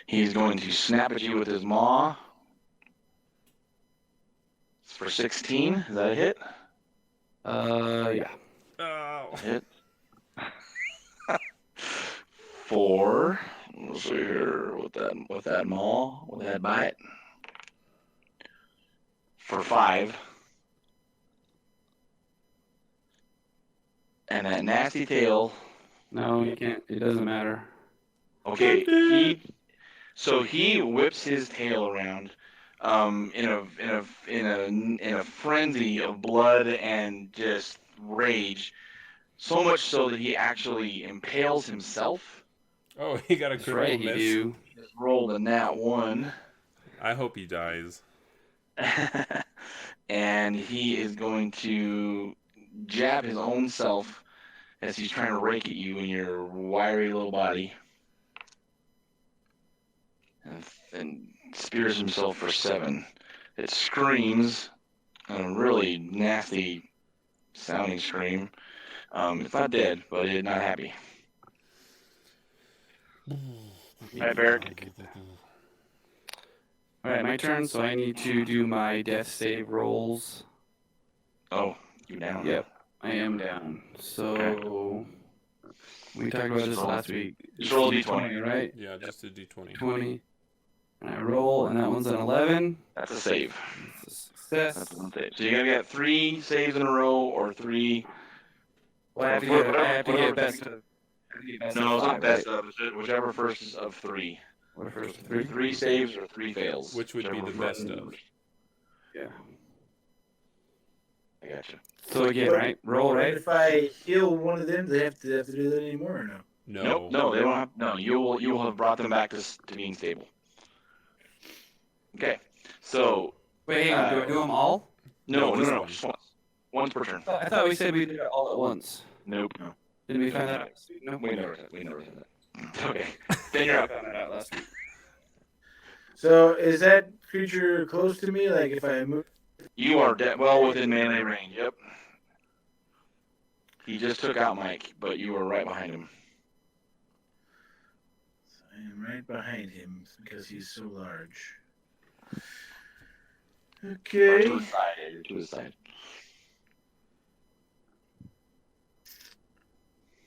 He's going to snap at you with his maw. For 16. Is that a hit? Yeah. Oh. Hit. 4. Let's see here with that maw, with that bite. For 5. And that nasty tail. No, you can't. It doesn't matter. Okay, he whips his tail around, in a frenzy of blood and just rage, so much so that he actually impales himself. Oh, he got a That's critical right, you miss. do. He just rolled a nat 1. I hope he dies. And he is going to jab his own self as he's trying to rake at you in your wiry little body. And spears himself for 7. It screams a really nasty sounding scream. It's not dead, but it's not happy. Alright, Barrick. Alright, my turn, so I need to do my death save rolls. Oh, you down? Yep, I am down. So, we talked about this last week. Just roll a d20, right? Yeah, just a d20. 20. And I roll, and that one's an 11. That's a save. It's a success. That's one save. So you gotta get 3 saves in a row or 3. Well, I have to get best of. No, it's not best of. It's whichever first is of 3. What first? 3? 3 saves or 3 fails. Which would be Whichever the first. best of? Yeah. I gotcha. So again, right? Roll, right? If I heal one of them, do they have to do that anymore or no? No. Nope, no, they don't have. No, you will have brought them back to being stable. Okay, so Wait, hang on. Do I do them all? no, just just one. once. Once per turn. I thought we said we did it all at once. Nope. Didn't we find that out? No. We never said that. Okay, then you're up. found that out last week. So is that creature close to me? Like if I move? You are well within melee range. Yep. He just took out Mike, but you were right behind him. I am right behind him because he's so large. Or Okay. to his side. You're to his side.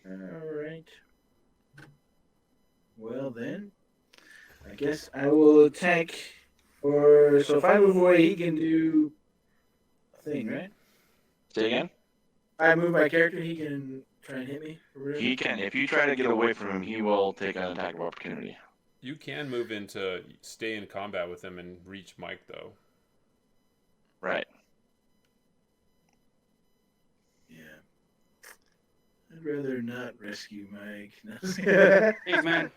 All right. Well then, I guess I will attack. Or so if I move away, he can do a thing, right? Say again. I move my character, he can try and hit me. Or whatever? He can. If you try to get away from him, he will take an attack of opportunity. You can move into stay in combat with him and reach Mike, though. Right. Yeah. I'd rather not rescue Mike. Thanks, man.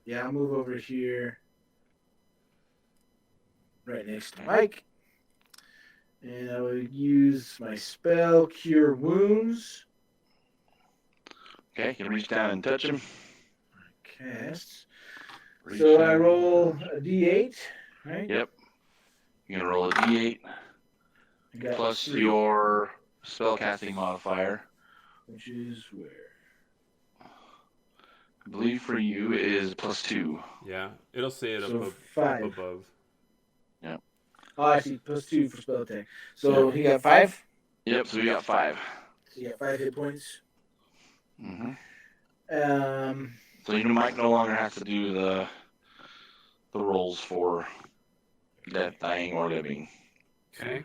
Yeah, I'll move over here. Right next to Mike. And I will use my spell, Cure Wounds. Okay. You can reach down and touch him. Cast. Reach So I down. roll a d8, right? Yep. You're gonna roll a d8 I got plus 3, your spellcasting modifier. which is where? I believe for you it is +2. Yeah, it'll say it So up 5. above. Oh, I see. +2 for spell attack. So he got 5? Yep. So you got 5. So you got 5 hit points. Mm-hmm. Um, So you Mike no longer has to do the rolls for death, dying, or living. Okay.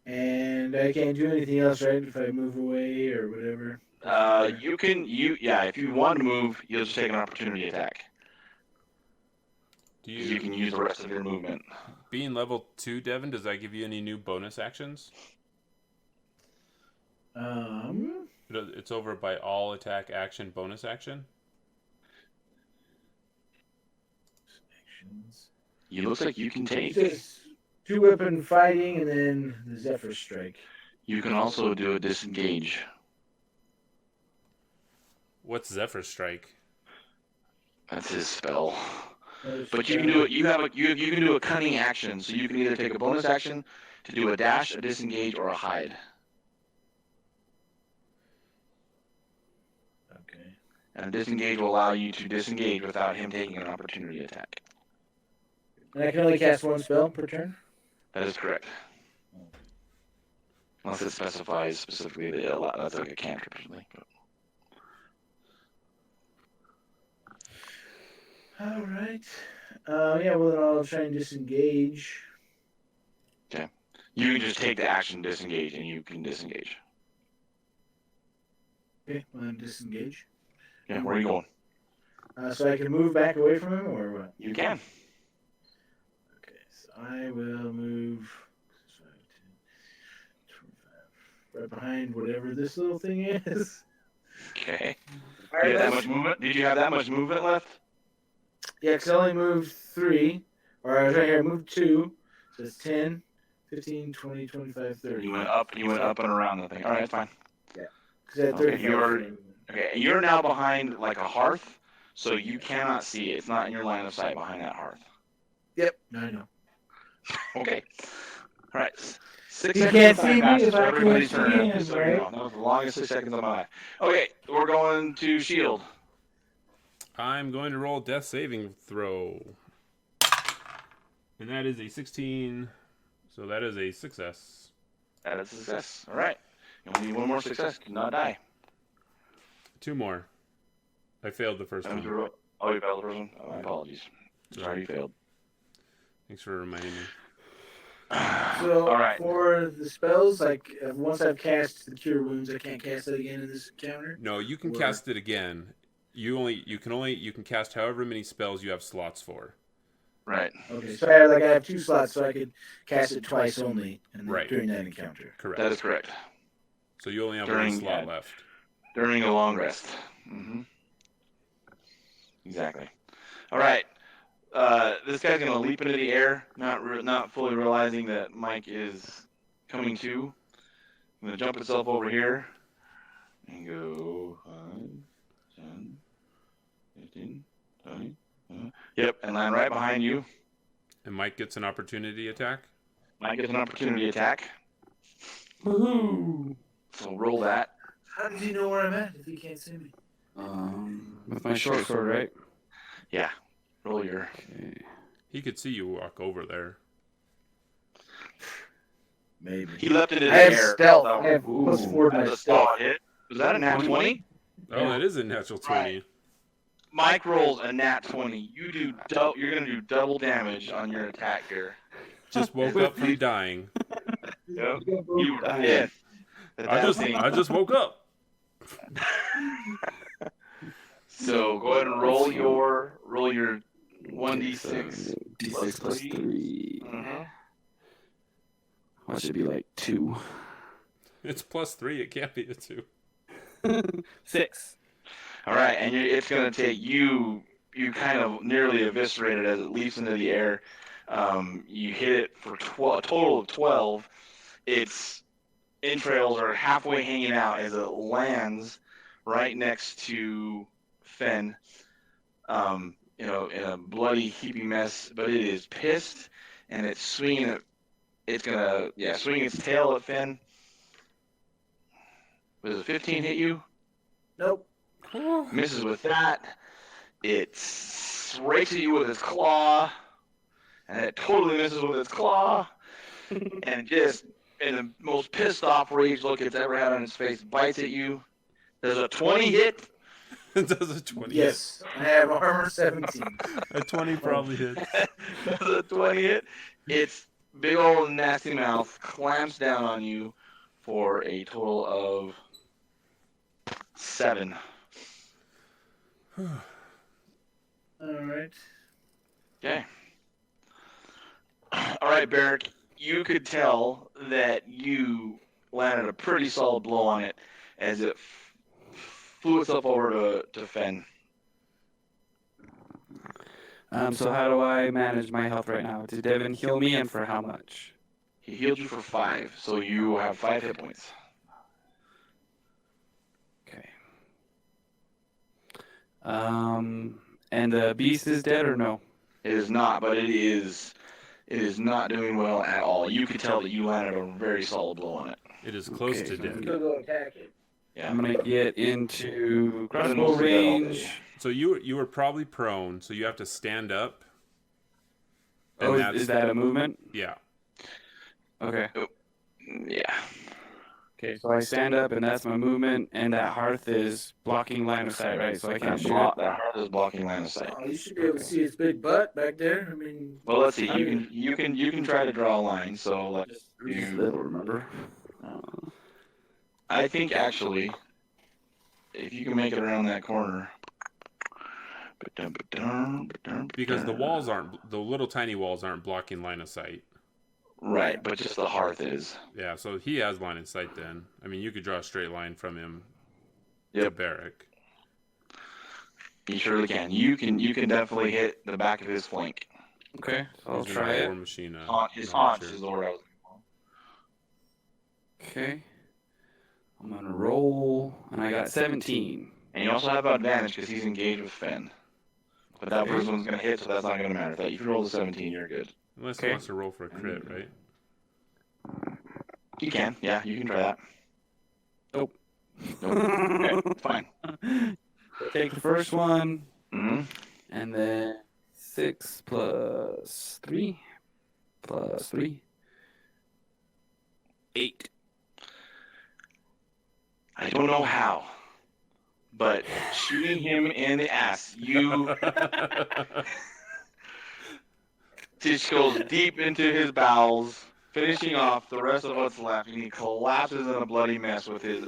and I can't do anything else, right? If I move away or whatever. You can if you want to move, you'll just take an opportunity attack. You can use the rest of your movement. Being level 2, Devon, does that give you any new bonus actions? It's over by all attack, action, bonus action. Actions. It looks like you can take. Just 2-weapon fighting and then the Zephyr Strike. You can also do a disengage. What's Zephyr Strike? That's his spell. But you can do it. You can do a cunning action, so you can either take a bonus action to do a dash, a disengage, or a hide. Okay. And a disengage will allow you to disengage without him taking an opportunity attack. And I can only cast one spell per turn? That is correct. Unless it specifies specifically that that's like a cantrip or something. All right. Yeah, well, then I'll try and disengage. Okay. You can just take the action disengage, and you can disengage. Okay, well, then disengage. Yeah, where are you going? So I can move back away from him, or what? You can. Okay, so I will move 25, right behind whatever this little thing is. Okay. Did you have that much movement? Did you have that much movement left? Yeah, because I only moved 3, or I was right here, I moved 2, so it's 10, 15, 20, 25, 30. You went up and around the thing. All right, that's fine. Yeah. Because Okay, you're now behind like a hearth, so you cannot see it. It's not in your line of sight behind that hearth. Yep, I know. Okay. All right. 6 You seconds can't of see time me passes if for I everybody's can't turn. see him, Just so you right? know. That was the longest 6 seconds of my life. Okay, we're going to shield. I'm going to roll death saving throw. And that is a 16. So that is a success. That is a success. All right. You only need one more success. Do not die. 2 more. I failed the first one. Oh, you failed the first one? Oh, my apologies. Sorry you failed. Thanks for reminding me. So, All right. for the spells, like, once I've cast the Cure Wounds, I can't cast it again in this encounter? No, you can Or- cast it again. You can cast however many spells you have slots for. Right. Okay, so I have 2 slots, so I could cast it twice only Right. during that encounter. Correct. That is correct. So you only have During- one slot yeah. left. During a long rest. Mm-hmm. Exactly. All right. This guy's gonna leap into the air, not fully realizing that Mike is coming to. I'm gonna jump itself over here and go 5, 10, 15, 20. Yep, and land right behind you. And Mike gets an opportunity attack. Mike gets an opportunity attack. Woohoo! So roll that. How does he know where I'm at if he can't see me? With my short sword, right? Yeah. Roll your. Okay. He could see you walk over there. Maybe. He leapt into the I have air. stealth. I have +4 to my That's a stealth. solid hit. Was that a nat 20? Oh, Yeah. that is a natural 20. Mike rolls a nat 20. You're gonna do double damage on your attack here. Just woke up from dying. Yep. You were pissed. I just woke up. So go ahead and roll your 1d6. D6 plus 3. Mm-hmm. What should be like 2? It's +3. It can't be a 2. 6. All right, and it's gonna take you. You kind of nearly eviscerate it as it leaps into the air. You hit it for a total of 12. Its entrails are halfway hanging out as it lands right next to Fen. In a bloody, heaping mess, but it is pissed, and it's swinging it. It's gonna, swing its tail at Fen. Does a 15 hit you? Nope. Misses with that. It rakes at you with its claw, and it totally misses with its claw, and just in the most pissed off rage look it's ever had on its face, bites at you. There's a 20 hit. It does a 20. Yes, I have armor 17. A 20 probably hits. There's a 20 hit. Its big old nasty mouth clamps down on you for a total of 7. All right. Okay. All right, Barrick. You could tell that you landed a pretty solid blow on it as it flew itself over to Fen. So how do I manage my health right now? Did Devon heal me, and for how much? He healed you for 5, so you have 5 hit points. Okay. And the beast is dead or no? It is not, but it is not doing well at all. You could tell that you landed a very solid blow on it. It is close Okay, to so death. Go attack it. Yeah. I'm gonna get into crossbow Mostly dead range. So you were probably prone, so you have to stand up. And Oh, that's- is that a movement? Yeah. Okay. Yeah. Okay, so I stand up, and that's my movement, and that hearth is blocking line of sight, right? So I can't shoot it. That heart is blocking line of sight. Oh, you should be able to see its big butt back there. I mean, Well, let's see. You can try to draw a line. So let's I do. don't remember. I think actually, if you can make it around that corner. Because the little tiny walls aren't blocking line of sight. Right, but just the hearth is. Yeah, so he has line of sight then. I mean, you could draw a straight line from him to Yep. Barrick. You surely can. You can definitely hit the back of his flank. Okay, so I'll He's try gonna it. War Machine, His launcher. haunch is the word I was looking for. Okay. I'm gonna roll, and I got 17. And you also have advantage because he's engaged with Fen. But that Okay. first one's going to hit, so that's not going to matter. If you roll a 17, you're good. Unless Okay. he wants to roll for a crit, right? You can. Yeah, you can try that. Nope. Okay, fine. Take the first one, Mm-hmm. and then 6 plus 3 plus 3. 8. I don't know how, but shooting him in the ass, you just goes deep into his bowels, finishing off the rest of what's left, and he collapses in a bloody mess with his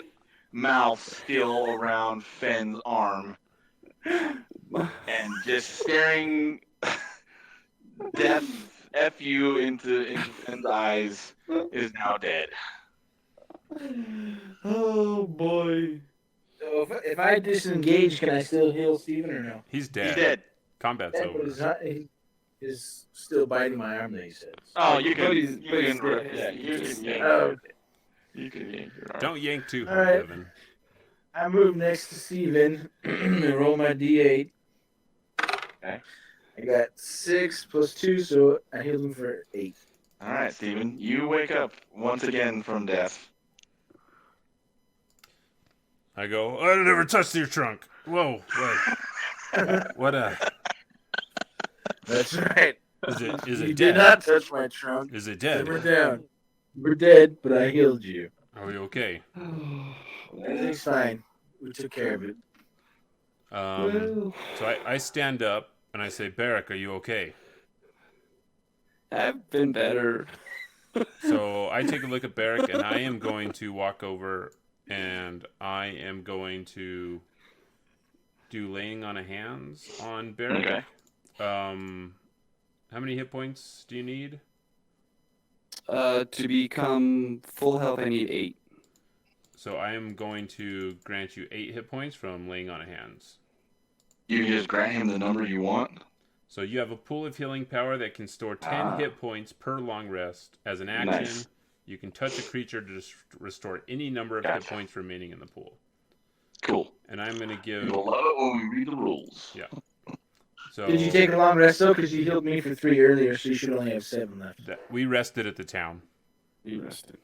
mouth still around Fenn's arm, and just staring death F you into Fenn's eyes, is now dead. Oh boy. So if I disengage, can I still heal Steven or no? He's dead. He's dead. Combat's But over. he is still biting my arm, he says. Oh, you can. But You he's can. dead. Yeah, you can yank. Oh, You can yank your arm. Don't yank too All hard, right. Devon. I move next to Steven and roll my D8. Okay. I got 6 plus 2, so I healed him for 8. All right, Steven. You wake up once again from death. I go, I never touched your trunk. Whoa, what That's right. is You it did dead? not touch my trunk. Is it We're dead? down. We're dead, but I healed you. Are we okay? Everything's fine. We took care of it. So I stand up and I say, Barrick, are you okay? I've been better. So I take a look at Barrick and I am going to walk over and I am going to do laying on of hands on Barrick. Okay. How many hit points do you need? To become full health, I need 8. So I am going to grant you 8 hit points from laying on of hands. You can just grant him the number you want. So you have a pool of healing power that can store 10 hit points per long rest. As an action, Nice. you can touch a creature to restore any number of Gotcha. hit points remaining in the pool. Cool. And I'm going to give... You'll love it when we read the rules. Yeah. So Did you take a long rest, though? Because you healed me for 3 earlier, so you should only have 7 left. we rested at the town. You rested.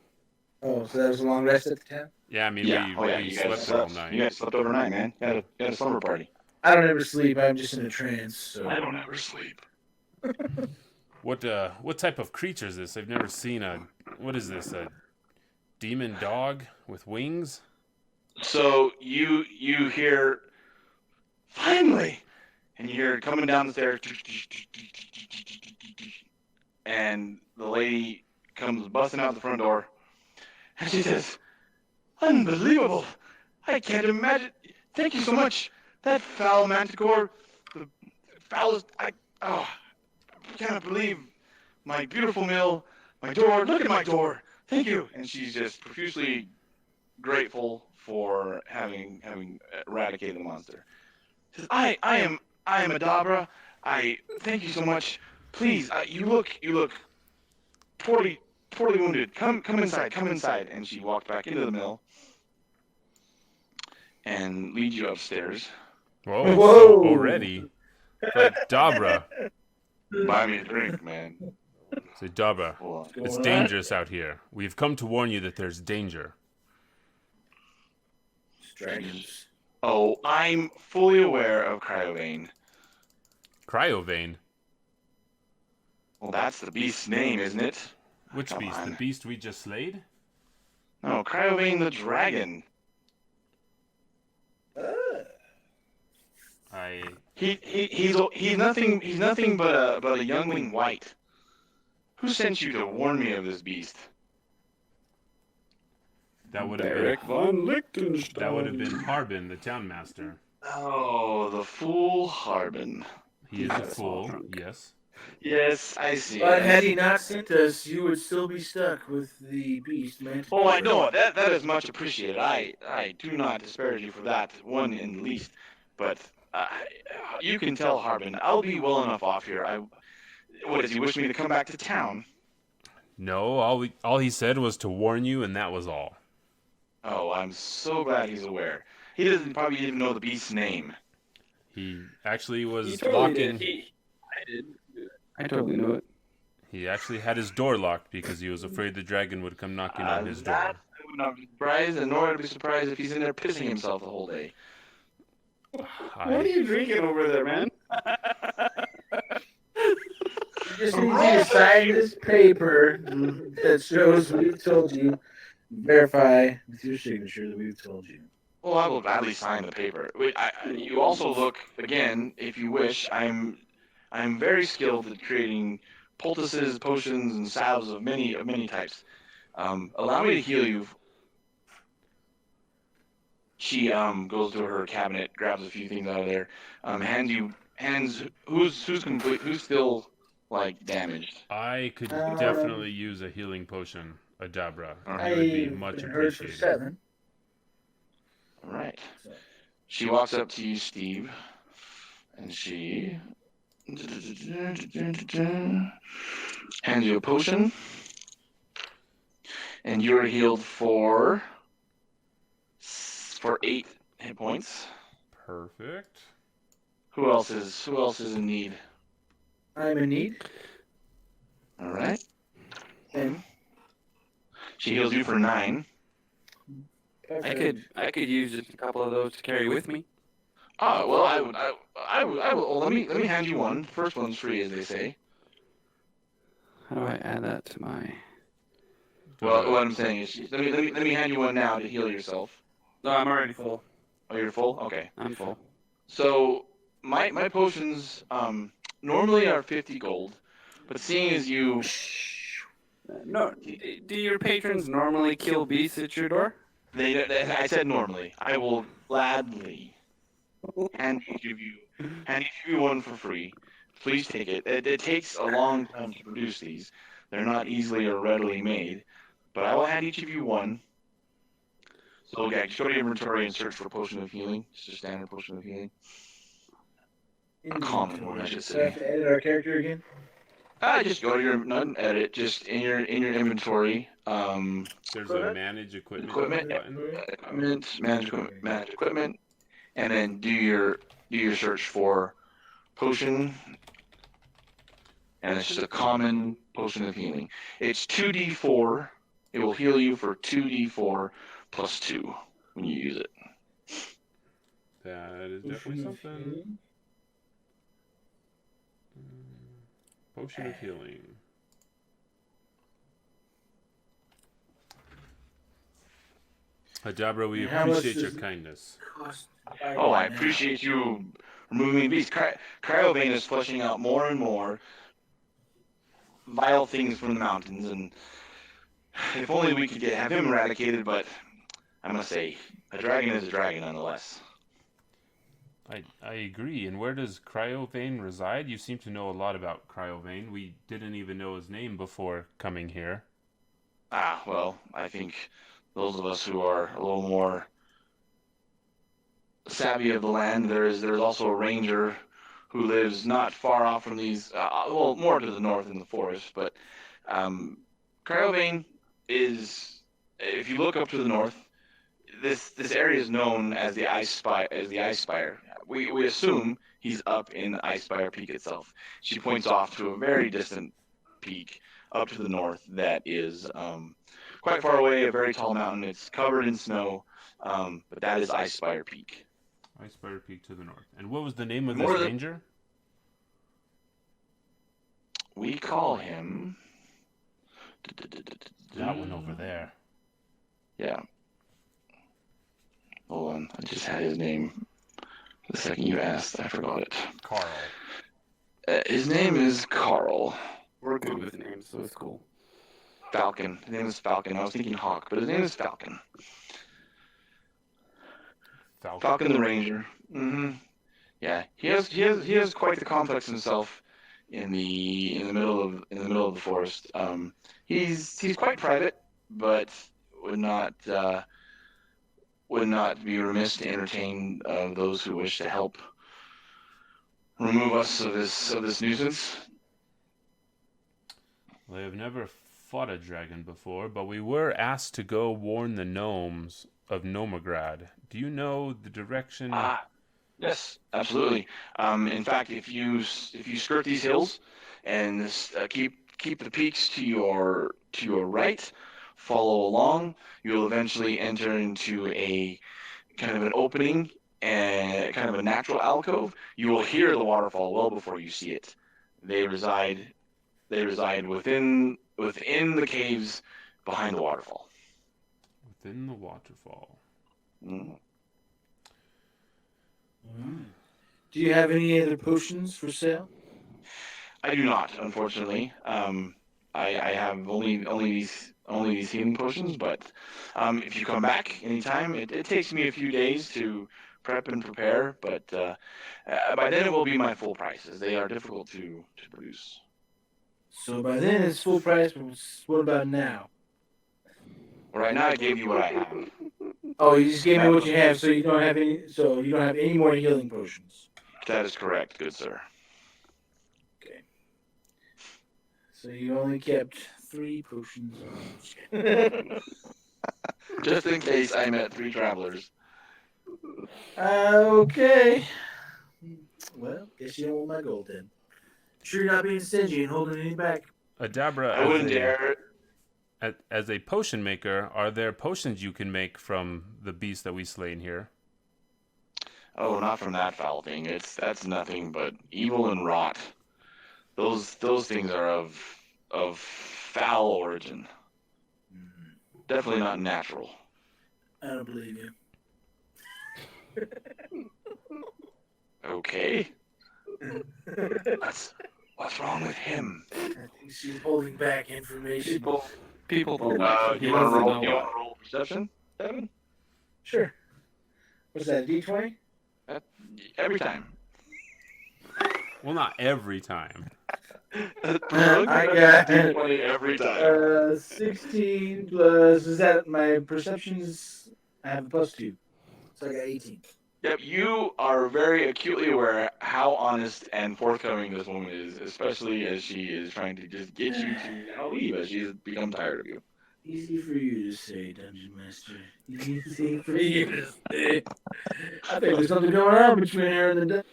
Oh, so that was a long rest at the time? Yeah, I mean, Yeah. we, Oh, yeah. we You slept guys there all slept. night. You guys slept overnight, man. You had a slumber party. I don't ever sleep. I'm just in a trance. So. I don't ever sleep. What type of creature is this? I've never seen what is this? A demon dog with wings? So you hear, finally, and you hear it coming down the stairs, and the lady comes busting out the front door, and she says, "Unbelievable! I can't imagine. Thank you so much. That foul manticore, the foulest. cannot believe my beautiful mill, my door. Look at my door. Thank you. And she's just profusely grateful for having eradicated the monster. She says, I am Adabra. I thank you so much. Please, you look poorly wounded. Come inside. And she walked back into the mill and leads you upstairs. Whoa. Whoa. So already. But Dabra. Buy me a drink, man. Say, Dabra, Hold on. it's dangerous out here. We've come to warn you that there's danger. Dragons. Oh, I'm fully aware of Cryovane. Cryovane? Well, that's the beast's name, isn't it? Which Come beast? on. The beast we just slayed? No, Cryovane the dragon. He's nothing but a youngling wight. Who sent you to warn me of this beast? That would have Derek been von Lichtenstein. that would have been Harbin, the townmaster. Oh, the fool Harbin. He is a fool, yes. Yes, I see. But had he not sent us, you would still be stuck with the beast, man. Oh, I know. That is much appreciated. I do not disparage you for that, one in the least. But you can tell Harbin, I'll be well enough off here. What, does he wish me to come back to town? No, all he said was to warn you, and that was all. Oh, I'm so glad he's aware. He doesn't probably even know the beast's name. He actually was He totally locking. did. I totally knew it. He actually had his door locked because he was afraid the dragon would come knocking on his door. That I would not be surprised, and nor would I be surprised if he's in there pissing himself the whole day. What are you drinking over there, man? You just need to sign this paper that shows we've told you. Verify with your signature that we've told you. Well, I will gladly sign the paper. Wait, you also look, again, if you wish, I'm very skilled at creating poultices, potions, and salves of many types. Allow me to heal you. She goes to her cabinet, grabs a few things out of there, hands who's still like damaged. I could definitely use a healing potion, a Dabra. I It would be much been heard for appreciated. 7. All right. She walks up to you, Steve, and she hands you a potion, and you're healed for 8 hit points. Perfect. Who else is in need? I'm in need. All right. And She heals you for 9. I could use just a couple of those to carry with me. Oh well, I will. Well, let me hand you one. First one's free, as they say. How do I add that to my? Well, what I'm saying is, let me hand you one now to heal yourself. No, I'm already full. Oh, you're full. Okay. I'm full. So my potions normally are 50 gold, but seeing as you No, do your patrons normally kill beasts at your door? I said normally, I will gladly hand each of you one for free. Please take it. It takes a long time to produce these. They're not easily or readily made, but I will hand each of you one. So yeah, just go to your inventory and search for potion of healing. Just a standard potion of healing. A common one, I should So I have say. to edit our character again. Just go to your not edit, just in your inventory. There's a manage equipment Equipment. button. Manage equipment, and then do your search for potion, and it's just a common potion of healing. It's 2d4. It will heal you for 2d4 plus 2 when you use it. That is definitely something. Potion of healing. Hadabra, we How much appreciate your does it kindness. cost? Oh, I appreciate you removing beasts. Cryovane is flushing out more and more vile things from the mountains, and if only we could have him eradicated, but I must say, a dragon is a dragon nonetheless. I agree. And where does Cryovane reside? You seem to know a lot about Cryovane. We didn't even know his name before coming here. Well, I think those of us who are a little more savvy of the land, there's also a ranger who lives not far off from these, well, more to the north in the forest. But um, Cryovane is, if you look up to the north, this area is known as the Ice Spire. We assume he's up in Ice Spire Peak itself. She points off to a very distant peak up to the north that is quite far away, a very tall mountain. It's covered in snow, but that is Ice Spire Peak. Ice Spire Peak to the north. And what was the name of More this than- ranger? We call him That one over there. Yeah. Hold on, I just had his name. The second you asked, I forgot it. Carl. His name is Carl. We're good with names, so it's cool. Falcon. His name is Falcon. I was thinking Hawk, but his name is Falcon. Falcon the Ranger. Yeah, he has quite the complex himself in the middle of the forest. He's quite private, but would not be remiss to entertain those who wish to help remove us of this nuisance. Well, I have never fought a dragon before, but we were asked to go warn the gnomes of Novigrad. Do you know the direction? Yes, absolutely. In fact, if you skirt these hills and keep the peaks to your right, follow along, you'll eventually enter into a kind of an opening and kind of a natural alcove. You will hear the waterfall well before you see it. They reside within the caves behind the waterfall. Within the waterfall. Mm. Do you have any other potions for sale? I do not, unfortunately. I have only these healing potions, but if you come back anytime, it takes me a few days to prep and prepare, but by then it will be my full price, as they are difficult to produce. So by then it's full price, but what about now? Well, right now I gave you what I have. Oh, you just gave me what you have, so you don't have any more healing potions. That is correct, good sir. Okay. So you only kept 3 potions. Just in case I met 3 travelers. Okay. Well, guess you don't want my gold then. Sure, you're not being stingy and holding any back. Adabra, I wouldn't dare. as a potion maker, are there potions you can make from the beast that we slain here? Oh, not from that foul thing. That's nothing but evil and rot. Those things are of foul origin. Definitely not natural. I don't believe you. Okay. What's wrong with him? I think she's holding back information. People. You want to roll perception, Devon? Sure. What's that, D20? Every time. Well, not every time. I got D20 every time. 16 plus, is that my perceptions? I have a +2. So I got 18. Yep, you are very acutely aware how honest and forthcoming this woman is, especially as she is trying to just get you to now leave as she's become tired of you. Easy for you to say, Dungeon Master. Easy for you to say. I think there's something going on between her and the dungeon.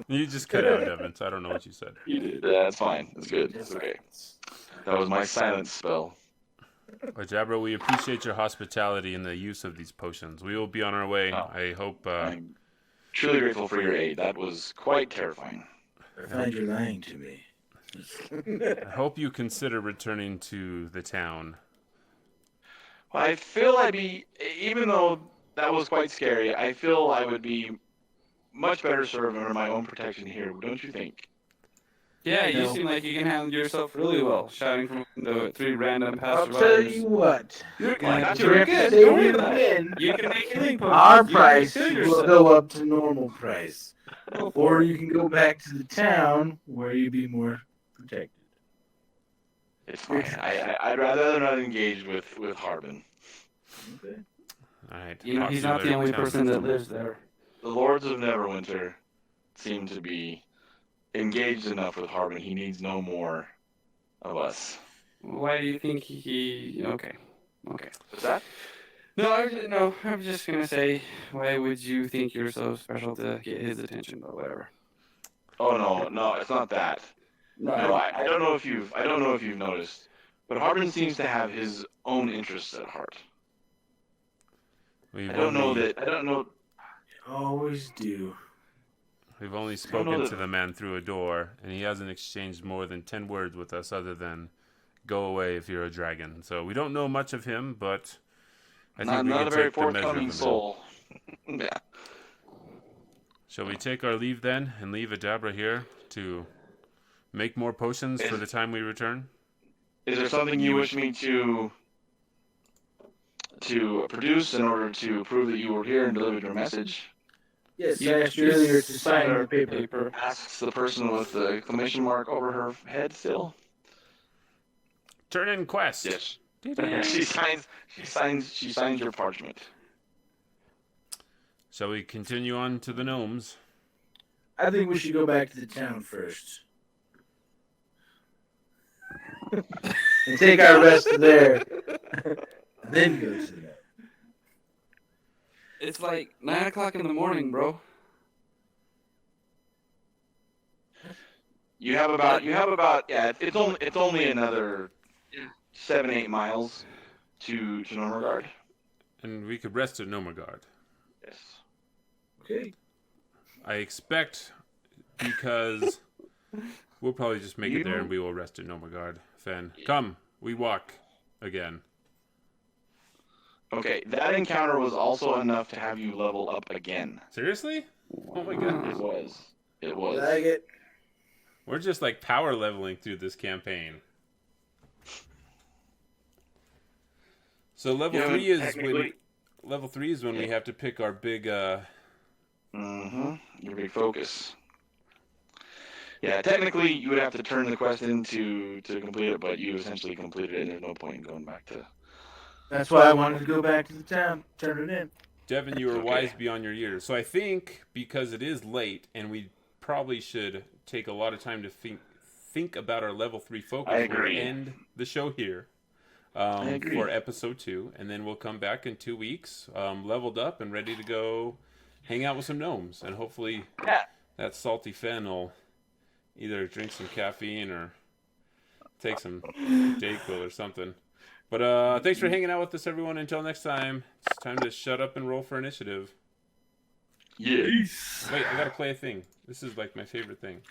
You just cut out, Devon, so I don't know what you said. You did. That's fine. That's good. That's okay. That was my silence spell. Adabra, we appreciate your hospitality and the use of these potions. We will be on our way. Oh. I hope... I'm truly grateful for your aid. That was quite terrifying. I find you're lying to me. I hope you consider returning to the town. Well, I feel I'd be, even though that was quite scary, I feel I would be much better served under my own protection here, don't you think? Yeah, you No. seem like you can handle yourself really well, shouting from the 3 random I'll passersby. tell you what. You're Like, If you're we have good. to say Don't we worry about it. win, You can make healing potions. our You can price kill will yourself. go up to normal price. Go for Or it. you can go back to the town where you'd be more protected. It's fine. I'd rather not engage with Harbin. Okay. All right. You know, talk he's to not the other only town person that citizens. lives there. The Lords of Neverwinter seem to be engaged enough with Harbin. He needs no more of us. Why do you think he? Okay. What's that? No, I'm just gonna say, why would you think you're so special to get his attention? But whatever. Oh no, it's not that. No, I don't know if you've noticed, but Harbin seems to have his own interests at heart. We've I don't know. You always do. We've only know spoken that- to the man through a door, and he hasn't exchanged more than 10 words with us other than "go away if you're a dragon." So we don't know much of him, but I think we Not can a very take the measure of forthcoming him. soul. Yeah. Shall we take our leave then and leave Adabra here to make more potions for the time we return? Is there something you wish me to produce in order to prove that you were here and delivered your message? Yes, I asked you earlier to sign the paper. Asks the person with the exclamation mark over her head still. Turn in quest. Yes. Dee-dee. She signs your parchment. Shall we continue on to the gnomes? I think we should go back to the town first. And take our rest there. Then go to the It's like 9 o'clock in the morning, bro. You have about yeah. It's only another 7-8 miles to Normergard. And we could rest at Nomergard. Yes. Okay. I expect, because we'll probably just make it there and we will rest at Nomergard. Fen, come, we walk again. Okay, that encounter was also enough to have you level up again. Seriously? Oh my goodness. It was. Like it. We're just like power leveling through this campaign. So level Yeah, 3 is technically- when we have to pick our big Your big focus. Yeah, technically you would have to turn the quest in to complete it, but you essentially completed it and there's no point in going back to... That's why I wanted to go back to the town, turn it in. Devon, you were Okay. wise beyond your years. So I think because it is late and we probably should take a lot of time to think about our level 3 focus. I agree. We'll end the show here I agree. for episode 2, and then we'll come back in 2 weeks, leveled up and ready to go hang out with some gnomes, and hopefully that salty Fen will either drink some caffeine or take some Dayquil or something. But thanks for hanging out with us, everyone. Until next time, it's time to shut up and roll for initiative. Yes. Wait, I gotta play a thing. This is like my favorite thing.